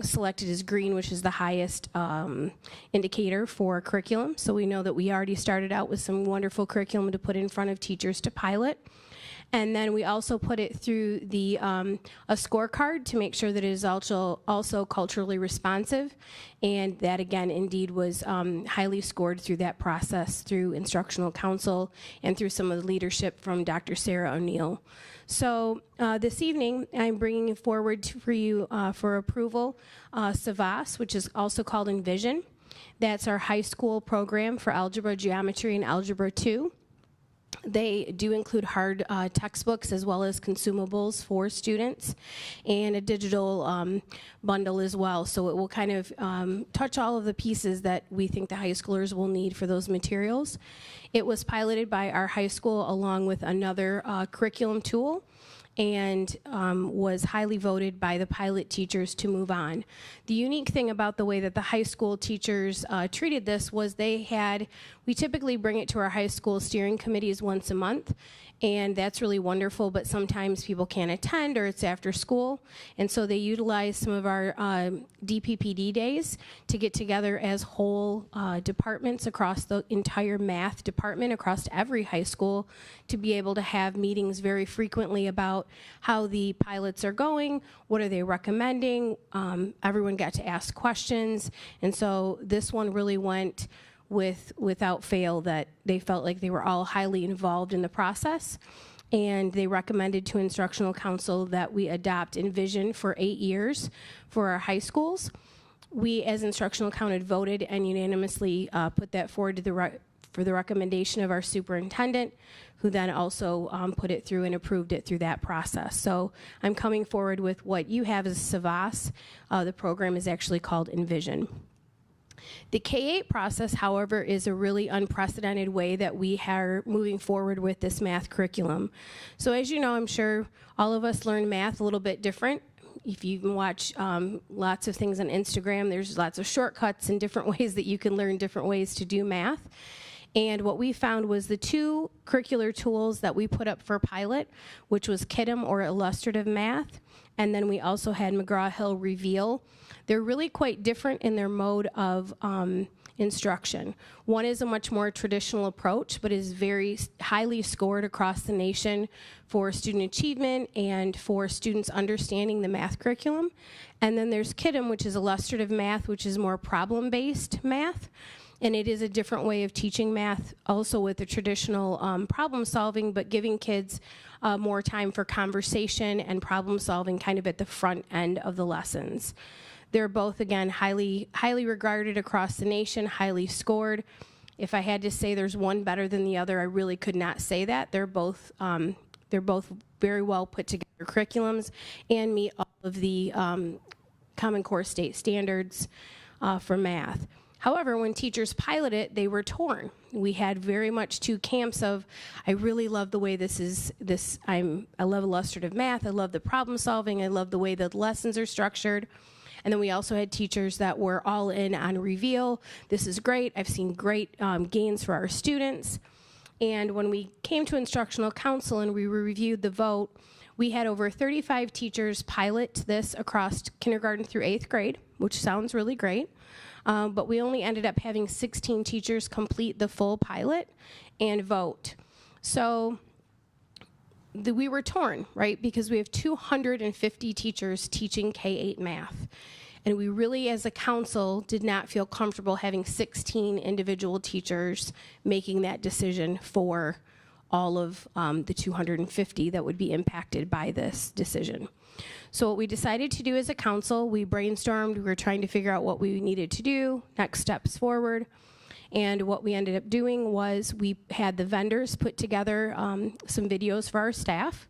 selected as green, which is the highest indicator for curriculum. So we know that we already started out with some wonderful curriculum to put in front of teachers to pilot. And then we also put it through the a scorecard to make sure that it is also culturally responsive, and that again indeed was highly scored through that process through instructional council and through some of the leadership from Dr. Sarah O'Neill. So this evening I'm bringing forward for you for approval SAVAS, which is also called Envision. That's our high school program for algebra, geometry, and algebra 2. They do include hard textbooks as well as consumables for students and a digital bundle as well. So it will kind of touch all of the pieces that we think the high schoolers will need for those materials. It was piloted by our high school along with another curriculum tool, and was highly voted by the pilot teachers to move on. The unique thing about the way that the high school teachers treated this was we typically bring it to our high school steering committees once a month, and that's really wonderful, but sometimes people can't attend or it's after school, and so they utilize some of our DPPD days to get together as whole departments across the entire math department, across every high school, to be able to have meetings very frequently about how the pilots are going, what are they recommending. Everyone got to ask questions, and so this one really went without fail, that they felt like they were all highly involved in the process, and they recommended to instructional council that we adopt Envision for 8 years for our high schools. We, as instructional council, voted and unanimously put that forward to for the recommendation of our superintendent, who then also put it through and approved it through that process. So I'm coming forward with what you have as SAVAS. The program is actually called Envision. The K-8 process, however, is a really unprecedented way that we are moving forward with this math curriculum. So as you know, I'm sure all of us learn math a little bit different. If you can watch lots of things on Instagram, there's lots of shortcuts and different ways that you can learn different ways to do math. And what we found was the two curricular tools that we put up for pilot, which was KIDM, or illustrative math, and then we also had McGraw-Hill Reveal. They're really quite different in their mode of instruction. One is a much more traditional approach, but is very highly scored across the nation for student achievement and for students understanding the math curriculum. And then there's KIDM, which is illustrative math, which is more problem-based math. And it is a different way of teaching math, also with the traditional problem solving, but giving kids more time for conversation and problem solving kind of at the front end of the lessons. They're both, again, highly regarded across the nation, highly scored. If I had to say there's one better than the other, I really could not say that. They're both very well put together curriculums and meet all of the Common Core state standards for math. However, when teachers pilot it, they were torn. We had very much two camps of, I really love the way I love illustrative math, I love the problem solving, I love the way the lessons are structured. And then we also had teachers that were all in on Reveal. This is great, I've seen great gains for our students. And when we came to instructional council and we reviewed the vote, we had over 35 teachers pilot this across kindergarten through 8th grade, which sounds really great. But we only ended up having 16 teachers complete the full pilot and vote. So we were torn, right? Because we have 250 teachers teaching K-8 math. And we really, as a council, did not feel comfortable having 16 individual teachers making that decision for all of the 250 that would be impacted by this decision. So what we decided to do as a council, we brainstormed, we were trying to figure out what we needed to do, next steps forward. And what we ended up doing was we had the vendors put together some videos for our staff.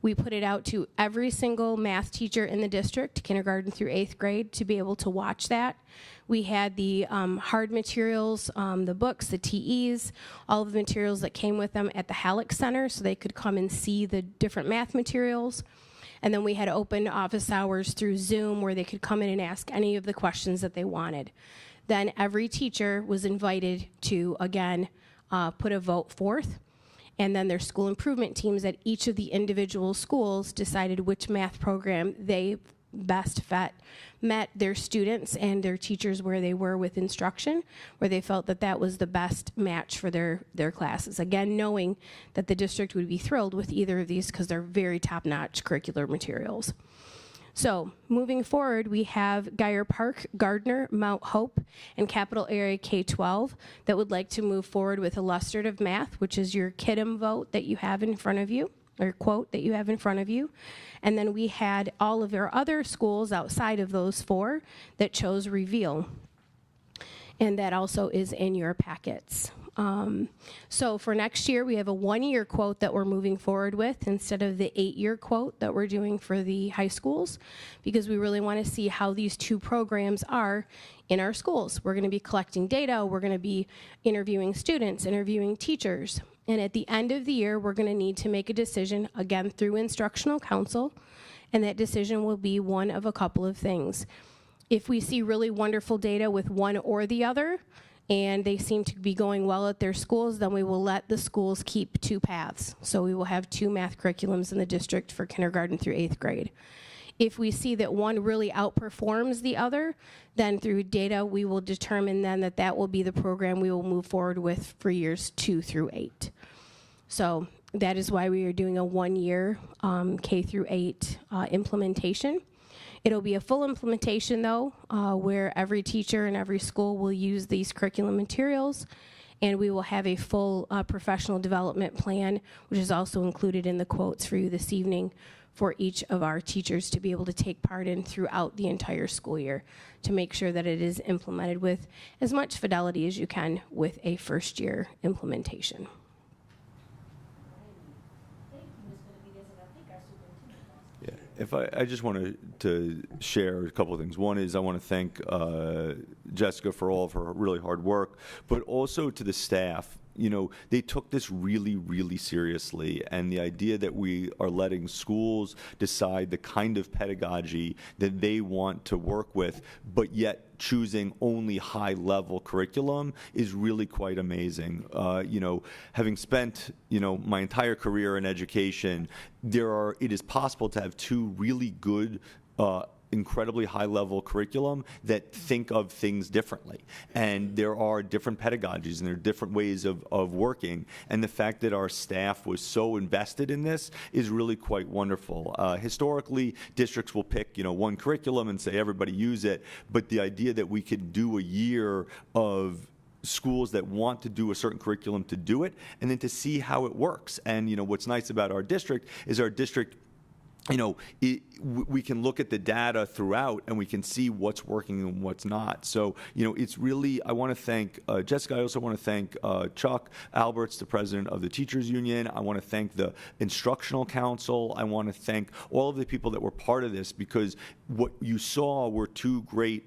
We put it out to every single math teacher in the district, kindergarten through 8th grade, to be able to watch that. We had the hard materials, the books, the TEs, all of the materials that came with them at the Halleck Center so they could come and see the different math materials. And then we had open office hours through Zoom where they could come in and ask any of the questions that they wanted. Then every teacher was invited to, again, put a vote forth. And then their school improvement teams at each of the individual schools decided which math program they best met their students and their teachers where they were with instruction, where they felt that that was the best match for their classes. Again, knowing that the district would be thrilled with either of these because they're very top-notch curricular materials. So moving forward, we have Geyer Park, Gardner, Mount Hope, and Capital Area K-12 that would like to move forward with illustrative math, which is your KIDM vote that you have in front of you, or quote that you have in front of you. And then we had all of our other schools outside of those 4 that chose Reveal. And that also is in your packets. So for next year, we have a 1-year quote that we're moving forward with instead of the 8-year quote that we're doing for the high schools, because we really want to see how these 2 programs are in our schools. We're going to be collecting data. We're going to be interviewing students, interviewing teachers. And at the end of the year, we're going to need to make a decision, again, through instructional council, and that decision will be one of a couple of things. If we see really wonderful data with one or the other, and they seem to be going well at their schools, then we will let the schools keep 2 paths. So we will have 2 math curriculums in the district for kindergarten through 8th grade. If we see that one really outperforms the other, then through data, we will determine then that that will be the program we will move forward with for years 2 through 8. So that is why we are doing a 1-year K through 8 implementation. It'll be a full implementation, though, where every teacher and every school will use these curriculum materials, and we will have a full professional development plan, which is also included in the quotes for you this evening, for each of our teachers to be able to take part in throughout the entire school year to make sure that it is implemented with as much fidelity as you can with a first-year implementation. I just wanted to share a couple of things. One is I want to thank Jessica for all of her really hard work, but also to the staff. You know, they took this really, really seriously, and the idea that we are letting schools decide the kind of pedagogy that they want to work with, but yet choosing only high-level curriculum is really quite amazing. You know, having spent, you know, my entire career in education, it is possible to have 2 really good incredibly high-level curriculum that think of things differently. And there are different pedagogies and there are different ways of working. And the fact that our staff was so invested in this is really quite wonderful. Historically, districts will pick, you know, one curriculum and say everybody use it. But the idea that we could do a year of schools that want to do a certain curriculum to do it, and then to see how it works. And, you know, what's nice about our district is our district, you know, we can look at the data throughout and we can see what's working and what's not. So, you know, it's really, I want to thank Jessica. I also want to thank Chuck Alberts, the president of the Teachers Union. I want to thank the Instructional Council. I want to thank all of the people that were part of this, because what you saw were 2 great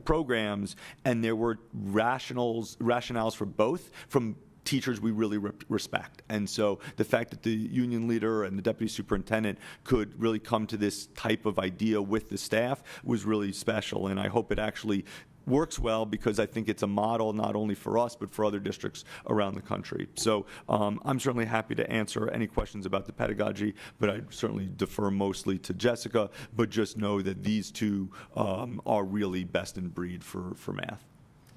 programs, and there were rationales for both from teachers we really respect. And so the fact that the union leader and the deputy superintendent could really come to this type of idea with the staff was really special. And I hope it actually works well, because I think it's a model not only for us but for other districts around the country. So I'm certainly happy to answer any questions about the pedagogy, but I certainly defer mostly to Jessica. But just know that these 2 are really best in breed for math.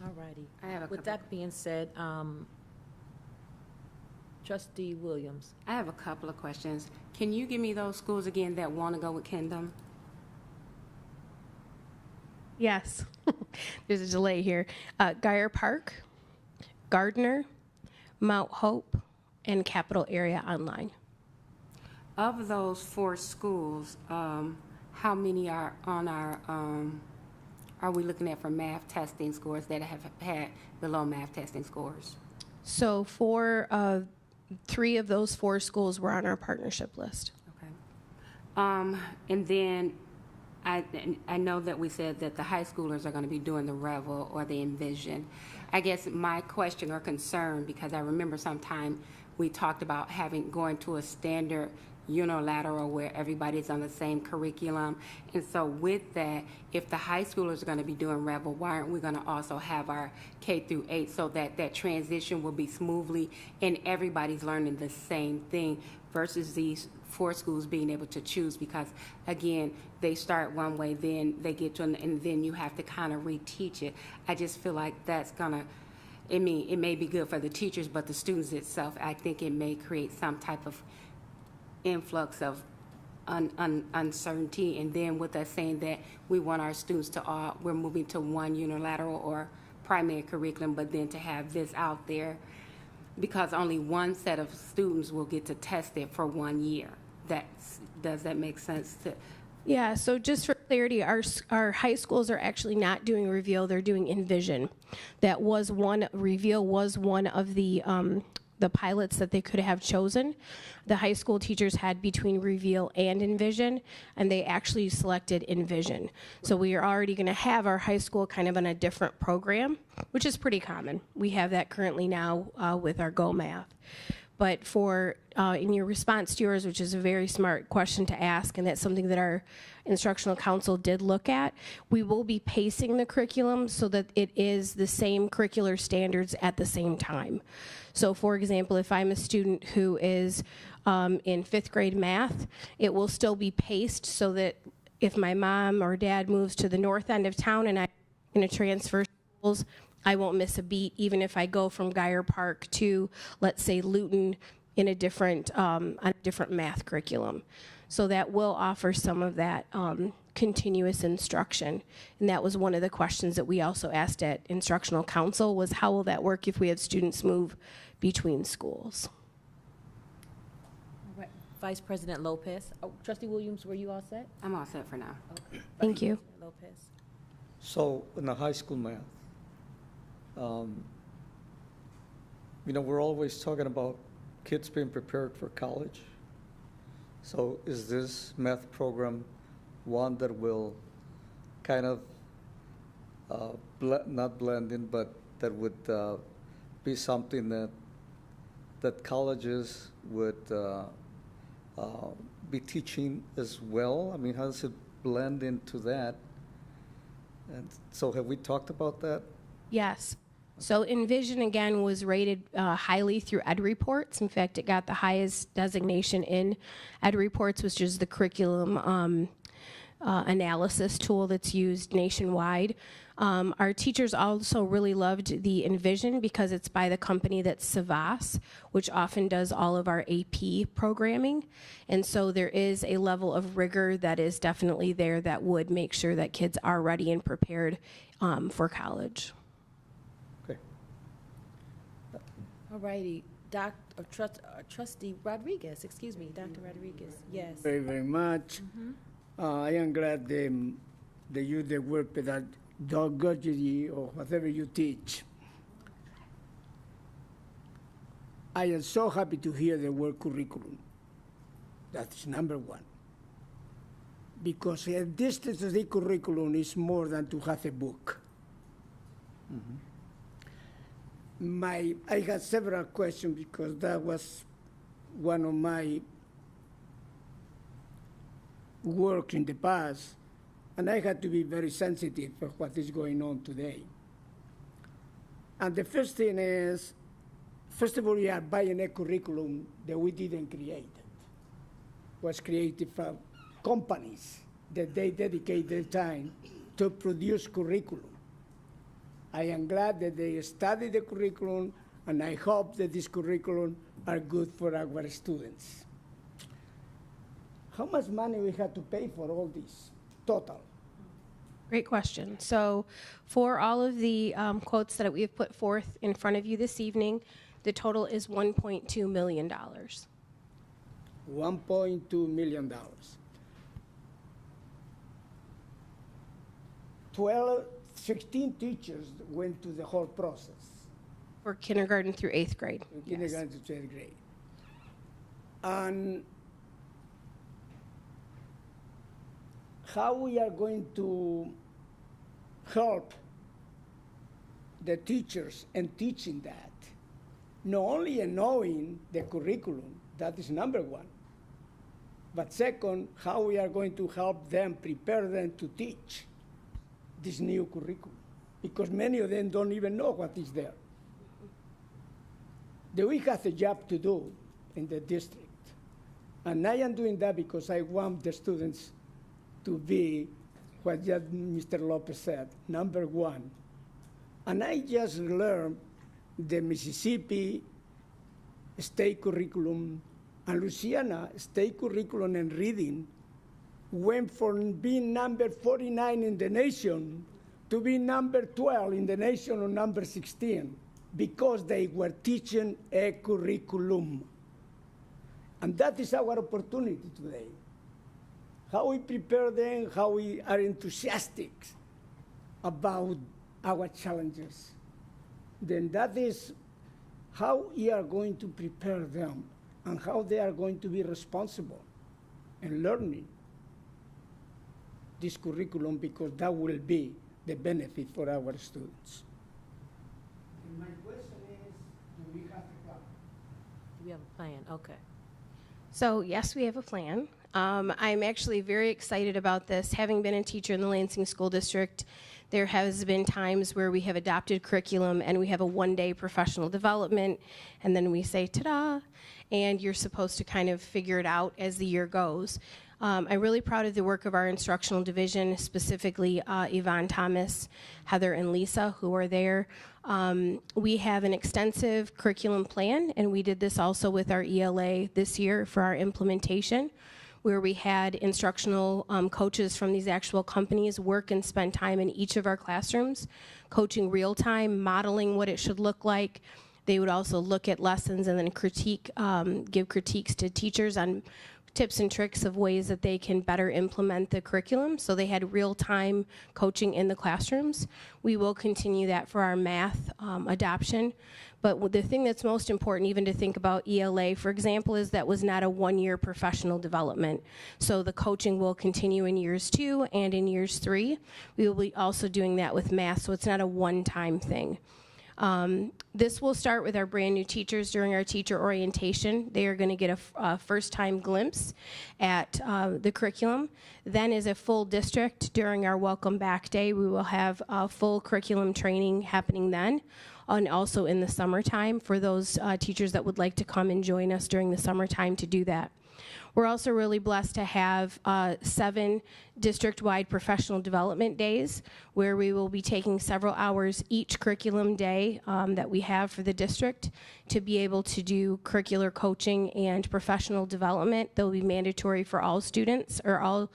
All righty. I have a With couple- that being said, Trustee Williams. I have a couple of questions. Can you give me those schools again that want to go with Kingdom? Yes. There's a delay here. Geyer Park, Gardner, Mount Hope, and Capital Area Online. Of those 4 schools, how many are on our, are we looking at for math testing scores that have had below math testing scores? So 3 of those 4 schools were on our partnership list. Okay. And then I know that we said that the high schoolers are going to be doing the Revel or the Envision. I guess my question or concern, because I remember sometime we talked about going to a standard unilateral where everybody's on the same curriculum. And so with that, if the high schoolers are going to be doing Revel, why aren't we going to also have our K through 8 so that that transition will be smoothly and everybody's learning the same thing versus these 4 schools being able to choose? Because again, they start one way, then they get to and then you have to kind of reteach it. I just feel like that's gonna, it may be good for the teachers, but the students itself, I think it may create some type of influx of uncertainty. And then with us saying that we want our students to we're moving to one unilateral or primary curriculum, but then to have this out there because only one set of students will get to test it for 1 year. Does that make sense? Yeah, so just for clarity, our high schools are actually not doing Reveal, they're doing Envision. Reveal was one of the pilots that they could have chosen. The high school teachers had between Reveal and Envision, and they actually selected Envision. So we are already going to have our high school kind of on a different program, which is pretty common. We have that currently now with our Go Math. But in your response to yours, which is a very smart question to ask, and that's something that our instructional council did look at, we will be pacing the curriculum so that it is the same curricular standards at the same time. So for example, if I'm a student who is in 5th grade math, it will still be paced so that if my mom or dad moves to the north end of town and I'm going to transfer schools, I won't miss a beat, even if I go from Geyer Park to, let's say, Luton in a different math curriculum. So that will offer some of that continuous instruction. And that was one of the questions that we also asked at instructional council was how will that work if we have students move between schools? All right. Vice President Lopez. Oh, Trustee Williams, were you all set? I'm all set for now. Okay. Thank you. Lopez. So in the high school math, we're always talking about kids being prepared for college. So is this math program one that will kind of not blend in, but that would be something that colleges would be teaching as well? I mean, how does it blend into that? And so have we talked about that? Yes. So Envision, again, was rated highly through Ed Reports. In fact, it got the highest designation in Ed Reports, which is the curriculum analysis tool that's used nationwide. Our teachers also really loved the Envision because it's by the company that's Savas, which often does all of our AP programming. And so there is a level of rigor that is definitely there that would make sure that kids are ready and prepared for college. All righty. Trustee Rodriguez, excuse me, Dr. Rodriguez, yes. Very, very much. I am glad that you the word pedagogy or whatever you teach. I am so happy to hear the word curriculum. That's number one. Because a distance of the curriculum is more than to have a book. I had several questions because that was one of my work in the past, and I had to be very sensitive for what is going on today. And the first thing is, first of all, we are buying a curriculum that we didn't create. It was created from companies that they dedicate their time to produce curriculum. I am glad that they study the curriculum And I hope that this curriculum are good for our students. How much money we have to pay for all this, total? Great question. So for all of the quotes that we have put forth in front of you this evening, the total is $1.2 million. $1.2 million. 16 teachers went to the whole process. For kindergarten through 8th grade. Kindergarten to 12th grade. And how we are going to help the teachers in teaching that, not only in knowing the curriculum, that is number one, but second, how we are going to help them, prepare them to teach this new curriculum, because many of them don't even know what is there. We have a job to do in the district, and I am doing that because I want the students to be what just Mr. Lopez said, number one. And I just learned the Mississippi state curriculum and Louisiana state curriculum in reading went from being number 49 in the nation to be number 12 in the nation or number 16 because they were teaching a curriculum. And that is our opportunity today. How we prepare them, how we are enthusiastic about our challenges. Then that is how we are going to prepare them and how they are going to be responsible in learning this curriculum, because that will be the benefit for our students. And my question is, do we have a plan? We have a plan, okay. So yes, we have a plan. I'm actually very excited about this. Having been a teacher in the Lansing School District, there has been times where we have adopted curriculum and we have a one-day professional development, and then we say, ta-da, and you're supposed to kind of figure it out as the year goes. I'm really proud of the work of our instructional division, specifically Yvonne Thomas, Heather, and Lisa, who are there. We have an extensive curriculum plan, and we did this also with our ELA this year for our implementation, where we had instructional coaches from these actual companies work and spend time in each of our classrooms, coaching real time, modeling what it should look like. They would also look at lessons and then give critiques to teachers on tips and tricks of ways that they can better implement the curriculum. So they had real-time coaching in the classrooms. We will continue that for our math adoption. But the thing that's most important even to think about ELA, for example, is that was not a one-year professional development. So the coaching will continue in years 2 and in years 3. We will be also doing that with math, so it's not a one-time thing. This will start with our brand new teachers during our teacher orientation. They are going to get a first-time glimpse at the curriculum. Then as a full district during our Welcome Back Day, we will have full curriculum training happening then, and also in the summertime for those teachers that would like to come and join us during the summertime to do that. We're also really blessed to have 7 district-wide professional development days where we will be taking several hours each curriculum day that we have for the district to be able to do curricular coaching and professional development. They'll be mandatory for all students or all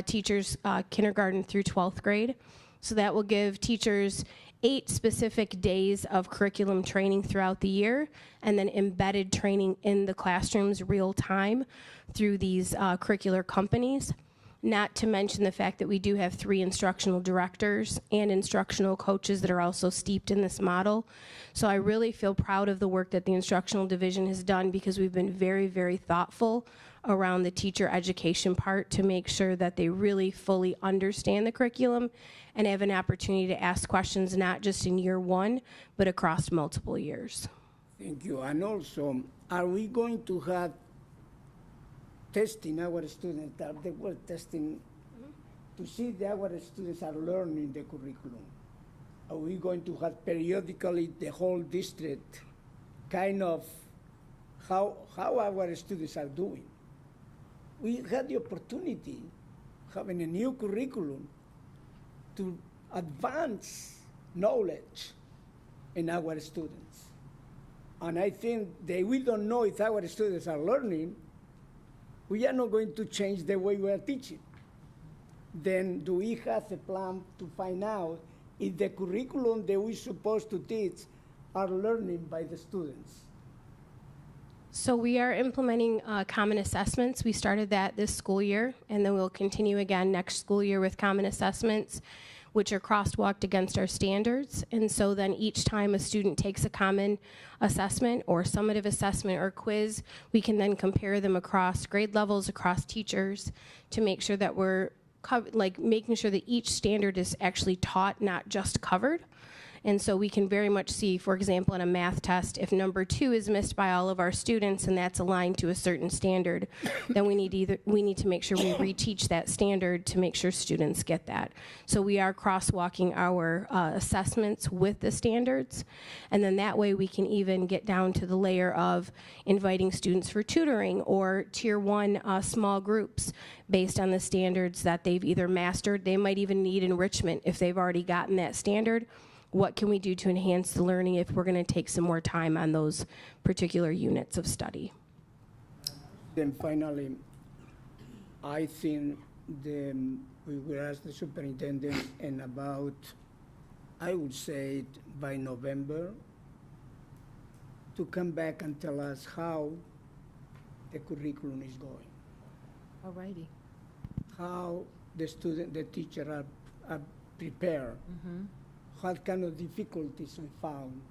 teachers kindergarten through 12th grade. So that will give teachers 8 specific days of curriculum training throughout the year, and then embedded training in the classrooms real time through these curricular companies. Not to mention the fact that we do have 3 instructional directors and instructional coaches that are also steeped in this model. So I really feel proud of the work that the instructional division has done, because we've been very, very thoughtful around the teacher education part to make sure that they really fully understand the curriculum and have an opportunity to ask questions not just in year 1, but across multiple years. Thank you. And also, are we going to have testing our students, that they were testing to see that our students are learning the curriculum? Are we going to have periodically the whole district kind of how our students are doing? We had the opportunity, having a new curriculum, to advance knowledge in our students. And I think that we don't know if our students are learning, we are not going to change the way we are teaching. Then do we have a plan to find out if the curriculum that we're supposed to teach are learning by the students? So we are implementing common assessments. We started that this school year, and then we'll continue again next school year with common assessments, which are crosswalked against our standards. And so then each time a student takes a common assessment or summative assessment or quiz, we can then compare them across grade levels, across teachers, to make sure that we're making sure that each standard is actually taught, not just covered. And so we can very much see, for example, in a math test, if number 2 is missed by all of our students and that's aligned to a certain standard, then we need to make sure we reteach that standard to make sure students get that. So we are crosswalking our assessments with the standards, and then that way we can even get down to the layer of inviting students for tutoring or tier 1 small groups based on the standards that they've either mastered. They might even need enrichment if they've already gotten that standard. What can we do to enhance the learning if we're going to take some more time on those particular units of study? Then finally, I think we will ask the superintendent in about, I would say by November, to come back and tell us how the curriculum is going. All righty. How the teacher are prepared. Mm-hmm. What kind of difficulties we found,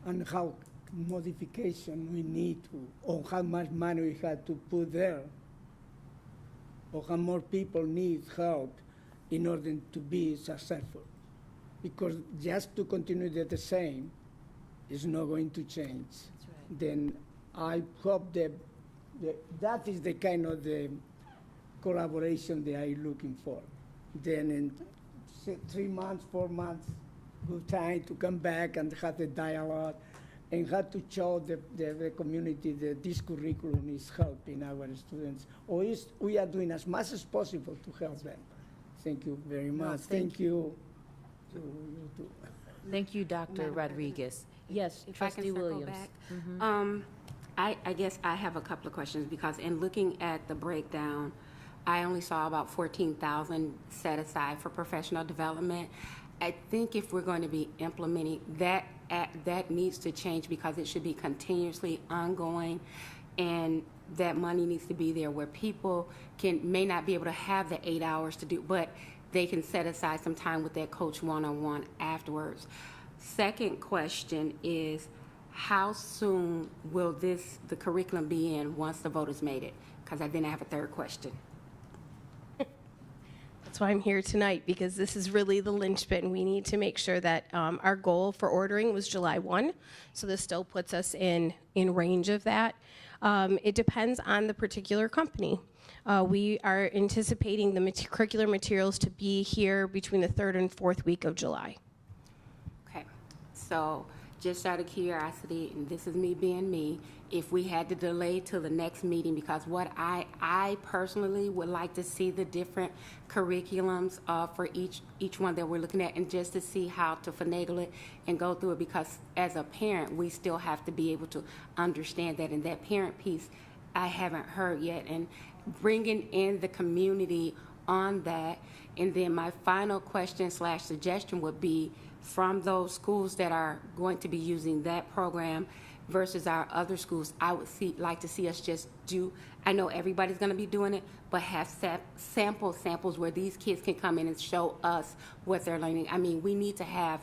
and how modification we need to, or how much money we had to put there, or how more people need help in order to be successful. Because just to continue the same is not going to change. That's right. Then I hope that is the kind of the collaboration that I'm looking for. Then in 3 months, 4 months, good time to come back and have a dialogue and have to show the community that this curriculum is helping our students, or we are doing as much as possible to help them. Thank you very much. Thank you. To you too. Thank you, Dr. Rodriguez. Yes, If I can Trustee circle Williams. back. Mhm. I guess I have a couple of questions, because in looking at the breakdown, I only saw about 14,000 set aside for professional development. I think if we're going to be implementing that, that needs to change, because it should be continuously ongoing, and that money needs to be there where people may not be able to have the 8 hours to do, but they can set aside some time with that coach one-on-one afterwards. Second question is, how soon will the curriculum be in once the voters made it? Because then I have a third question. That's why I'm here tonight, because this is really the linchpin. We need to make sure that our goal for ordering was July 1, so this still puts us in range of that. It depends on the particular company. We are anticipating the curricular materials to be here between the 3rd and 4th week of July. Okay, so just out of curiosity, and this is me being me, if we had to delay till the next meeting, because what I personally would like to see the different curriculums for each one that we're looking at, and just to see how to finagle it and go through it, because as a parent, we still have to be able to understand that, and that parent piece I haven't heard yet, and bringing in the community on that. And then my final question / suggestion would be, from those schools that are going to be using that program versus our other schools, I would like to see us just do, I know everybody's going to be doing it, but have samples where these kids can come in and show us what they're learning. I mean, we need to have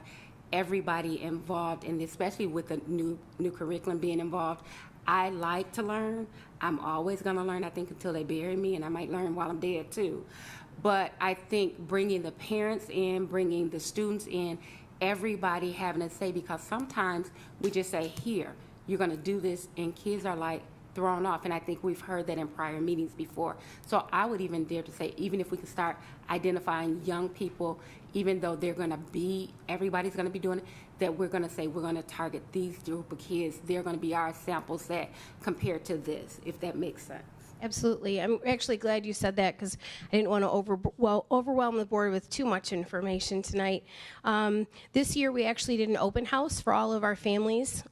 everybody involved, and especially with the new curriculum being involved. I like to learn. I'm always going to learn, I think, until they bury me, and I might learn while I'm dead too. But I think bringing the parents in, bringing the students in, everybody having a say, because sometimes we just say, here, you're going to do this, and kids are like thrown off, and I think we've heard that in prior meetings before. So I would even dare to say, even if we can start identifying young people, even though everybody's going to be doing it, that we're going to say we're going to target these group of kids. They're going to be our sample set compared to this, if that makes sense. Absolutely. I'm actually glad you said that because I didn't want to overwhelm the board with too much information tonight. This year, we actually did an open house for all of our families,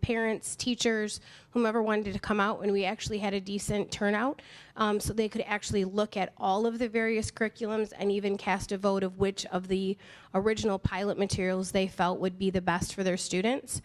parents, teachers, whomever wanted to come out, and we actually had a decent turnout so they could actually look at all of the various curriculums and even cast a vote of which of the original pilot materials they felt would be the best for their students.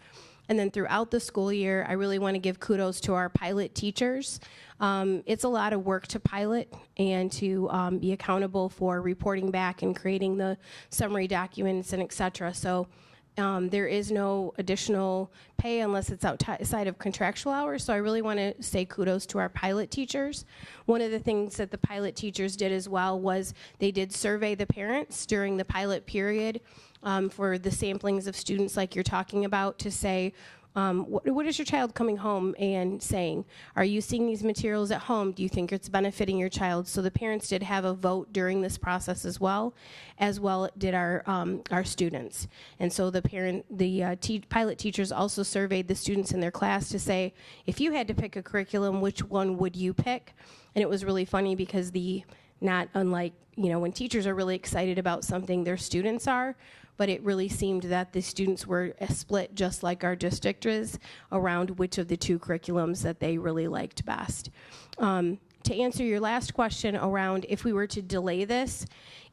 And then throughout the school year, I really want to give kudos to our pilot teachers. It's a lot of work to pilot and to be accountable for reporting back and creating the summary documents and et cetera. So there is no additional pay unless it's outside of contractual hours. So I really want to say kudos to our pilot teachers. One of the things that the pilot teachers did as well was they did survey the parents during the pilot period for the samplings of students like you're talking about to say, what is your child coming home and saying? Are you seeing these materials at home? Do you think it's benefiting your child? So the parents did have a vote during this process as well did our students. And so the pilot teachers also surveyed the students in their class to say, if you had to pick a curriculum, which one would you pick? And it was really funny because not unlike, when teachers are really excited about something, their students are, but it really seemed that the students were split just like our district is around which of the two curriculums that they really liked best. To answer your last question around if we were to delay this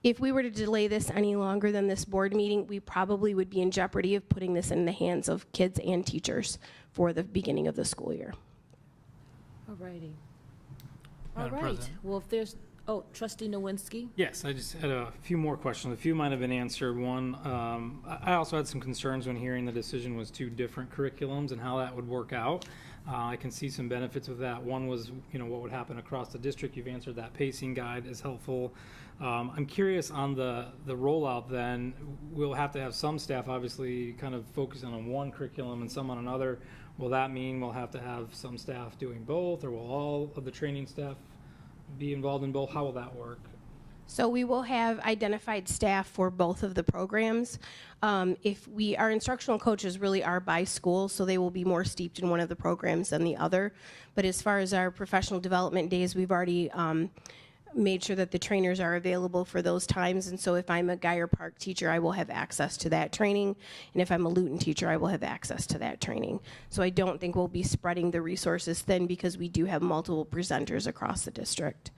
any longer than this board meeting, we probably would be in jeopardy of putting this in the hands of kids and teachers for the beginning of the school year. All righty. Madam President. Well, if there's, Trustee Nowinski? Yes, I just had a few more questions. A few might have been answered. One, I also had some concerns when hearing the decision was two different curriculums and how that would work out. I can see some benefits with that. One was, what would happen across the district. You've answered that. Pacing guide is helpful. I'm curious on the rollout then. We'll have to have some staff obviously kind of focusing on one curriculum and some on another. Will that mean we'll have to have some staff doing both, or will all of the training staff be involved in both? How will that work? So we will have identified staff for both of the programs. Our instructional coaches really are by school, so they will be more steeped in one of the programs than the other. But as far as our professional development days, we've already made sure that the trainers are available for those times. And so if I'm a Geyer Park teacher, I will have access to that training. And if I'm a Luton teacher, I will have access to that training. So I don't think we'll be spreading the resources thin because we do have multiple presenters across the district.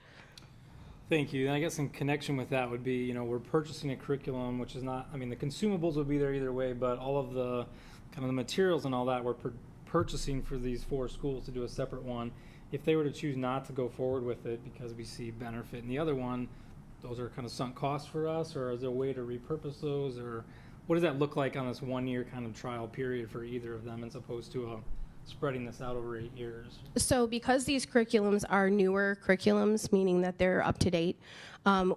Thank you. And I guess in connection with that would be, we're purchasing a curriculum, which is not, the consumables will be there either way, but all of the kind of the materials and all that we're purchasing for these 4 schools to do a separate one. If they were to choose not to go forward with it because we see benefit in the other one, those are kind of sunk costs for us, or is there a way to repurpose those, or what does that look like on this 1-year kind of trial period for either of them as opposed to spreading this out over 8 years? So because these curriculums are newer curriculums, meaning that they're up to date,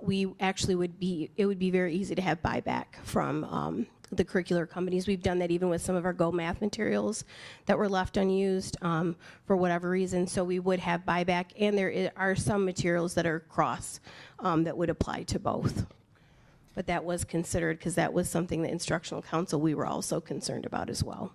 we actually it would be very easy to have buyback from the curricular companies. We've done that even with some of our Go Math materials that were left unused for whatever reason. So we would have buyback, and there are some materials that are cross that would apply to both. But that was considered because that was something the instructional council we were also concerned about as well.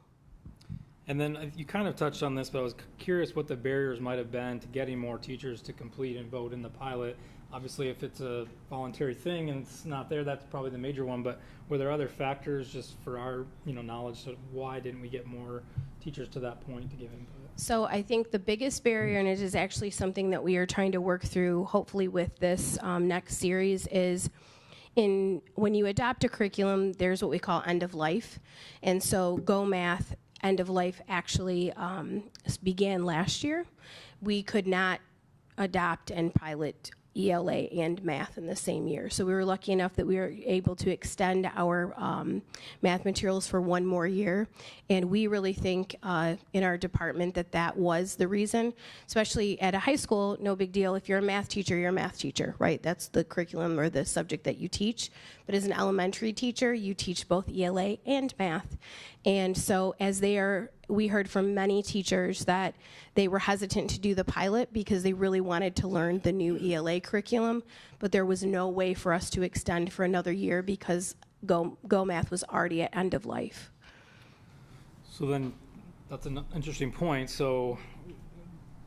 And then you kind of touched on this, but I was curious what the barriers might have been to getting more teachers to complete and vote in the pilot. Obviously, if it's a voluntary thing and it's not there, that's probably the major one. But were there other factors just for our knowledge? So why didn't we get more teachers to that point to give input? So I think the biggest barrier, and it is actually something that we are trying to work through, hopefully with this next series, is when you adopt a curriculum, there's what we call end of life. And so Go Math end of life actually began last year. We could not adopt and pilot ELA and math in the same year. So we were lucky enough that we were able to extend our math materials for 1 more year. And we really think in our department that was the reason, especially at a high school, no big deal. If you're a math teacher, you're a math teacher, right? That's the curriculum or the subject that you teach. But as an elementary teacher, you teach both ELA and math. And so we heard from many teachers that they were hesitant to do the pilot because they really wanted to learn the new ELA curriculum, but there was no way for us to extend for another year because Go Math was already at end of life. So then that's an interesting point. So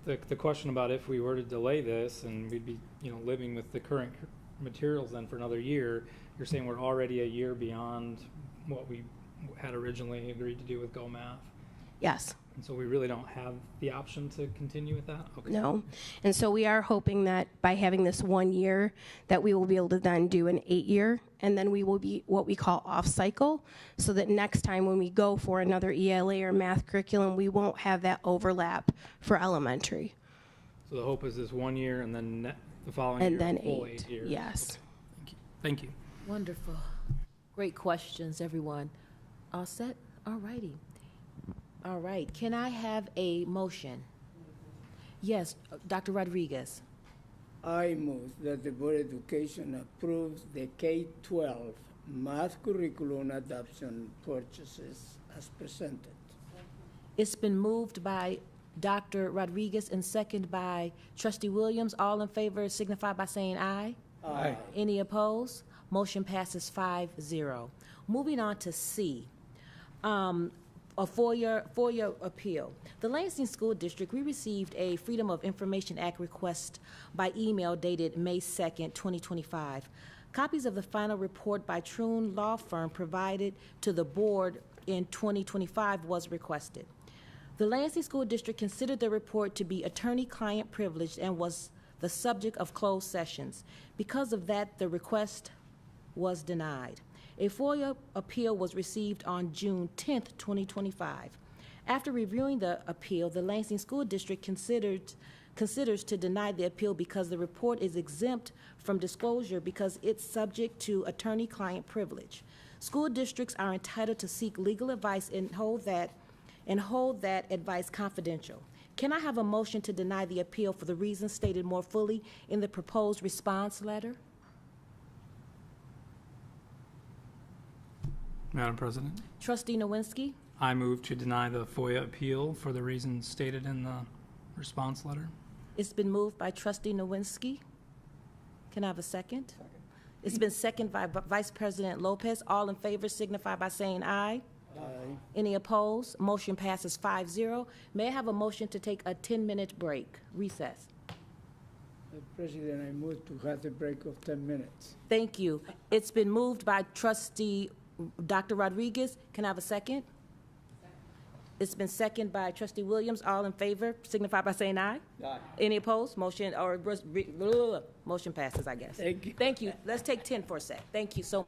the question about if we were to delay this and we'd be, living with the current materials then for another year, you're saying we're already a year beyond what we had originally agreed to do with Go Math? Yes. And so we really don't have the option to continue with that? Okay. No. And so we are hoping that by having this 1 year, that we will be able to then do an 8-year, and then we will be what we call off cycle, so that next time when we go for another ELA or math curriculum, we won't have that overlap for elementary. So the hope is this 1 year and then the following And year, then a full 8. 8 years. Yes. Okay. Thank you. Wonderful. Great questions, everyone. All set? All righty. All right. Can I have a motion? Yes, Dr. Rodriguez. I move that the Board of Education approves the K-12 math curriculum adoption purchases as presented. It's been moved by Dr. Rodriguez and seconded by Trustee Williams. All in favor signify by saying aye. Aye. Any opposed? Motion passes 5-0. Moving on to C. A FOIA appeal. The Lansing School District, we received a Freedom of Information Act request by email dated May 2nd, 2025. Copies of the final report by Troon Law Firm provided to the board in 2025 was requested. The Lansing School District considered the report to be attorney-client privileged and was the subject of closed sessions. Because of that, the request was denied. A FOIA appeal was received on June 10th, 2025. After reviewing the appeal, the Lansing School District considers to deny the appeal because the report is exempt from disclosure because it's subject to attorney-client privilege. School districts are entitled to seek legal advice and hold that advice confidential. Can I have a motion to deny the appeal for the reasons stated more fully in the proposed response letter? Madam President, Trustee Nowinski. I move to deny the FOIA appeal for the reasons stated in the response letter. It's been moved by Trustee Nowinski. Can I have a second? It's been seconded by Vice President Lopez. All in favor signify by saying aye. Aye. Any opposed? Motion passes 5-0. May I have a motion to take a 10-minute break, recess? President, I move to have a break of 10 minutes. Thank you. It's been moved by Trustee Dr. Rodriguez. Can I have a second? It's been seconded by Trustee Williams. All in favor signify by saying aye. Aye. Any opposed? Motion passes, I guess. Thank you. Thank you. Let's take 10 for a sec. Thank you so much.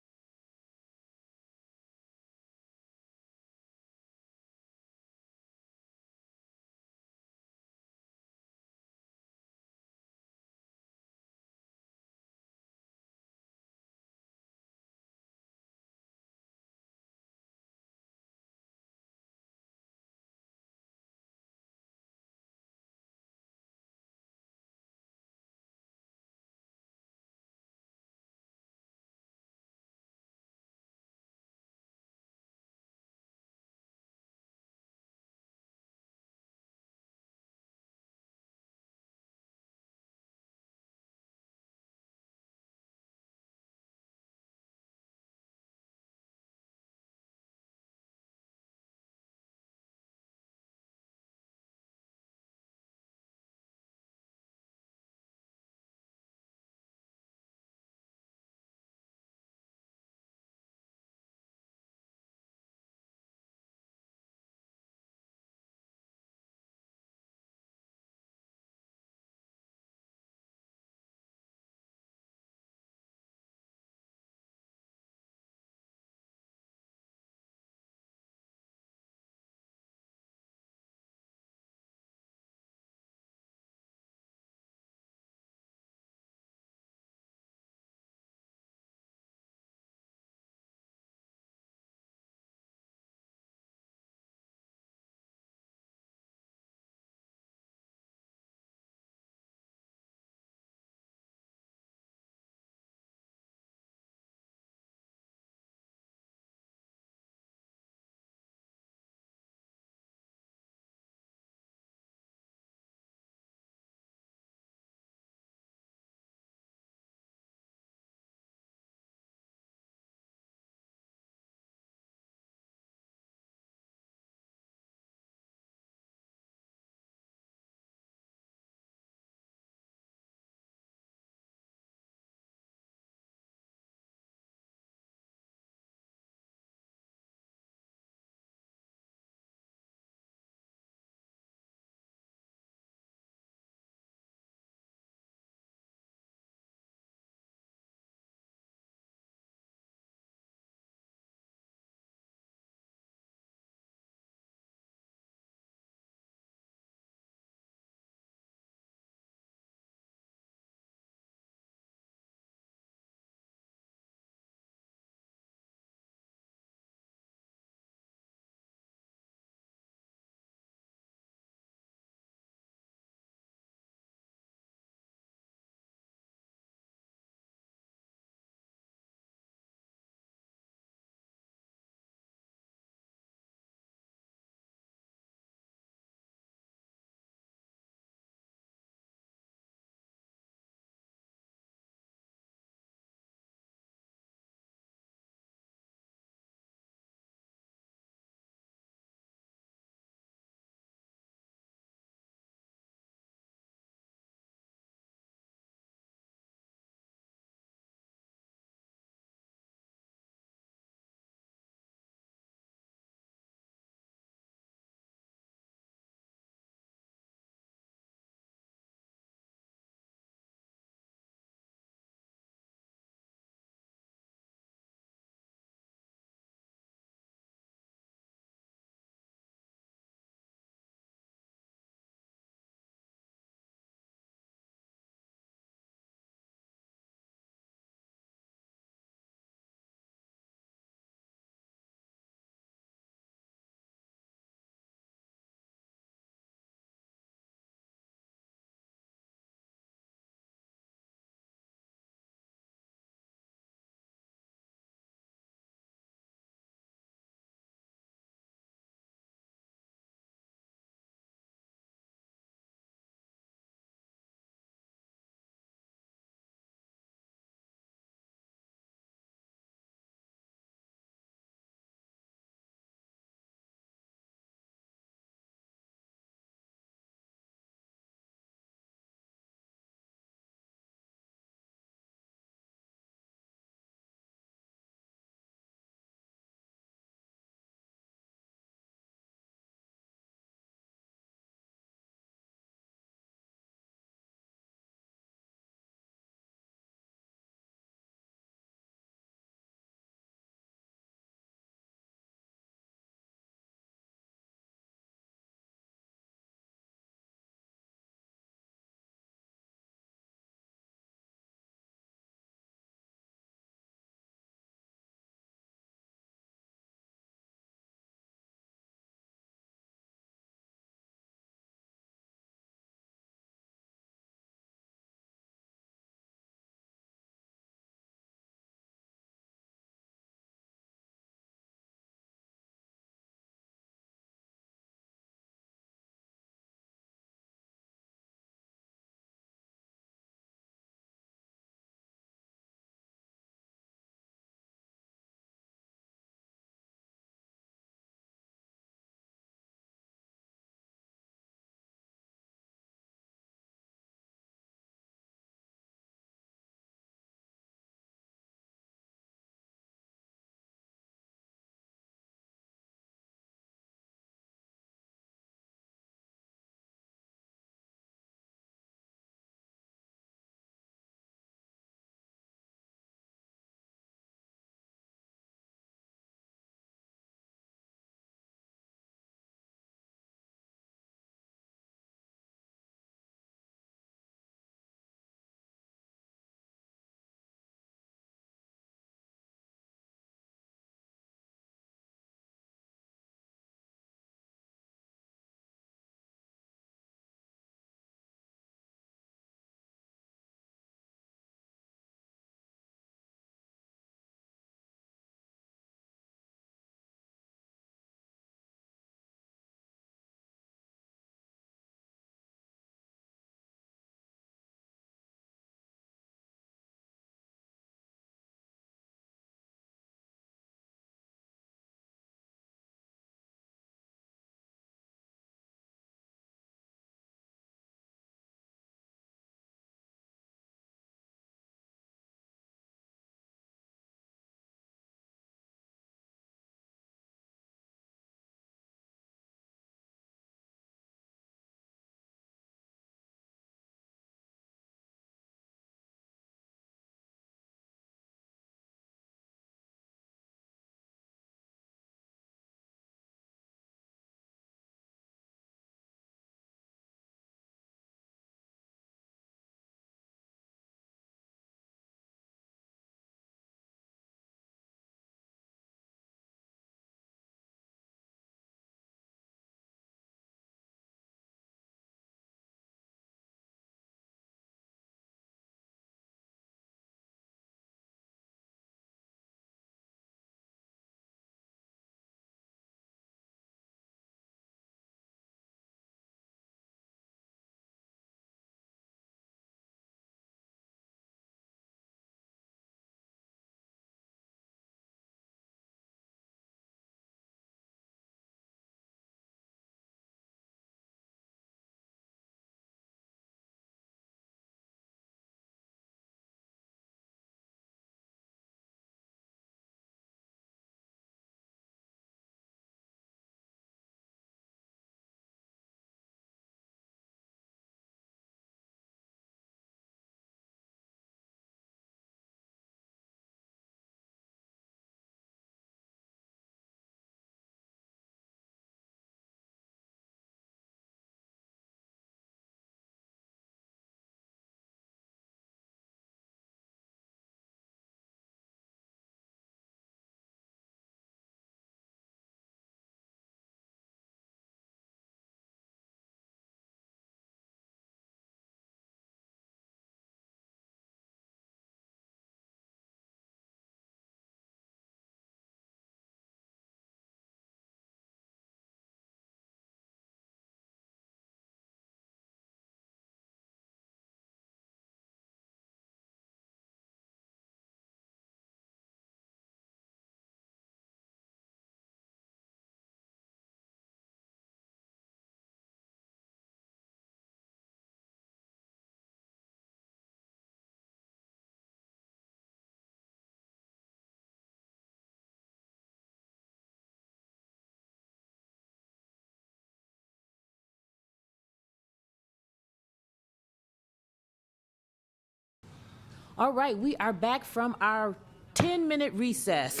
All right, we are back from our 10-minute recess.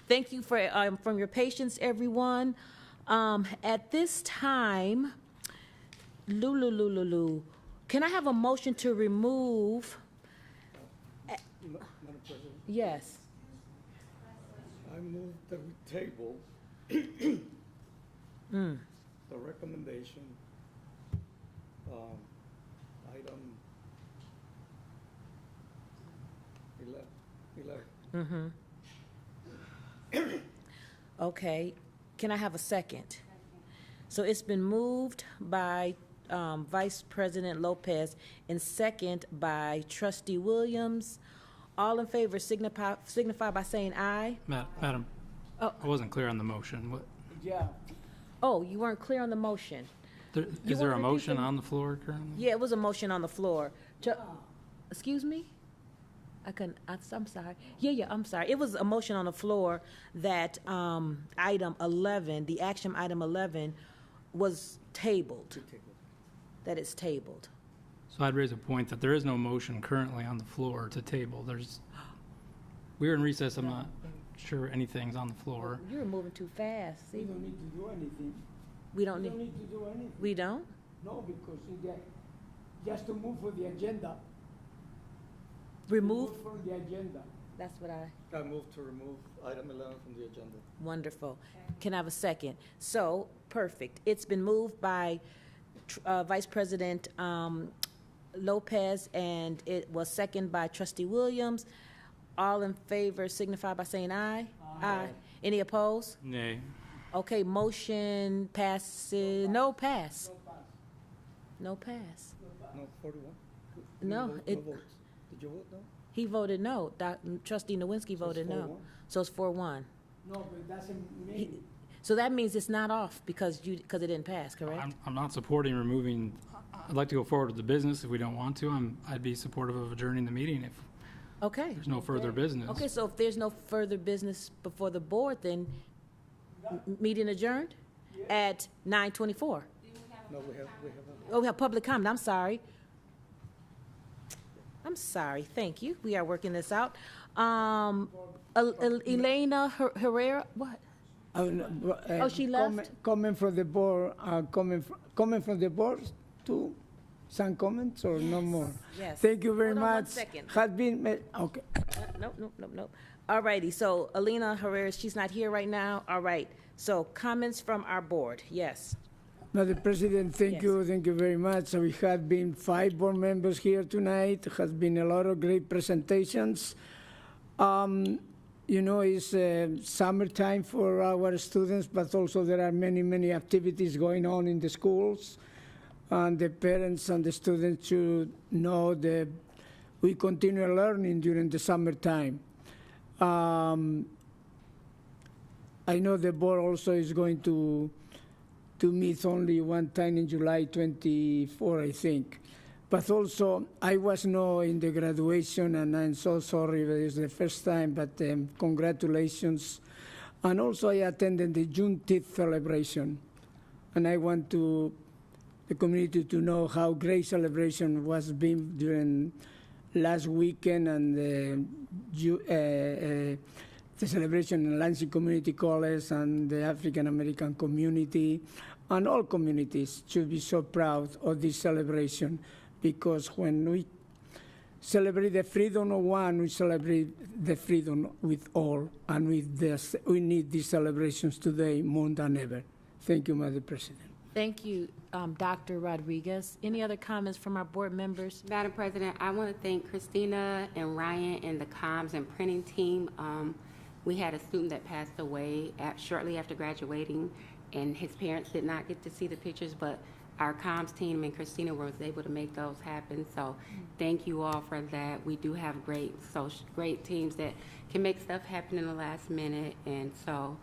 Thank you for from your patience, everyone. At this time, can I have a motion to remove? Madam President, Yes. I move that we table the recommendation, item 11. Okay, can I have a second? So it's been moved by Vice President Lopez and second by Trustee Williams. All in favor signify by saying aye. Madam, I wasn't clear on the motion. What, Yeah. Oh, you weren't clear on the motion. is there a wanna motion repeat on the floor currently? Yeah, it was a motion on the floor. Excuse me? I'm sorry. Yeah, I'm sorry. It was a motion on the floor that item 11, the action item 11, was tabled. That it's tabled. So I'd raise a point that there is no motion currently on the floor to table. We're in recess, I'm not sure anything's on the floor. You're moving too fast. We See? don't need to do anything. We don't We need, don't need to do anything. we don't? No, because just to move for the agenda. Remove? From the agenda. That's what I, I move to remove item 11 from the agenda. wonderful. Can I have a second? So, perfect. It's been moved by Vice President Lopez, and it was seconded by Trustee Williams. All in favor signify by saying aye. Aye. Any opposed? Nay. Okay, motion passes, no pass. No pass. No, 41? No, No it, votes. Did you vote no? he voted no. Trustee Nowinski voted no. 4-1? So it's 4-1. No, but it doesn't mean. So that means it's not off because it didn't pass, correct? I'm not supporting removing, I'd like to go forward with the business if we don't want to. I'd be supportive of adjourning the meeting if Okay. there's no further business. Okay, so if there's no further business before the board, then meeting adjourned at 9:24. No, we have Oh, we have public comment, I'm sorry. I'm sorry, thank you. We are working this out. Elena Herrera, what? Oh, she left? Comment from the board, comment from the board to some comments or no more? Yes. Thank you very Hold on one much. second. Has been, okay. Nope. All righty, so Elena Herrera, she's not here right now. All right, so comments from our board, yes. Madam President, thank Yes. you very much. We have been 5 board members here tonight. Has been a lot of great presentations. You know, it's summertime for our students, but also there are many activities going on in the schools. And the parents and the students should know that we continue learning during the summertime. I know the board also is going to meet only one time in July 24, I think. But also, I was not in the graduation, and I'm so sorry that it's the first time, but congratulations. And also, I attended the Juneteenth celebration, and I want the community to know how great celebration was being during last weekend, and the celebration in Lansing Community College and the African American community, and all communities should be so proud of this celebration, because when we celebrate the freedom of one, we celebrate the freedom with all, and with this, we need these celebrations today more than ever. Thank you, Madam President. Thank you, Dr. Rodriguez. Any other comments from our board members? Madam President, I want to thank Christina and Ryan and the comms and printing team. We had a student that passed away shortly after graduating, and his parents did not get to see the pictures, but our comms team and Christina was able to make those happen. So thank you all for that. We do have great teams that can make stuff happen in the last minute, and so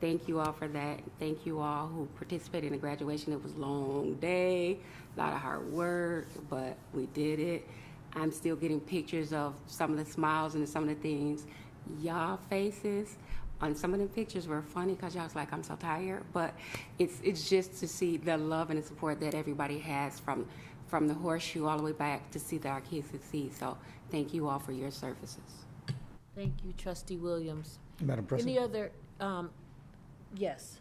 thank you all for that. Thank you all who participated in the graduation. It was a long day, a lot of hard work, but we did it. I'm still getting pictures of some of the smiles and some of the things. Y'all faces on some of the pictures were funny because y'all was like, I'm so tired, but it's just to see the love and the support that everybody has from from the horseshoe all the way back to see that our kids succeed. So thank you all for your services. Thank you, Trustee Williams. Madam President. Any other, yes,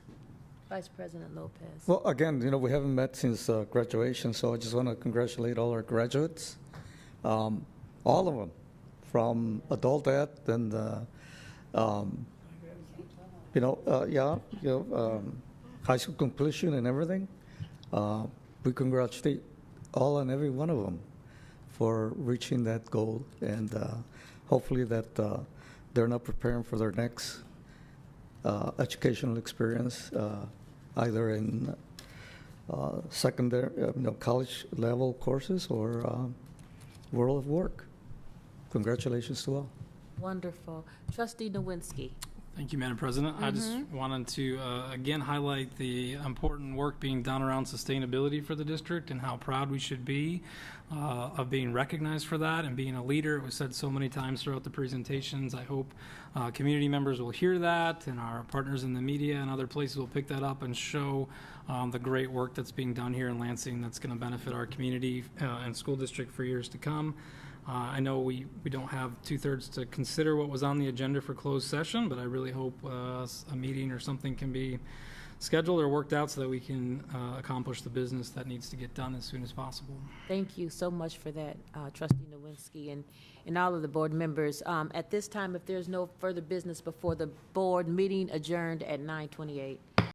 Vice President Lopez. Well, again, we haven't met since graduation, so I just want to congratulate all our graduates, all of them, from adult ed and, high school completion and everything. We congratulate all and every one of them for reaching that goal, and hopefully that they're not preparing for their next educational experience, either in secondary, college level courses or world of work. Congratulations to all. Wonderful. Trustee Nowinski. Thank you, Madam President. I just wanted to, again, highlight the important work being done around sustainability for the district and how proud we should be of being recognized for that and being a leader. It was said so many times throughout the presentations. I hope community members will hear that, and our partners in the media and other places will pick that up and show the great work that's being done here in Lansing that's going to benefit our community and school district for years to come. I know we don't have 2/3 to consider what was on the agenda for closed session, but I really hope a meeting or something can be scheduled or worked out so that we can accomplish the business that needs to get done as soon as possible. Thank you so much for that, Trustee Nowinski, and all of the board members. At this time, if there's no further business before the board, meeting adjourned at 9:28.